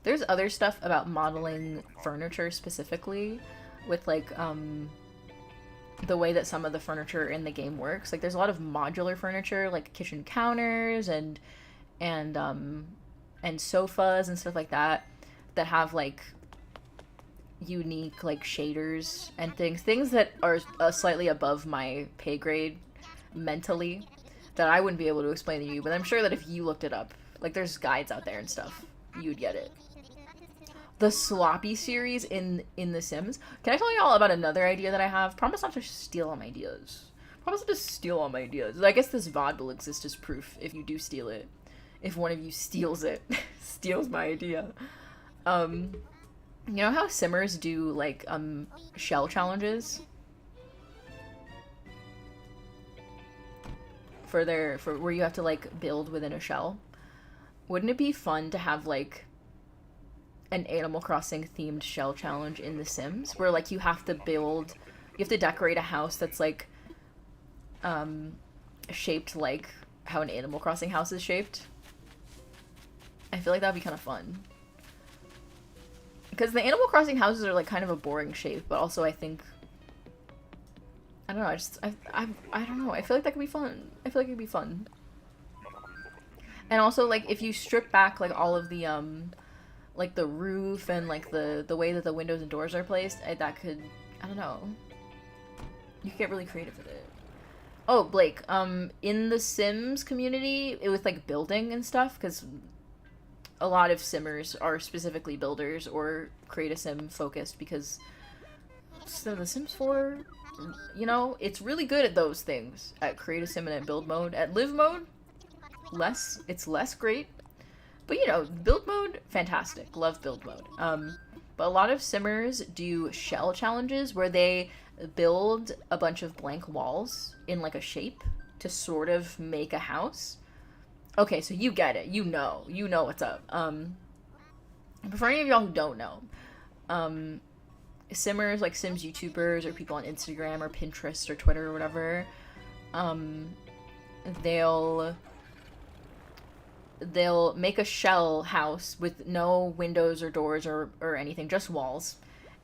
Speaker 1: There's other stuff about modeling furniture specifically with, like, the way that some of the furniture in the game works. Like, there's a lot of modular furniture, like kitchen counters and sofas and stuff like that, that have, like, unique, like, shaders and things that are slightly above my pay grade mentally, that I wouldn't be able to explain to you, but I'm sure that if you looked it up, like, there's guides out there and stuff, you'd get it. The sloppy series in The Sims. Can I tell you all about another idea that I have? Promise not to steal all my ideas. Promise not to steal all my ideas. I guess this VOD will exist as proof if you do steal it. If one of you steals it. Steals my idea. You know how Simmers do, like, shell challenges? For where you have to, like, build within a shell? Wouldn't it be fun to have, like, an Animal Crossing themed shell challenge in The Sims, where, like, you have to decorate a house that's, like, shaped like how an Animal Crossing house is shaped? I feel like that'd be kind of fun. Because the Animal Crossing houses are, like, kind of a boring shape, but also I think, I don't know, I don't know, I feel like that could be fun. I feel like it'd be fun. And also, like, if you strip back, like, all of the, like, the roof and, like, the way that the windows and doors are placed, that could, I don't know. You could get really creative with it. Oh, Blake, in the Sims community, with, like, building and stuff, because a lot of Simmers are specifically builders or create a sim focused, because so the Sims 4, you know, it's really good at those things. At create a sim and at build mode. At live mode, it's less great. But, you know, build mode, fantastic. Love build mode. But a lot of Simmers do shell challenges where they build a bunch of blank walls in, like, a shape to sort of make a house. Okay, so you get it. You know what's up. But for any of y'all who don't know, Simmers, like Sims YouTubers or people on Instagram or Pinterest or Twitter or whatever, they'll make a shell house with no windows or doors or anything, just walls.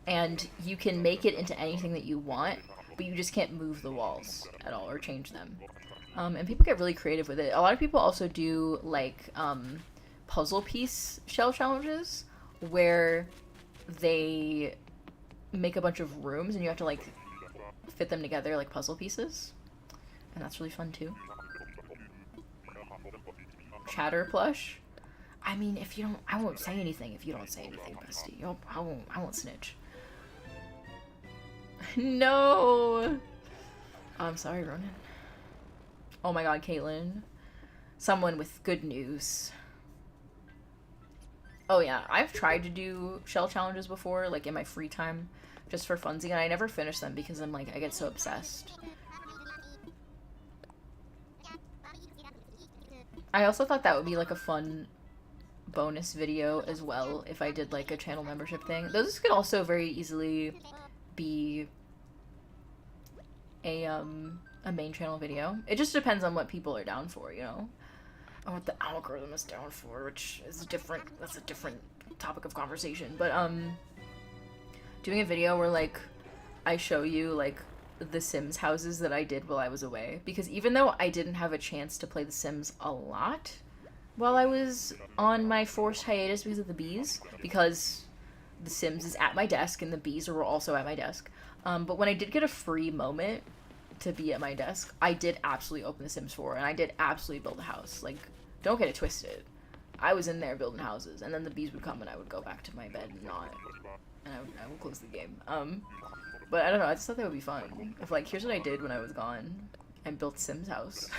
Speaker 1: And you can make it into anything that you want, but you just can't move the walls at all or change them. And people get really creative with it. A lot of people also do, like, puzzle piece shell challenges, where they make a bunch of rooms and you have to, like, fit them together like puzzle pieces. And that's really fun too. Chatter plush. I mean, if you don't, I won't say anything if you don't say anything, bestie. I won't snitch. No. I'm sorry, Ronan. Oh my god, Caitlin. Someone with good news. Oh yeah, I've tried to do shell challenges before, like in my free time, just for funsies, and I never finish them because I'm like, I get so obsessed. I also thought that would be like a fun bonus video as well if I did like a channel membership thing. Those could also very easily be a main channel video. It just depends on what people are down for, you know? Or what the algorithm is down for, which is that's a different topic of conversation. But doing a video where like I show you like the Sims houses that I did while I was away, because even though I didn't have a chance to play the Sims a lot while I was on my forced hiatus because of the bees, because the Sims is at my desk and the bees were also at my desk, but when I did get a free moment to be at my desk, I did absolutely open the Sims 4 and I did absolutely build a house. Like, don't get it twisted. I was in there building houses, and then the bees would come and I would go back to my bed and not, and I would close the game. But I don't know, I just thought that would be fun. If, like, here's what I did when I was gone. I built Sims house.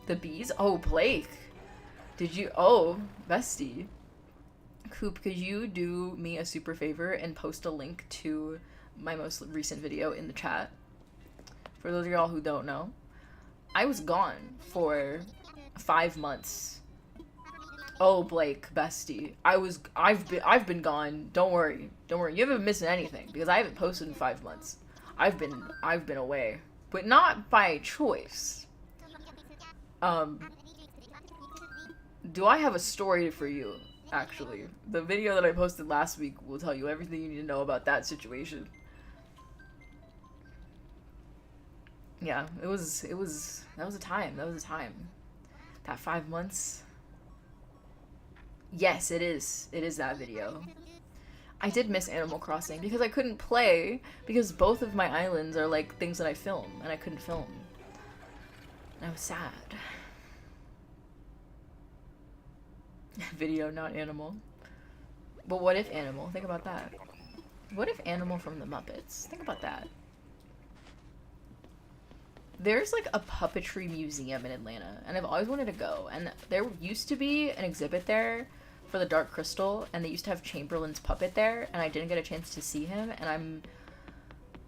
Speaker 1: The bees? Oh, Blake! Did you- oh, bestie. Coop, could you do me a super favor and post a link to my most recent video in the chat? For those of y'all who don't know, I was gone for 5 months. Oh, Blake, bestie, I've been gone. Don't worry. You haven't been missing anything because I haven't posted in 5 months. I've been away, but not by choice. Do I have a story for you? Actually, the video that I posted last week will tell you everything you need to know about that situation. Yeah, that was a time. That 5 months. Yes, it is that video. I did miss Animal Crossing because I couldn't play because both of my islands are like things that I film and I couldn't film. And I was sad. Video, not animal. But what if animal? Think about that. What if animal from the Muppets? Think about that. There's like a puppetry museum in Atlanta, and I've always wanted to go. And there used to be an exhibit there for the Dark Crystal, and they used to have Chamberlain's puppet there, and I didn't get a chance to see him, and I'm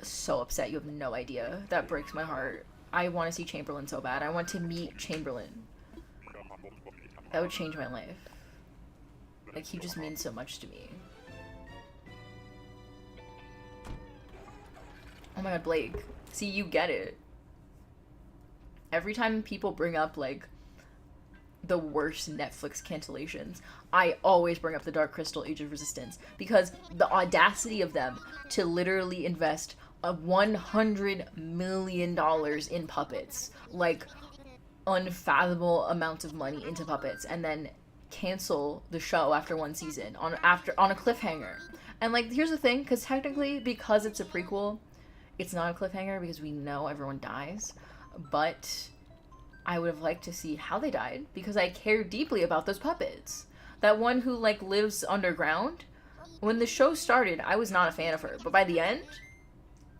Speaker 1: so upset. You have no idea. That breaks my heart. I want to see Chamberlain so bad. I want to meet Chamberlain. That would change my life. Like, he just means so much to me. Oh my god, Blake. See, you get it. Every time people bring up, like, the worst Netflix cancellations, I always bring up the Dark Crystal Age of Resistance. Because the audacity of them to literally invest $100 million in puppets. Like, unfathomable amounts of money into puppets. And then cancel the show after one season on a cliffhanger. And like, here's the thing, because technically, because it's a prequel, it's not a cliffhanger because we know everyone dies, but I would have liked to see how they died because I care deeply about those puppets. That one who like lives underground, when the show started, I was not a fan of her, but by the end,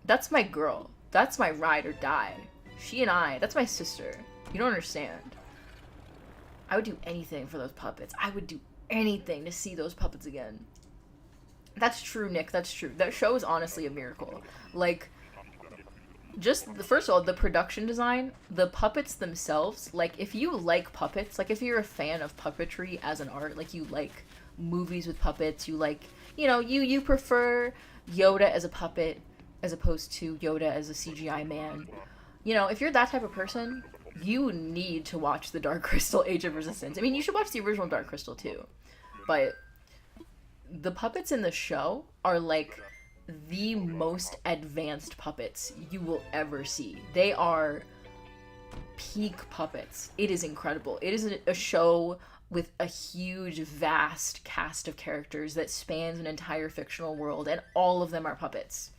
Speaker 1: that's my girl. That's my ride or die. She and I, that's my sister. You don't understand. I would do anything for those puppets. I would do anything to see those puppets again. That's true, Nick. That's true. That show is honestly a miracle. Like, just, first of all, the production design, the puppets themselves, like, if you like puppets, like, if you're a fan of puppetry as an art, like, you like movies with puppets, you like, you know, you prefer Yoda as a puppet as opposed to Yoda as a CGI man. You know, if you're that type of person, you need to watch the Dark Crystal Age of Resistance. I mean, you should watch the original Dark Crystal too. But the puppets in the show are like the most advanced puppets you will ever see. They are peak puppets. It is incredible. It is a show with a huge, vast cast of characters that spans an entire fictional world, and all of them are puppets.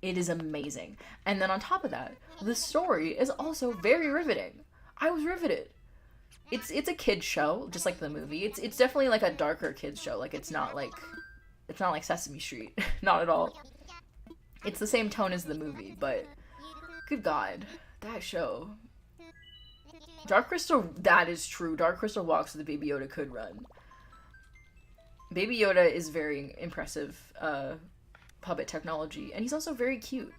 Speaker 1: It is amazing. And then on top of that, the story is also very riveting. I was riveted. It's a kid's show, just like the movie. It's definitely like a darker kid's show. Like, it's not like Sesame Street. Not at all. It's the same tone as the movie, but good God, that show. Dark Crystal, that is true. Dark Crystal walks so the Baby Yoda could run. Baby Yoda is very impressive, puppet technology, and he's also very cute,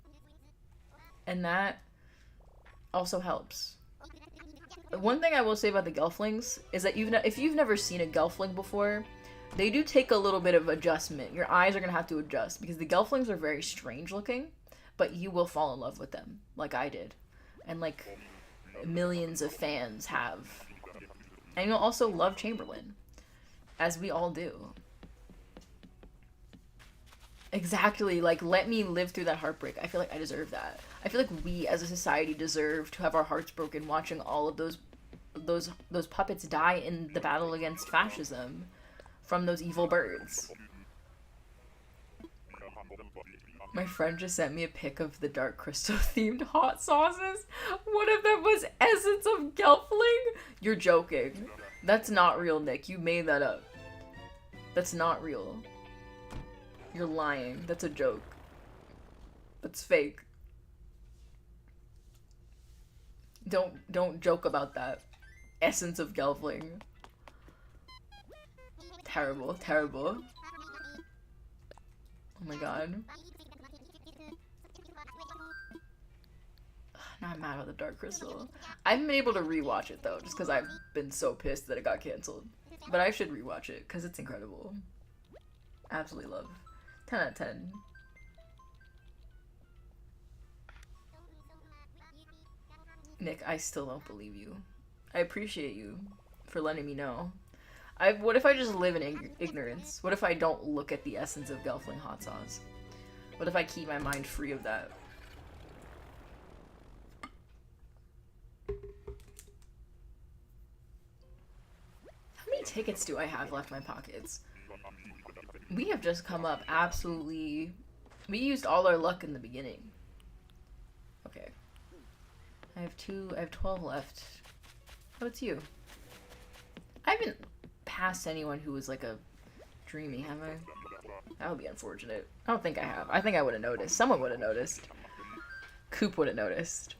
Speaker 1: and that also helps. One thing I will say about the Gelflings is that if you've never seen a Gelfling before, they do take a little bit of adjustment. Your eyes are gonna have to adjust because the Gelflings are very strange looking, but you will fall in love with them like I did, and like millions of fans have, and you'll also love Chamberlain, as we all do. Exactly, like, let me live through that heartbreak. I feel like I deserve that. I feel like we as a society deserve to have our hearts broken watching all of those puppets die in the battle against fascism from those evil birds. My friend just sent me a pic of the Dark Crystal themed hot sauces. One of them was Essence of Gelfling. You're joking. That's not real, Nick. You made that up. That's not real. You're lying. That's a joke. That's fake. Don't joke about that. Essence of Gelfling. Terrible, terrible. Oh my god. Now I'm mad about the Dark Crystal. I haven't been able to rewatch it though, just because I've been so pissed that it got canceled. But I should rewatch it, because it's incredible. Absolutely love. 10 out of 10. Nick, I still don't believe you. I appreciate you for letting me know. What if I just live in ignorance? What if I don't look at the essence of Gelfling hot sauce? What if I keep my mind free of that? How many tickets do I have left in my pockets? We have just come up absolutely... We used all our luck in the beginning. Okay. I have 12 left. Oh, it's you. I haven't passed anyone who was like a dreamy, have I? That would be unfortunate. I don't think I have. I think I would have noticed. Someone would have noticed. Coop would have noticed.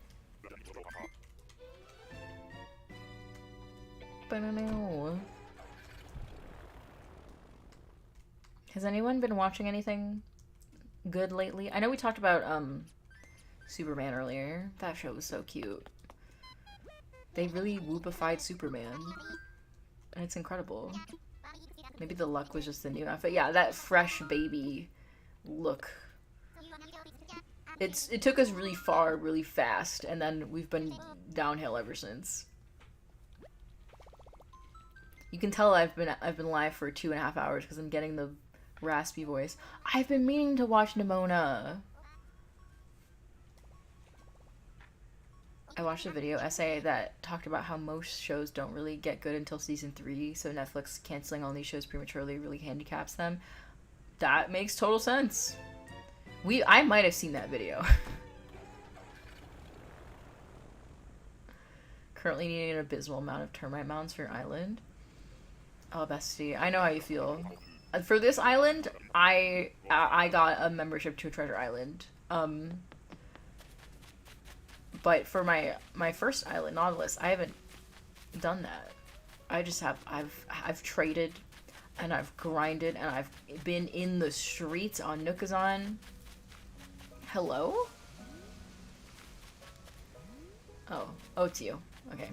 Speaker 1: Has anyone been watching anything good lately? I know we talked about Superman earlier. That show was so cute. They really whoopified Superman. And it's incredible. Maybe the luck was just the new outfit. Yeah, that fresh baby look. It took us really far, really fast, and then we've been downhill ever since. You can tell I've been live for 2.5 hours because I'm getting the raspy voice. I've been meaning to watch Nimona. I watched a video essay that talked about how most shows don't really get good until season 3, so Netflix canceling all these shows prematurely really handicaps them. That makes total sense. I might have seen that video. Currently needing an abysmal amount of termite mounds for your island. Oh, bestie, I know how you feel. For this island, I got a membership to a treasure island. But for my first island, Nautilus, I haven't done that. I just have, I've traded, and I've grinded, and I've been in the streets on Nookazon. Hello? Oh, it's you. Okay.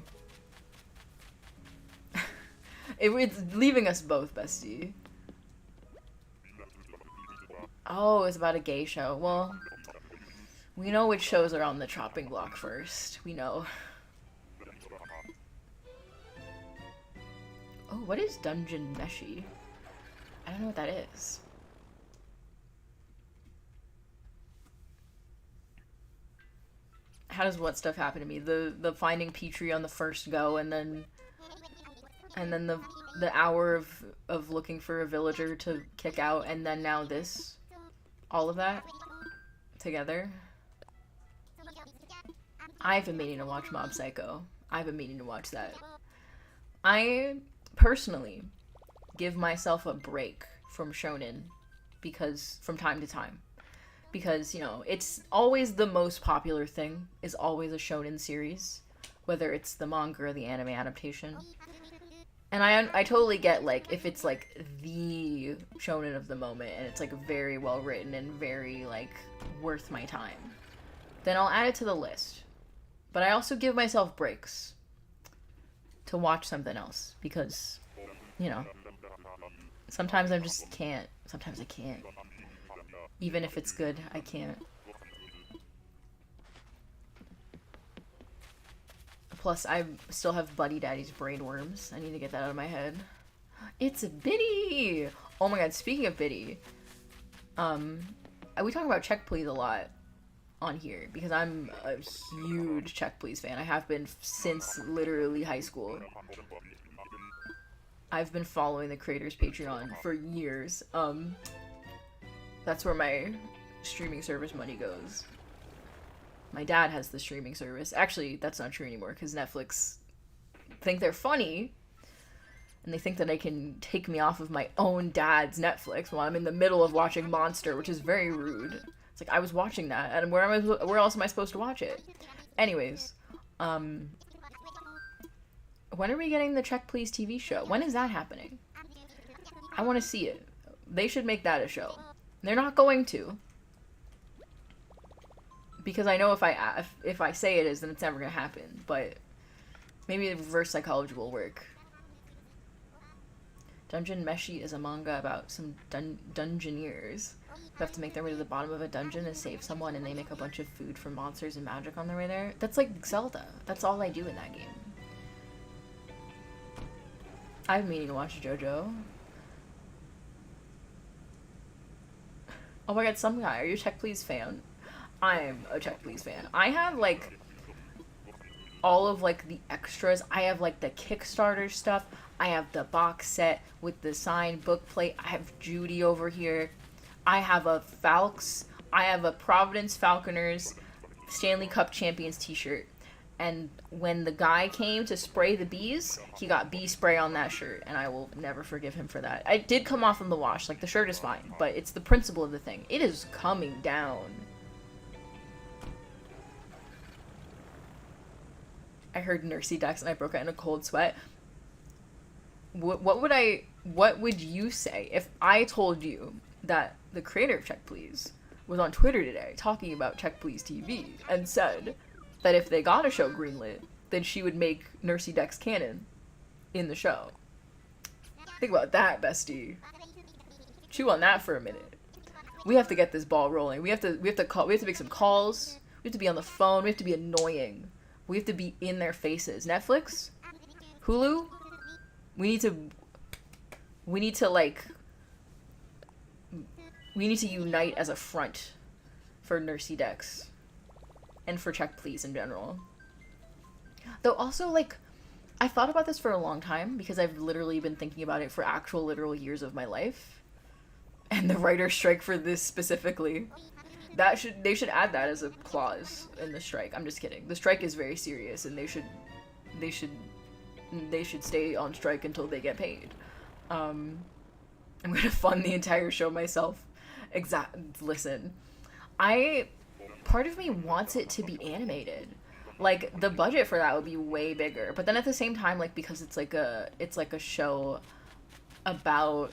Speaker 1: It's leaving us both, bestie. Oh, it's about a gay show. Well, we know which shows are on the chopping block first. We know. Oh, what is Dungeon Meshi? I don't know what that is. How does what stuff happen to me? The finding Petri on the first go, and then the hour of looking for a villager to kick out, and then now this. All of that together. I've been meaning to watch Mob Psycho. I've been meaning to watch that. I personally give myself a break from shonen because from time to time. Because, you know, it's always the most popular thing is always a shonen series, whether it's the manga or the anime adaptation. And I totally get, like, if it's, like, the shonen of the moment, and it's, like, very well written and very, like, worth my time, then I'll add it to the list. But I also give myself breaks to watch something else, because, you know, sometimes I just can't. Sometimes I can't. Even if it's good, I can't. Plus, I still have Buddy Daddy's brain worms. I need to get that out of my head. It's Biddy! Oh my god, speaking of Biddy, we talk about Check Please a lot on here, because I'm a huge Check Please fan. I have been since literally high school. I've been following the creator's Patreon for years. That's where my streaming service money goes. My dad has the streaming service. Actually, that's not true anymore, because Netflix think they're funny, and they think that they can take me off of my own dad's Netflix while I'm in the middle of watching Monster, which is very rude. It's like, I was watching that, and where else am I supposed to watch it? Anyways, when are we getting the Check Please TV show? When is that happening? I want to see it. They should make that a show. They're not going to. Because I know if I say it is, then it's never going to happen. But maybe reverse psychology will work. Dungeon Meshi is a manga about some dungeoneers who have to make their way to the bottom of a dungeon and save someone, and they make a bunch of food from monsters and magic on their way there. That's like Zelda. That's all I do in that game. I've been meaning to watch JoJo. Oh my god, some guy. Are you a Check Please fan? I'm a Check Please fan. I have, like, all of, like, the extras. I have, like, the Kickstarter stuff. I have the box set with the signed book plate. I have Judy over here. I have a Falcons. I have a Providence Falconers Stanley Cup Champions t-shirt. And when the guy came to spray the bees, he got bee spray on that shirt, and I will never forgive him for that. It did come off in the wash. Like, the shirt is fine, but it's the principle of the thing. It is coming down. I heard Nursey Dex and I broke out in a cold sweat. What would you say if I told you that the creator of Check Please was on Twitter today talking about Check Please TV and said that if they got a show greenlit, then she would make Nursey Dex canon in the show? Think about that, bestie. Chew on that for a minute. We have to get this ball rolling. We have to make some calls. We have to be on the phone. We have to be annoying. We have to be in their faces. Netflix? Hulu? We need to unite as a front for Nursey Dex. And for Check Please in general. Though also, like, I thought about this for a long time because I've literally been thinking about it for actual literal years of my life. And the writer's strike for this specifically. They should add that as a clause in the strike. I'm just kidding. The strike is very serious, and they should stay on strike until they get paid. I'm gonna fund the entire show myself. Listen, part of me wants it to be animated. Like, the budget for that would be way bigger. But then at the same time, like, because it's like a show about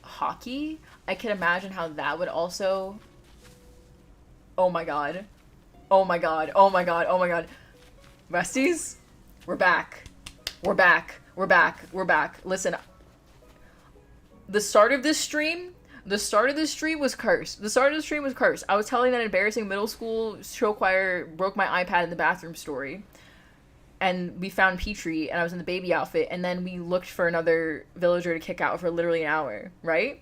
Speaker 1: hockey, I can imagine how that would also... Oh my god. Oh my god. Oh my god. Oh my god. Besties, we're back. We're back. We're back. We're back. Listen, the start of this stream was cursed. I was telling that embarrassing middle school show choir broke my iPad in the bathroom story. And we found Petri, and I was in the baby outfit, and then we looked for another villager to kick out for literally an hour, right?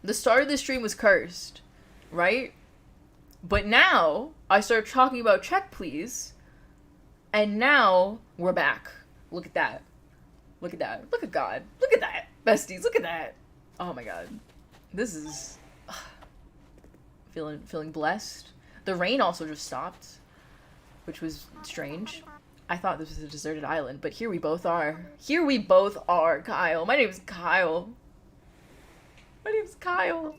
Speaker 1: The start of this stream was cursed, right? But now, I started talking about Check Please, and now we're back. Look at that. Look at that. Look at God. Look at that. Besties, look at that. Oh my god. This is... feeling blessed. The rain also just stopped, which was strange. I thought this was a deserted island, but here we both are. Here we both are, Kyle. My name is Kyle. My name's Kyle.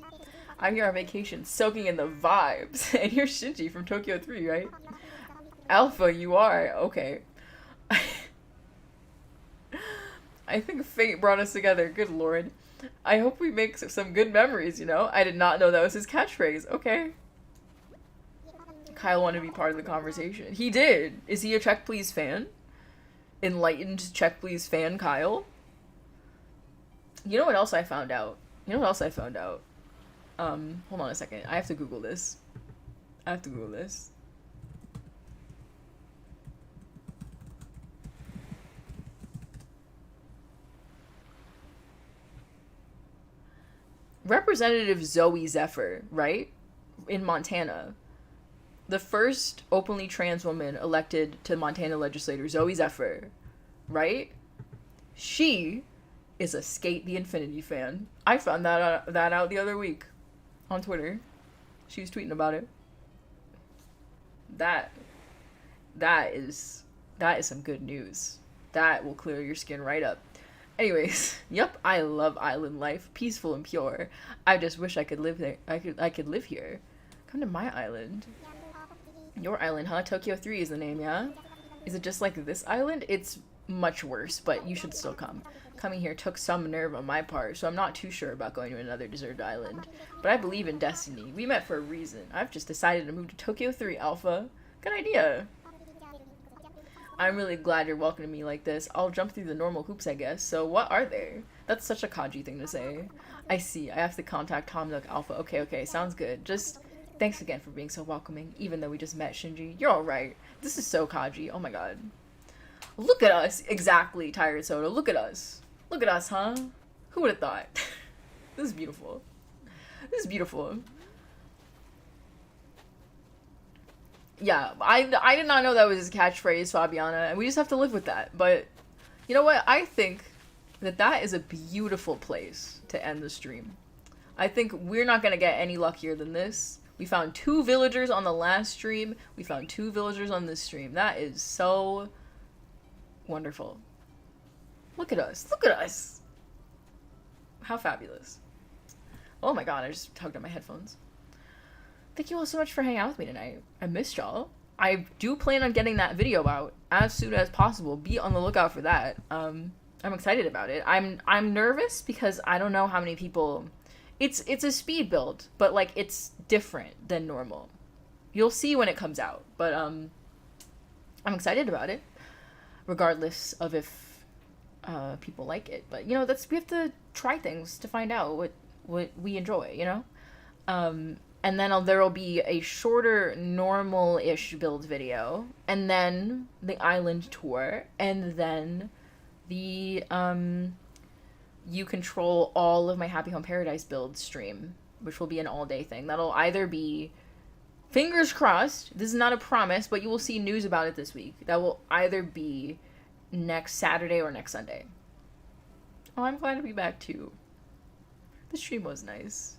Speaker 1: I'm here on vacation, soaking in the vibes. And you're Shinji from Tokyo 3, right? Alpha, you are. Okay. I think fate brought us together. Good lord. I hope we make some good memories, you know? I did not know that was his catchphrase. Okay. Kyle wanted to be part of the conversation. He did. Is he a Check Please fan? Enlightened Check Please fan, Kyle? You know what else I found out? Hold on a second. I have to Google this. Representative Zoe Zephyr, right? In Montana. The first openly trans woman elected to Montana legislature, Zoe Zephyr, right? She is a Skate the Infinity fan. I found that out the other week on Twitter. She was tweeting about it. That is some good news. That will clear your skin right up. Anyways, yep, I love island life, peaceful and pure. I just wish I could live there. I could live here. Come to my island. Your island, huh? Tokyo 3 is the name, yeah? Is it just like this island? It's much worse, but you should still come. Coming here took some nerve on my part, so I'm not too sure about going to another deserted island. But I believe in destiny. We met for a reason. I've just decided to move to Tokyo 3 Alpha. Good idea. I'm really glad you're welcoming me like this. I'll jump through the normal hoops, I guess. So what are they? That's such a Kaji thing to say. I see. I have to contact Tom Nook Alpha. Okay, sounds good. Just thanks again for being so welcoming, even though we just met, Shinji. You're alright. This is so Kaji. Oh my god. Look at us. Exactly, Tired Soda. Look at us. Look at us, huh? Who would have thought? This is beautiful. This is beautiful. Yeah, I did not know that was his catchphrase, Fabiana, and we just have to live with that. But you know what? I think that is a beautiful place to end the stream. I think we're not going to get any luckier than this. We found 2 villagers on the last stream. We found 2 villagers on this stream. That is so wonderful. Look at us. Look at us. How fabulous. Oh my god, I just tugged on my headphones. Thank you all so much for hanging out with me tonight. I missed y'all. I do plan on getting that video out as soon as possible. Be on the lookout for that. I'm excited about it. I'm nervous because I don't know how many people... It's a speed build, but like it's different than normal. You'll see when it comes out, but I'm excited about it, regardless of if people like it. But you know, we have to try things to find out what we enjoy, you know. And then there will be a shorter normal-ish build video, and then the island tour, and then the you control all of my Happy Home Paradise build stream, which will be an all-day thing. That'll either be, fingers crossed, this is not a promise, but you will see news about it this week. That will either be next Saturday or next Sunday. Oh, I'm glad to be back too. The stream was nice.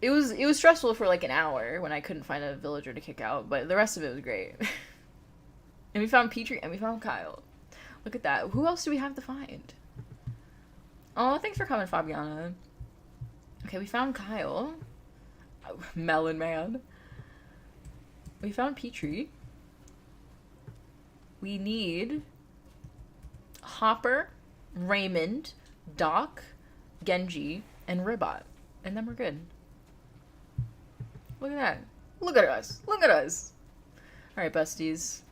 Speaker 1: It was stressful for like an hour when I couldn't find a villager to kick out, but the rest of it was great. And we found Petri and we found Kyle. Look at that. Who else do we have to find? Oh, thanks for coming, Fabiana. Okay, we found Kyle. Oh, Melon Man. We found Petri. We need Hopper, Raymond, Doc, Genji, and Ribbot. And then we're good. Look at that. Look at us. Look at us. Alright, besties.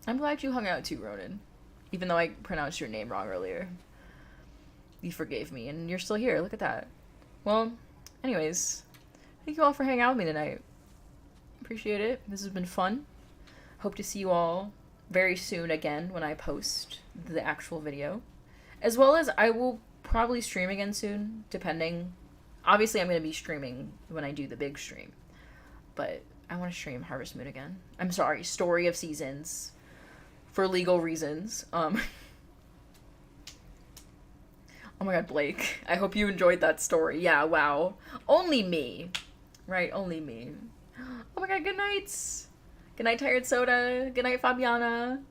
Speaker 1: I'm glad you hung out too, Ronan. Even though I pronounced your name wrong earlier. You forgave me, and you're still here. Look at that. Well, anyways. Thank you all for hanging out with me tonight. Appreciate it. This has been fun. Hope to see you all very soon again when I post the actual video. As well as I will probably stream again soon, depending. Obviously, I'm going to be streaming when I do the big stream. But I want to stream Harvest Moon again. I'm sorry, Story of Seasons. For legal reasons. Oh my god, Blake. I hope you enjoyed that story. Yeah, wow. Only me. Right, only me. Oh my god, good nights. Good night, Tired Soda. Good night, Fabiana.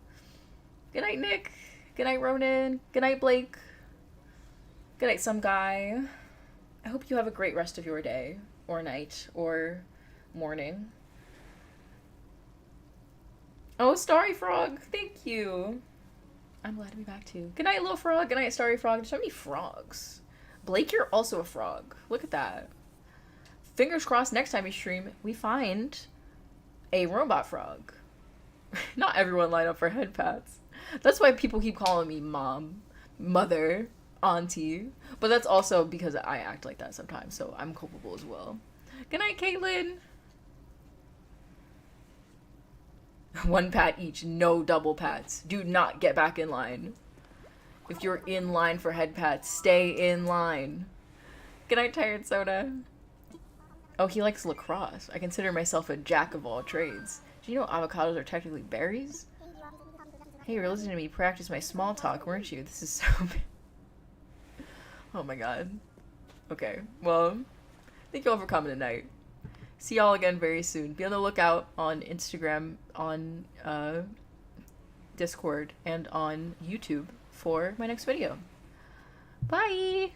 Speaker 1: Good night, Nick. Good night, Ronan. Good night, Blake. Good night, some guy. I hope you have a great rest of your day. Or night. Or morning. Oh, Starry Frog, thank you. I'm glad to be back too. Good night, little frog. Good night, Starry Frog. There's so many frogs. Blake, you're also a frog. Look at that. Fingers crossed next time we stream, we find a robot frog. Not everyone line up for head pats. That's why people keep calling me mom, mother, auntie. But that's also because I act like that sometimes, so I'm culpable as well. Good night, Caitlin. 1 pat each, no double pats. Do not get back in line. If you're in line for head pats, stay in line. Good night, Tired Soda. Oh, he likes lacrosse. I consider myself a jack of all trades. Do you know avocados are technically berries? Hey, you were listening to me practice my small talk, weren't you? This is so bad. Oh my god. Okay, well, thank you all for coming tonight. See y'all again very soon. Be on the lookout on Instagram, on Discord, and on YouTube for my next video. Bye!